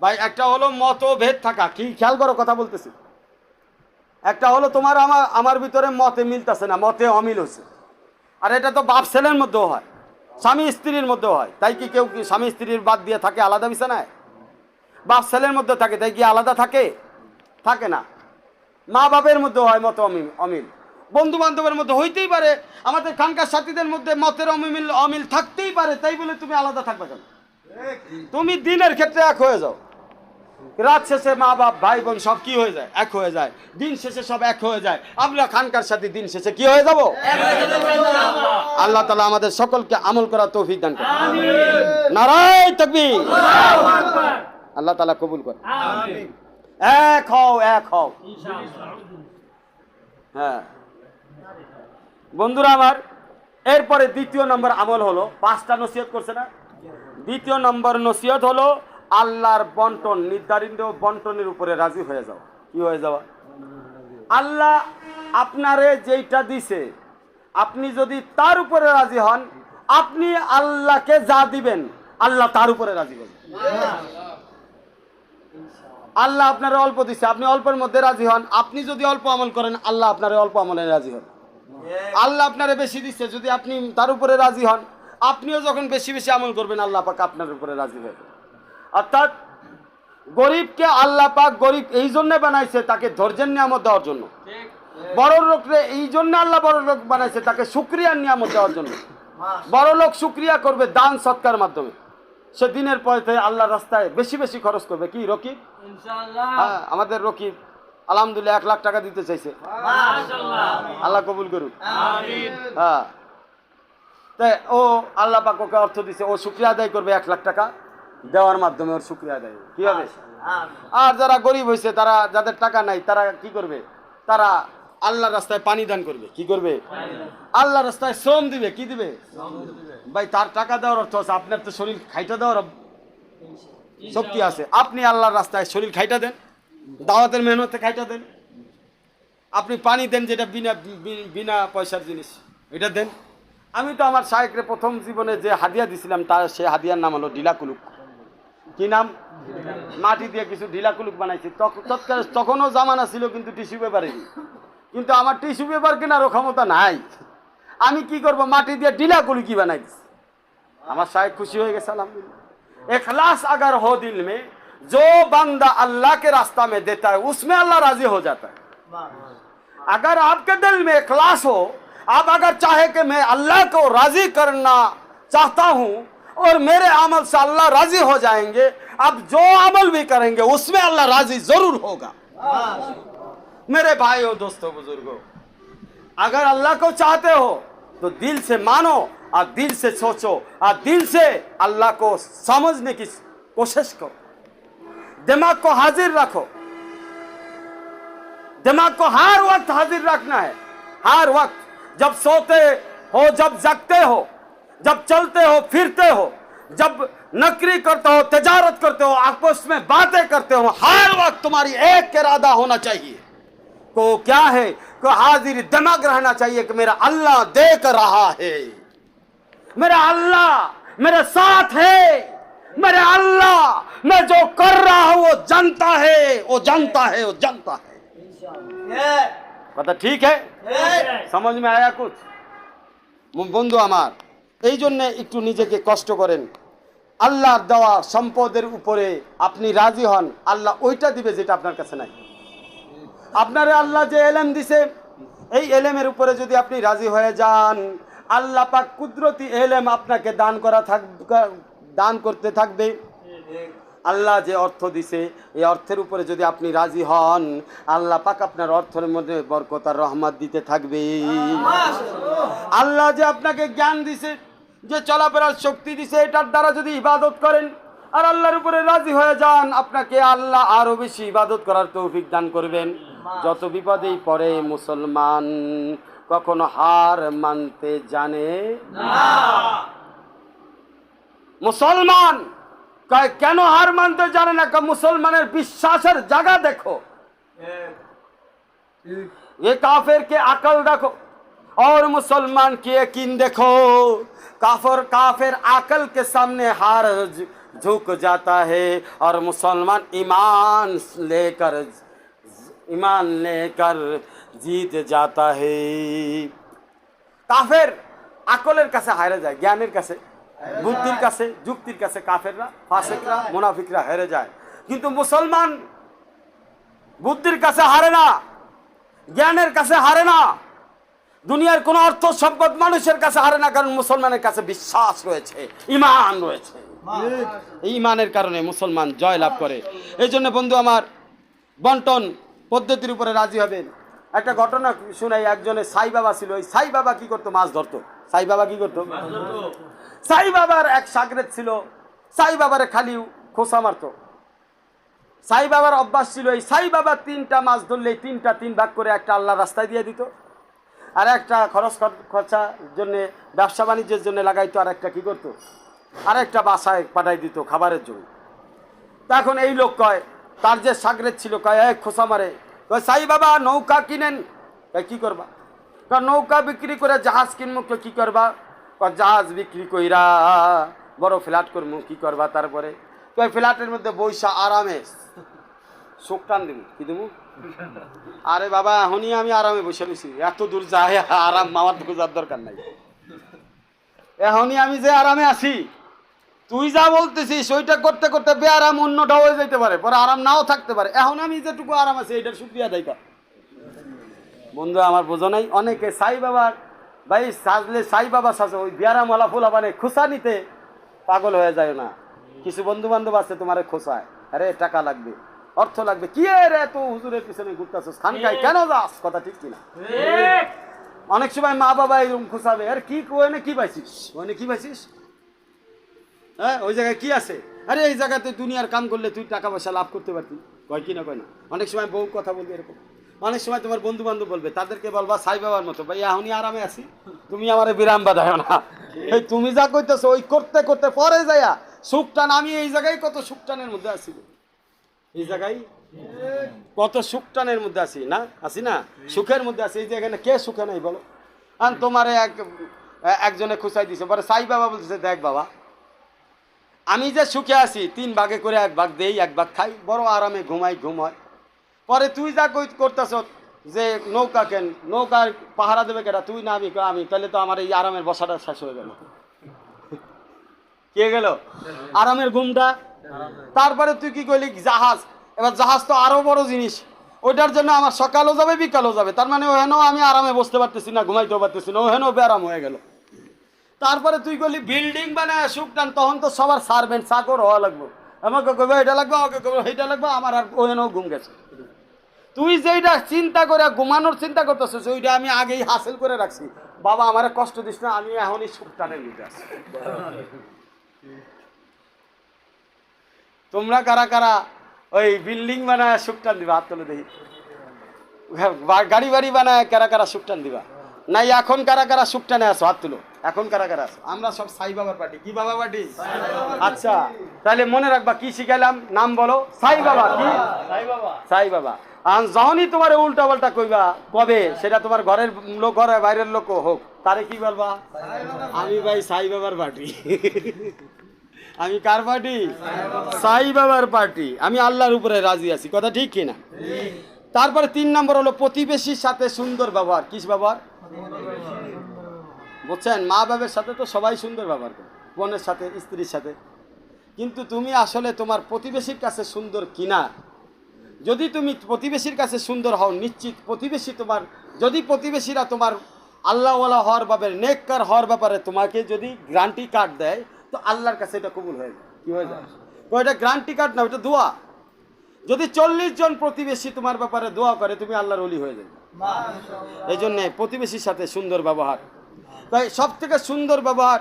ভাই, একটা হলো মতভেদ থাকা, কি খেয়াল করো কথা বলতেছি। একটা হলো তোমার আমার ভিতরে মতে মিলতেছে না, মতে অমিল হচ্ছে। আর এটা তো বাপ ছেলের মধ্যেও হয়, স্বামী স্ত্রীর মধ্যেও হয়। তাই কি কেউ কি স্বামী স্ত্রীর বাদ দিয়ে থাকে আলাদা বিছানায়? বাপ ছেলের মধ্যে থাকে, তাই কি আলাদা থাকে? থাকে না। মা বাপের মধ্যে হয় মত অমিল, বন্ধু বান্ধবের মধ্যে হইতেই পারে, আমাদের খানকার সাথীদের মধ্যে মতের অমিল থাকতেই পারে। তাই বলে তুমি আলাদা থাকবে কেন? তুমি দিনের ক্ষেত্রে এক হয়ে যাও। রাত শেষে মা বাপ ভাই বোন সব কি হয়ে যায়? এক হয়ে যায়। দিন শেষে সব এক হয়ে যায়। আমরা খানকার সাথী দিন শেষে কি হয়ে যাব? আল্লাহ তাআলা আমাদের সকলকে আমল করার তৌফিক দান করুন। নারায়ে তাকবীর। আল্লাহ তাআলা কবুল করে। এক হও, এক হও। হ্যাঁ বন্ধুরা আমার, এরপরে দ্বিতীয় নম্বর আমল হলো, 5টা নসিহত করছে না? দ্বিতীয় নম্বর নসিহত হলো আল্লাহর বন্টন, নির্ধারিত বন্টনের উপরে রাজি হয়ে যাওয়া। কি হয়ে যাওয়া? আল্লাহ আপনারে যেইটা দিছে, আপনি যদি তার উপরে রাজি হন, আপনি আল্লাহকে যা দিবেন আল্লাহ তার উপরে রাজি হবেন। আল্লাহ আপনারে অল্প দিছে, আপনি অল্পের মধ্যে রাজি হন, আপনি যদি অল্প আমল করেন আল্লাহ আপনারে অল্প আমলে রাজি হন। আল্লাহ আপনারে বেশি দিচ্ছে, যদি আপনি তার উপরে রাজি হন, আপনিও যখন বেশি বেশি আমল করবেন আল্লাহ পাক আপনার উপরে রাজি হবে। অর্থাৎ গরিবকে আল্লাহ পাক গরিব এই জন্য বানাইছে তাকে ধৈর্যের নিয়ামত দেওয়ার জন্য। বড় লোকরে এই জন্য আল্লাহ বড় লোক বানাইছে তাকে শুকরিয়ার নিয়ামত দেওয়ার জন্য। বড় লোক শুকরিয়া করবে দান সৎকার মাধ্যমে, সে দিনের পথে আল্লাহর রাস্তায় বেশি বেশি খরচ করবে। কি রকিব? ইনশাআল্লাহ। হ্যাঁ, আমাদের রকিব আলহামদুলিল্লাহ 1 লাখ টাকা দিতে চাইছে। মাশাআল্লাহ, আল্লাহ কবুল করুন। আমিন। হ্যাঁ, তাই ও আল্লাহ পাক ওকে অর্থ দিছে, ও শুকরিয়া আদায় করবে 1 লাখ টাকা দেওয়ার মাধ্যমে, ওর শুকরিয়া আদায় কি হবে। আর যারা গরিব হয়েছে, তারা যাদের টাকা নাই, তারা কি করবে? তারা আল্লাহর রাস্তায় পানি দান করবে। কি করবে? আল্লাহর রাস্তায় শ্রম দিবে। কি দিবে? ভাই, তার টাকা দেওয়ার অর্থ আছে আপনার তো শরীর খাইটা দেওয়ার শক্তি আছে। আপনি আল্লাহর রাস্তায় শরীর খাইটা দেন, দাওয়াতের মেহনতে খাইটা দেন। আপনি পানি দেন, যেটা বিনা পয়সার জিনিস, এটা দেন। আমি তো আমার শায়েখরে প্রথম জীবনে যে হাদিয়া দিছিলাম, তার সে হাদিয়ার নাম হলো ঢিলা কুলুক। কি নাম? মাটি দিয়ে কিছু ঢিলা কুলুক বানাইছি। তখনও জামানা ছিল কিন্তু টিস্যু পেপারেরই, কিন্তু আমার টিস্যু পেপার কেনারও ক্ষমতা নাই। আমি কি করব? মাটি দিয়ে ঢিলা কুলুকি বানাই দিছি। আমার শায়েখ খুশি হয়ে गए अल्हम्दुलिल्लाह। इखलास अगर हो दिल में, जो बंदा अल्लाह के रास्ता में देता है उसमें अल्लाह राजी हो जाता है। अगर आपके दिल में इखलास हो, आप अगर चाहे कि मैं अल्लाह को राजी करना चाहता हूं और मेरे अमल से अल्लाह राजी हो जाएंगे, अब जो अमल भी करेंगे उसमें अल्लाह राजी जरूर होगा। मेरे भाइयों, दोस्तों, बुजुर्गों, अगर अल्लाह को चाहते हो तो दिल से मानो और दिल से सोचो और दिल से अल्लाह को समझने की कोशिश करो। दिमाग को हाजिर रखो, दिमाग को हर वक्त हाजिर रखना है। हर वक्त, जब सोते हो, जब जगते हो, जब चलते हो फिरते हो, जब नौकरी करते हो, तिजारत करते हो, आपस में बातें करते हो, हर वक्त तुम्हारी एक इरादा होना चाहिए। तो क्या है? को हाजिर दिमाग रहना चाहिए कि मेरा अल्लाह देख रहा है, मेरा अल्लाह मेरे साथ है, मेरे अल्लाह मैं जो कर रहा हूं वो जानता है, वो जानता है, वो जानता है। কথা ঠিক है? समझ में आया कुछ? বন্ধু আমার, এই জন্য একটু নিজেকে কষ্ট করেন। আল্লাহর দেওয়া সম্পদের উপরে আপনি রাজি হন, আল্লাহ ওইটা দিবে যেটা আপনার কাছে নাই। আপনারে আল্লাহ যে এলেম দিছে, এই এলেমের উপরে যদি আপনি রাজি হয়ে যান, আল্লাহ পাক কুদরতি এলেম আপনাকে দান করতে থাকবে। আল্লাহ যে অর্থ দিছে এই অর্থের উপরে যদি আপনি রাজি হন, আল্লাহ পাক আপনার অর্থের মধ্যে বরকত আর রহমত দিতে থাকবে। আল্লাহ যে আপনাকে জ্ঞান দিছে, যে চলাফেরার শক্তি দিছে, এটার দ্বারা যদি ইবাদত করেন আর আল্লাহর উপরে রাজি হয়ে যান, আপনাকে আল্লাহ আরো বেশি ইবাদত করার তৌফিক দান করবেন। যত বিপদেই পড়ে মুসলমান কখনো হার মানতে জানে না। মুসলমান কেন হার মানতে জানে না? মুসলমানের বিশ্বাসের জায়গা দেখো, ये काफिर के अकल देखो और मुसलमान की यकीन देखो। काफिर अकल के सामने हार झुक जाता है और मुसलमान ईमान लेकर जीत जाता है। কাফের আকলের কাছে হারে যায়, জ্ঞানের কাছে, বুদ্ধির কাছে, যুক্তির কাছে কাফেররা, ফাসিকরা, মুনাফিকরা হেরে যায়। কিন্তু মুসলমান বুদ্ধির কাছে হারে না, জ্ঞানের কাছে হারে না, দুনিয়ার কোন অর্থ সম্পদ মানুষের কাছে হারে না, কারণ মুসলমানের কাছে বিশ্বাস রয়েছে, ঈমান রয়েছে। এই ঈমানের কারণে মুসলমান জয় লাভ করে। এই জন্য বন্ধু আমার, বন্টন পদ্ধতির উপরে রাজি হবেন। একটা ঘটনা শুনাই, একজনের সাই বাবা ছিল। ওই সাই বাবা কি করতো? মাছ ধরতো। সাই বাবা কি করতো? সাই বাবার এক শাগরেদ ছিল, সাই বাবারে খালি খোসা মারতো। সাই বাবার অভ্যাস ছিল, এই সাই বাবা 3টা মাছ ধরলে 3টা 3 ভাগ করে একটা আল্লাহ রাস্তায় দিয়ে দিত, আর একটা খরচার জন্য, ব্যবসা বাণিজ্যের জন্য লাগাইতো, আর একটা কি করতো? আর একটা বাসায় পাঠাই দিত খাবারের জন্য। তখন এই লোক কয়, তার যে শাগরেদ ছিল, কয় এক খোসা মারে, কয় সাই বাবা নৌকা কিনেন। কয় কি করবা? কয় নৌকা বিক্রি করে জাহাজ কিনবো। কি করবা? কয় জাহাজ বিক্রি কইরা বড় ফ্ল্যাট করবো। কি করবা? তারপরে কয় ফ্ল্যাটের মধ্যে বৈশা আরামে শোক টান দিব। কি দেবো? আরে বাবা এখনই আমি আরামে বসে রয়েছি, এত দূর যায় আরাম আমার খোঁজার দরকার নাই। এখনই আমি যে আরামে আছি, তুই যা বলতেছিস ওইটা করতে করতে বেআরাম অন্যটা হয়ে যেতে পারে, পরে আরাম নাও থাকতে পারে। এখন আমি যেটুকু আরাম আছি এইটার শুকরিয়া দেয় কা? বন্ধু আমার বোঝো নাই, অনেকে সাই বাবার ভাই সাজলে সাই বাবা সাজো, ওই বিয়ারাম ওলা ফুলা মানে খোসা নিতে পাগল হয়ে যায় না। কিছু বন্ধু বান্ধব আছে তোমার খোসায়, আরে টাকা লাগবে, অর্থ লাগবে, কি রে তো হুজুরের পিছনে ঘুরতেছিস, খানকায় কেন যাস? কথা ঠিক কিনা? অনেক সময় মা বাবা এরকম খোসাবে, আরে কি ওখানে কি পাইছিস? ওখানে কি পাইছিস? হ্যাঁ ওই জায়গায় কি আছে? আরে এই জায়গাতে দুনিয়ার কাম করলে তুই টাকা পয়সা লাভ করতে পারতি। কয় কি না কয় না? অনেক সময় বউ কথা বলবে এরকম, অনেক সময় তোমার বন্ধু বান্ধব বলবে, তাদেরকে বলবা সাই বাবার মতো, ভাই এখনই আরামে আছি, তুমি আমার বিরাম বাধায় না। এই তুমি যা কইতেছো ওই করতে করতে পরে যাইয়া সুখটান, আমি এই জায়গায় কত সুখটানের মধ্যে আছি, এই জায়গায় কত সুখটানের মধ্যে আছি না, আছি না, সুখের মধ্যে আছি। এই যে এখানে কে সুখে নাই বলো? আর তোমার একজনে খুঁচাই দিছে, পরে সাই বাবা বলতেছে, দেখ বাবা আমি যে সুখে আছি 3 ভাগে করে 1 ভাগ দেই, 1 ভাগ খাই, বড় আরামে ঘুমাই, ঘুমায়। পরে তুই যা করতেছ যে নৌকা কেন, নৌকার পাহারা দেবে কেটা? তুই না আমি? আমি। তাহলে তো আমার এই আরামের বসাটা শেষ হয়ে গেল। কে গেল আরামের ঘুমটা? তারপরে তুই কি কইলি জাহাজ, এবার জাহাজ তো আরো বড় জিনিস, ওইটার জন্য আমার সকালও যাবে বিকালও যাবে, তার মানে ওহেনও আমি আরামে বসতে পারতেছি না, ঘুমাইতেও পারতেছি না, ওহেনও বেআরাম হয়ে গেল। তারপরে তুই কইলি বিল্ডিং বানায় সুখ টান, তখন তো সবার সার্ভেন্ট চাকর হওয়া লাগবে, আমাকে কবে এটা লাগবে, আমাকে কবে সেইটা লাগবে, আমার আর ওহেনও ঘুম গেছে। তুই যেইটা চিন্তা করে ঘুমানোর চিন্তা করতেছিস ওইটা আমি আগেই হাসিল করে রাখছি। বাবা আমার কষ্ট দিস না, আমি এখনই সুখ টানের মধ্যে আছি। তোমরা কারা কারা ওই বিল্ডিং বানায় সুখ টান দিবা? হাত তুলে দেখি। গাড়ি বাড়ি বানায় কারা কারা সুখ টান দিবা? নাই এখন কারা কারা সুখ টানে আসো? হাত তুলো। এখন কারা কারা আসো? আমরা সব সাই বাবার পার্টি। কি বাবা পার্টি? আচ্ছা তাহলে মনে রাখবা কি শিখাইলাম, নাম বলো, সাই বাবা। কি সাই বাবা? আর যখনই তোমার উল্টা পাল্টা কইবা কবে, সেটা তোমার ঘরের লোক ঘরে বাইরের লোক হোক, তারে কি বলবা? আমি ভাই সাই বাবার পার্টি। আমি কার পার্টি? সাই বাবার পার্টি। আমি আল্লাহর উপরে রাজি আছি। কথা ঠিক কিনা? তারপরে 3 নম্বর হলো প্রতিবেশীর সাথে সুন্দর ব্যবহার। কিস ব্যবহার? বুঝছেন, মা বাবার সাথে তো সবাই সুন্দর ব্যবহার করে, বোনের সাথে, স্ত্রীর সাথে, কিন্তু তুমি আসলে তোমার প্রতিবেশীর কাছে সুন্দর কিনা? যদি তুমি প্রতিবেশীর কাছে সুন্দর হও, নিশ্চিত প্রতিবেশী তোমার, যদি প্রতিবেশীরা তোমার আল্লাহওয়ালা হওয়ার ব্যাপারে, নেককার হওয়ার ব্যাপারে তোমাকে যদি গ্যারান্টি কার্ড দেয়, তো আল্লাহর কাছে এটা কবুল হয়ে যায়। কি হয়ে যায়? ওইটা গ্যারান্টি কার্ড না, ওইটা দোয়া। যদি 40 জন প্রতিবেশী তোমার ব্যাপারে দোয়া করে, তুমি আল্লাহর ওলি হয়ে যাবে। এই জন্যে প্রতিবেশীর সাথে সুন্দর ব্যবহার। তাই সব থেকে সুন্দর ব্যবহার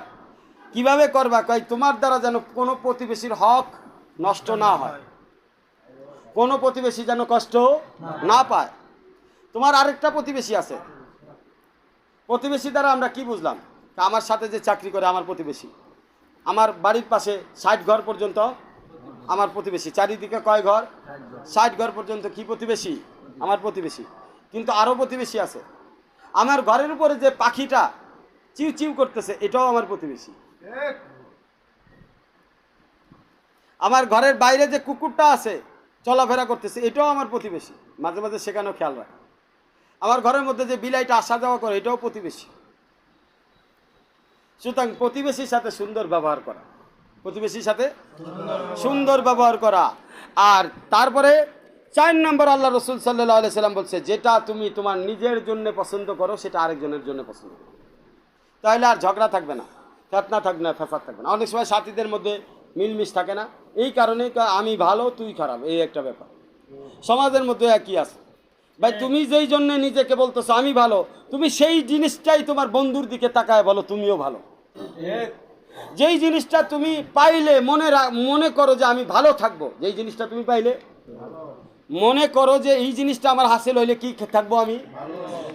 কিভাবে করবা, কয় তোমার দ্বারা যেন কোনো প্রতিবেশীর হক নষ্ট না হয়, কোনো প্রতিবেশী যেন কষ্ট না পায়। তোমার আরেকটা প্রতিবেশী আছে, প্রতিবেশী দ্বারা আমরা কি বুঝলাম? আমার সাথে যে চাকরি করে আমার প্রতিবেশী, আমার বাড়ির পাশে 60 ঘর পর্যন্ত আমার প্রতিবেশী, চারিদিকে কয় ঘর? 60 ঘর পর্যন্ত কি প্রতিবেশী? আমার প্রতিবেশী। কিন্তু আরও প্রতিবেশী আছে। আমার ঘরের উপরে যে পাখিটা চিউ চিউ করতেছে, এটাও আমার প্রতিবেশী। আমার ঘরের বাইরে যে কুকুরটা আছে চলাফেরা করতেছে, এটাও আমার প্রতিবেশী। মাঝে মাঝে সেখানেও খেয়াল রাখে। আমার ঘরের মধ্যে যে বিলাইটা আসা যাওয়া করে, এটাও প্রতিবেশী। সুতরাং প্রতিবেশীর সাথে সুন্দর ব্যবহার করা, প্রতিবেশীর সাথে সুন্দর ব্যবহার করা। আর তারপরে 4 নম্বর আল্লাহ রসুল সাল্লাল্লাহু আলাইহি সাল্লাম বলছে, যেটা তুমি তোমার নিজের জন্য পছন্দ করো সেটা আরেকজনের জন্য পছন্দ করো, তাহলে আর ঝগড়া থাকবে না, ফেতনা থাকবে না, ফ্যাসাদ থাকবে না। অনেক সময় সাথীদের মধ্যে মিলমিশ থাকে না, এই কারণে আমি ভালো তুই খারাপ, এই একটা ব্যাপার সমাজের মধ্যে একই আছে। ভাই তুমি যেই জন্য নিজেকে বলতেছো আমি ভালো, তুমি সেই জিনিসটাই তোমার বন্ধুর দিকে তাকায় বলো তুমিও ভালো। যেই জিনিসটা তুমি পাইলে মনে করো যে আমি ভালো থাকবো, যেই জিনিসটা তুমি পাইলে মনে করো যে এই জিনিসটা আমার হাসিল হইলে কি থাকবো আমি,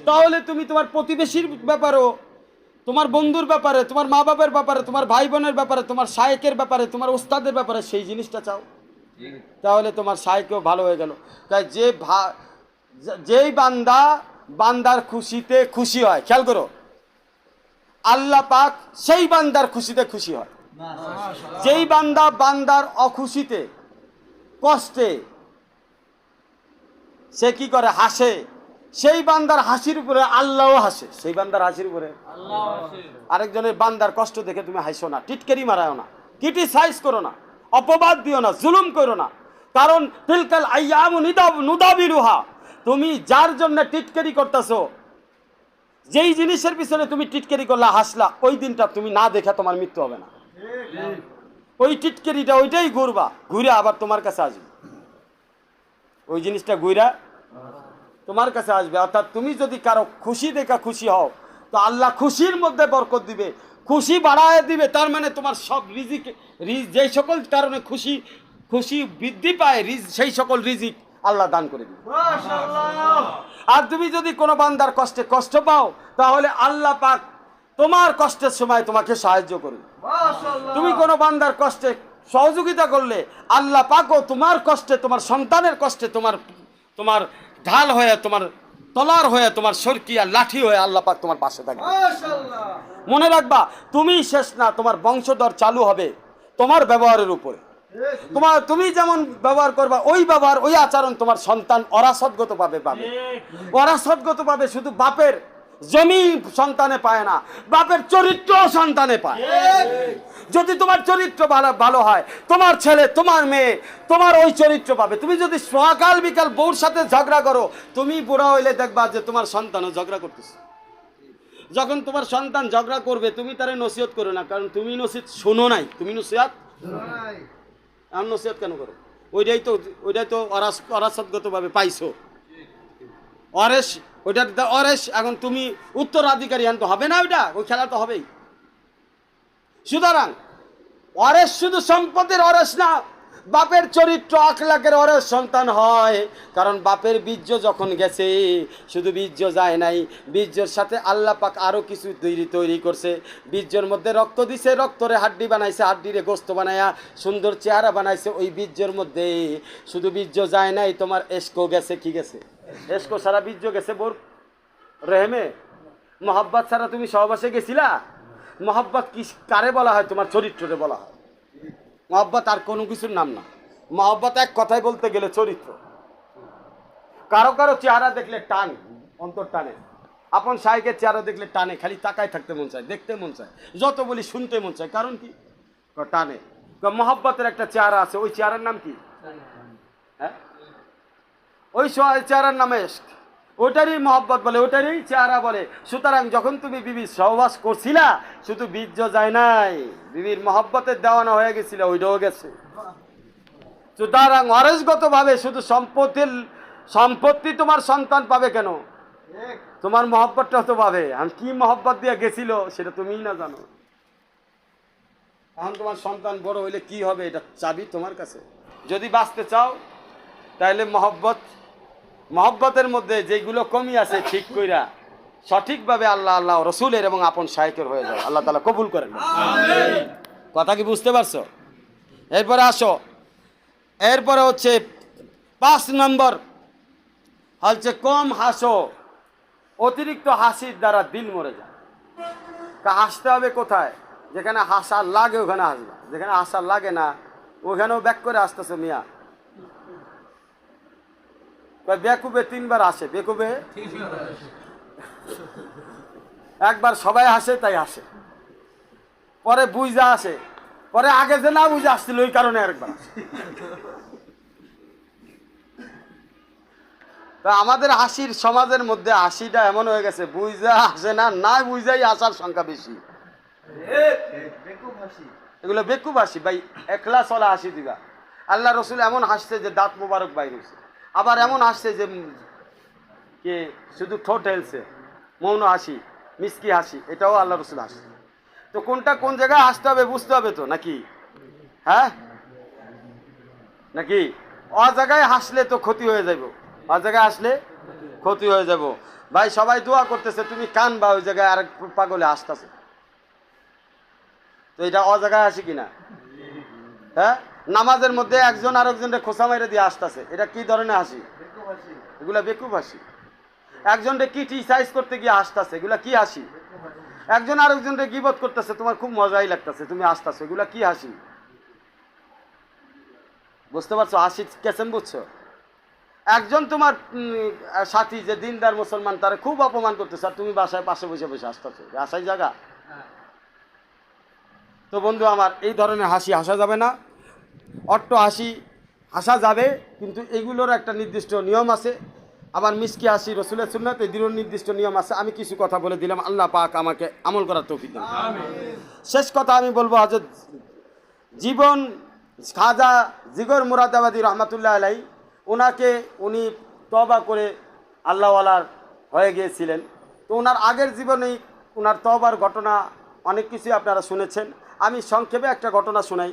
তাহলে তুমি তোমার প্রতিবেশীর ব্যাপারেও, তোমার বন্ধুর ব্যাপারে, তোমার মা বাবার ব্যাপারে, তোমার ভাই বোনের ব্যাপারে, তোমার শায়েকের ব্যাপারে, তোমার ওস্তাদের ব্যাপারে সেই জিনিসটা চাও, তাহলে তোমার শায়েকও ভালো হয়ে গেল। তাই যেই বান্দার খুশিতে খুশি হয়, খেয়াল করো, আল্লাহ পাক সেই বান্দার খুশিতে খুশি হয়। যেই বান্দার অখুশিতে কষ্টে সে কি করে, হাসে, সেই বান্দার হাসির উপরে আল্লাহও হাসে। সেই বান্দার হাসির উপরে আরেকজনের বান্দার কষ্ট দেখে তুমি হাসো না, টিটকারি মারাও না, ক্রিটিসাইজ করো না, অপবাদ দিও না, জুলুম করো না। কারণ তিলকাল আইয়ামু নুদাবিলুহা, তুমি যার জন্য টিটকারি করতেছো, যেই জিনিসের পিছনে তুমি টিটকারি করলা, হাসলা, ওই দিনটা তুমি না দেখে তোমার মৃত্যু হবে না। ওই টিটকারিটা ওইটাই ঘুরে আবার তোমার কাছে আসবে, ওই জিনিসটা ঘুরা তোমার কাছে আসবে। অর্থাৎ তুমি যদি কারো খুশি দেখা খুশি হও, তো আল্লাহ খুশির মধ্যে বরকত দিবে, খুশি বাড়ায় দিবে। তার মানে তোমার সব রিজিক, যেই সকল কারণে খুশি বৃদ্ধি পায়, সেই সকল রিজিক আল্লাহ দান করে দিবে। আর তুমি যদি কোনো বান্দার কষ্টে কষ্ট পাও, তাহলে আল্লাহ পাক তোমার কষ্টের সময় তোমাকে সাহায্য করবে। তুমি কোনো বান্দার কষ্টে সহযোগিতা করলে, আল্লাহ পাকও তোমার কষ্টে, তোমার সন্তানের কষ্টে তোমার ঢাল হয়ে, তোমার তলার হয়ে, তোমার সরকিয়া লাঠি হয়ে আল্লাহ পাক তোমার পাশে থাকবে। মনে রাখবা, তুমি শেষ না, তোমার বংশধর চালু হবে তোমার ব্যবহারের উপরে। তুমি যেমন ব্যবহার করবা, ওই ব্যবহার, ওই আচরণ তোমার সন্তান অরাসতগতভাবে পাবে। অরাসতগতভাবে শুধু বাপের জমি সন্তানে পায় না, বাপের চরিত্র সন্তানে পায়। যদি তোমার চরিত্র ভালো হয়, তোমার ছেলে, তোমার মেয়ে, তোমার ওই চরিত্র পাবে। তুমি যদি সকাল বিকাল বউর সাথে ঝগড়া করো, তুমি বুড়া হইলে দেখবা যে তোমার সন্তানও ঝগড়া করতেছে। যখন তোমার সন্তান ঝগড়া করবে, তুমি তারে নসিহত করো না, কারণ তুমি নসিহত শোনো নাই, তুমি নসিহত আমি নসিহত কেন করো? ওইটাই তো অরাসতগতভাবে পাইছো, অরেশ। এখন তুমি উত্তরাধিকারী আনতে হবে না, ওই খেলা তো হবেই। সুতরাং অরেশ শুধু সম্পদের অরেশ না, বাপের চরিত্র আখলাকের অরেশ সন্তান হয়। কারণ বাপের বীর্য যখন গেছে, শুধু বীর্য যায় নাই, বীর্যের সাথে আল্লাহ পাক আরও কিছু তৈরি করছে। বীর্যের মধ্যে রক্ত দিছে, রক্তরে হাড্ডি বানাইছে, হাড্ডিরে গোস্ত বানায়া সুন্দর চেহারা বানাইছে। ওই বীর্যের মধ্যে শুধু বীর্য যায় নাই, তোমার এসকো গেছে। কি গেছে? এসকো সারা বীর্য গেছে বোর রেহেমে। মোহাব্বত ছাড়া তুমি সহবাসে গেছিলা? মোহাব্বত কি কারে বলা হয়? তোমার চরিত্ররে বলা হয়। মোহাব্বত আর কোনো কিছুর নাম না। মোহাব্বত এক কথায় বলতে গেলে চরিত্র। কারো কারো চেহারা দেখলে টান, অন্তর টানে। আপন শাইকের চেহারা দেখলে টানে, খালি তাকায় থাকতে মন চায়, দেখতে মন চায়, যত বলি শুনতে মন চায়। কারণ কি? টানে। মোহাব্বতের একটা চেহারা আছে, ওই চেহারার নাম কি? হ্যাঁ, ওই চেহারার নামে ওটারই মহব্বত বলে, ওটারই চেহারা বলে। সুতরাং যখন তুমি বিবির সহবাস করছিলা, শুধু বীর্য যায় নাই, বিবির মহব্বতের দেওয়ানা হয়ে গেছিল, ওইটাও গেছে। সুতরাং অরেসগতভাবে শুধু সম্পত্তি তোমার সন্তান পাবে কেন, তোমার মহব্বতটাও তো পাবে। আমি কি মহব্বত দিয়ে গেছিল সেটা তুমিই না জানো। এখন তোমার সন্তান বড় হইলে কি হবে এটা চাবি তোমার কাছে। যদি বাঁচতে চাও তাহলে মহব্বতের মধ্যে যেগুলো কমি আছে ঠিক কইরা সঠিকভাবে আল্লাহ রসুলের এবং আপন শায়কের হয়ে যাও। আল্লাহ তাআলা কবুল করেন। কথা কি বুঝতে পারছো? এরপরে আসো, এরপরে হচ্ছে 5 নম্বর হচ্ছে কম হাসো। অতিরিক্ত হাসির দ্বারা দিল মরে যায়। হাসতে হবে কোথায়? যেখানে হাসার লাগে ওখানে হাসবা, যেখানে হাসার লাগে না ওখানেও ব্যাক করে আসতেছে মিয়া। বেকুবে 3 বার আসে, বেকুবে একবার সবাই হাসে তাই হাসে, পরে বুঝা আসে, পরে আগে যে না বুঝে আসছিল ওই কারণে আরেকবার আসে। তা আমাদের হাসির সমাজের মধ্যে হাসিটা এমন হয়ে গেছে বুঝা আসে না, না বুঝাই আসার সংখ্যা বেশি। এগুলো বেকুব হাসি ভাই, একলা চলা হাসি দিবা। আল্লাহ রসুল এমন হাসছে যে দাঁত মোবারক বাইর হয়েছে, আবার এমন হাসছে যে কে শুধু ঠোঁট হেলছে, মৌন হাসি, মিষ্টি হাসি, এটাও আল্লাহ রসুল হাসছে। তো কোনটা কোন জায়গায় হাসতে হবে বুঝতে হবে তো নাকি? হ্যাঁ নাকি? অ জায়গায় হাসলে তো ক্ষতি হয়ে যাব, অ জায়গায় হাসলে ক্ষতি হয়ে যাব। ভাই সবাই দোয়া করতেছে, তুমি কান বা ওই জায়গায় আরেক পাগলে হাসতেছে, তো এটা অ জায়গায় হাসি কিনা? হ্যাঁ, নামাজের মধ্যে একজন আরেকজনকে খোসা মেরে দিয়ে আসতেছে, এটা কি ধরনের হাসি? এগুলা বেকুব হাসি। একজনকে ক্রিটিসাইজ করতে গিয়ে হাসতেছে, এগুলা কি হাসি? একজন আরেকজনকে গীবত করতেছে, তোমার খুব মজাই লাগতেছে, তুমি হাসতেছো, এগুলা কি হাসি? বুঝতে পারছো হাসি কেসেন? বুঝছো? একজন তোমার সাথী যে দিনদার মুসলমান তারা খুব অপমান করতেছে আর তুমি বাসায় পাশে বসে বসে হাসতেছো, হাসাই জায়গা? তো বন্ধু আমার, এই ধরনের হাসি হাসা যাবে না। অট্ট হাসি হাসা যাবে, কিন্তু এগুলোর একটা নির্দিষ্ট নিয়ম আছে। আবার মিষ্টি হাসি রসুলের সুন্নাত, এগুলোর নির্দিষ্ট নিয়ম আছে। আমি কিছু কথা বলে দিলাম, আল্লাহ পাক আমাকে আমল করার তৌফিক দান। শেষ কথা আমি বলবো, হযরত খাজা জিগর মুরাদাবাদী রহমাতুল্লাহ আলাইহি, উনি তওবা করে আল্লাহওয়ালার হয়ে গিয়েছিলেন। তো ওনার আগের জীবনেই ওনার তওবার ঘটনা অনেক কিছুই আপনারা শুনেছেন। আমি সংক্ষেপে একটা ঘটনা শোনাই।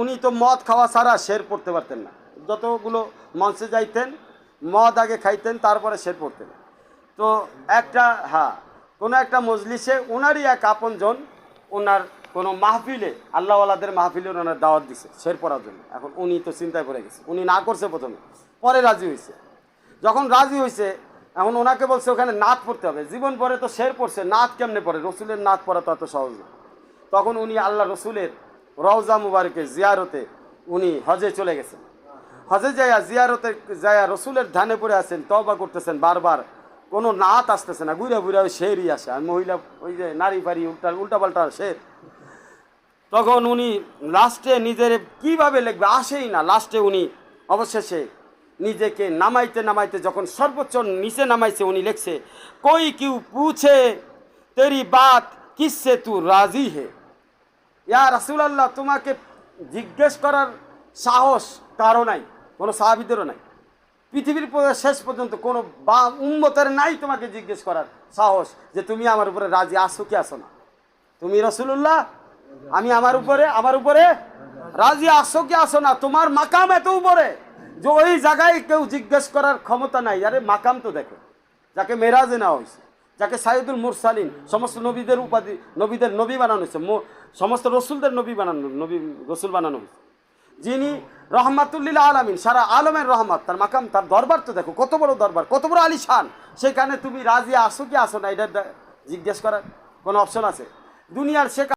উনি তো মদ খাওয়া ছাড়া শের পড়তে পারতেন না। যতগুলো মঞ্চে যাইতেন মদ আগে খাইতেন, তারপরে শের পড়তেন। তো কোনো একটা মজলিসে ওনারই এক আপনজন ওনার কোনো মাহফিলে, আল্লাহওয়ালাদের মাহফিলে ওনার দাওয়াত দিছে শের পড়ার জন্য। এখন উনি তো চিন্তায় পড়ে গেছে, উনি না করছে প্রথমে, পরে রাজি হয়েছে। যখন রাজি হয়েছে এখন ওনাকে বলছে ওখানে নাত পড়তে হবে। জীবন পরে তো শের পড়ছে, নাত কেমনে পড়ে? রসুলের নাত পড়া তো এত সহজ না। তখন উনি আল্লাহ রসুলের রওজা মুবারকে জিয়ারতে উনি হজে চলে গেছেন। হজে জিয়ারতে রসুলের ধ্যানে পড়ে আছেন, তওবা করতেছেন, বারবার কোনো নাত আসতেছে না, ঘুরে ঘুরে ওই শেরই আসে। আর মহিলা ওই যে নারী ফারি উল্টাপাল্টা শের। তখন উনি লাস্টে নিজের কিভাবে লিখবে আসেই না, লাস্টে উনি অবশেষে নিজেকে নামাইতে যখন সর্বোচ্চ নিচে নামাইছে, উনি লিখছে, কই কিউ পুছে তেরি বাত কিসসে তু রাজি হে। ইয়া রাসূলুল্লাহ, তোমাকে জিজ্ঞেস করার সাহস কারো নাই, কোনো সাহাবীদেরও নাই, পৃথিবীর শেষ পর্যন্ত কোনো উম্মতের নাই তোমাকে জিজ্ঞেস করার সাহস যে তুমি আমার উপরে রাজি আসো কি আসো না। তুমি রাসূলুল্লাহ, আমি আমার উপরে রাজি আসো কি আসো না। তোমার মাকাম এত উপরে যে ওই জায়গায় কেউ জিজ্ঞেস করার ক্ষমতা নাই। আরে মাকাম তো দেখো, যাকে মেরাজে নেওয়া হয়েছে, যাকে সাইয়্যিদুল মুরসালিন, সমস্ত নবীদের উপাধি, নবীদের নবী বানানো হয়েছে, সমস্ত রসুলদের রসুল বানানো হয়েছে, যিনি রহমাতুল্লিল আলামিন, সারা আলমের রহমত, তার মাকাম, তার দরবার তো দেখো কত বড় দরবার, কত বড় আলিশান। সেখানে তুমি রাজি আসো কি আসো না এটা জিজ্ঞেস করার কোনো অপশন আছে? দুনিয়ার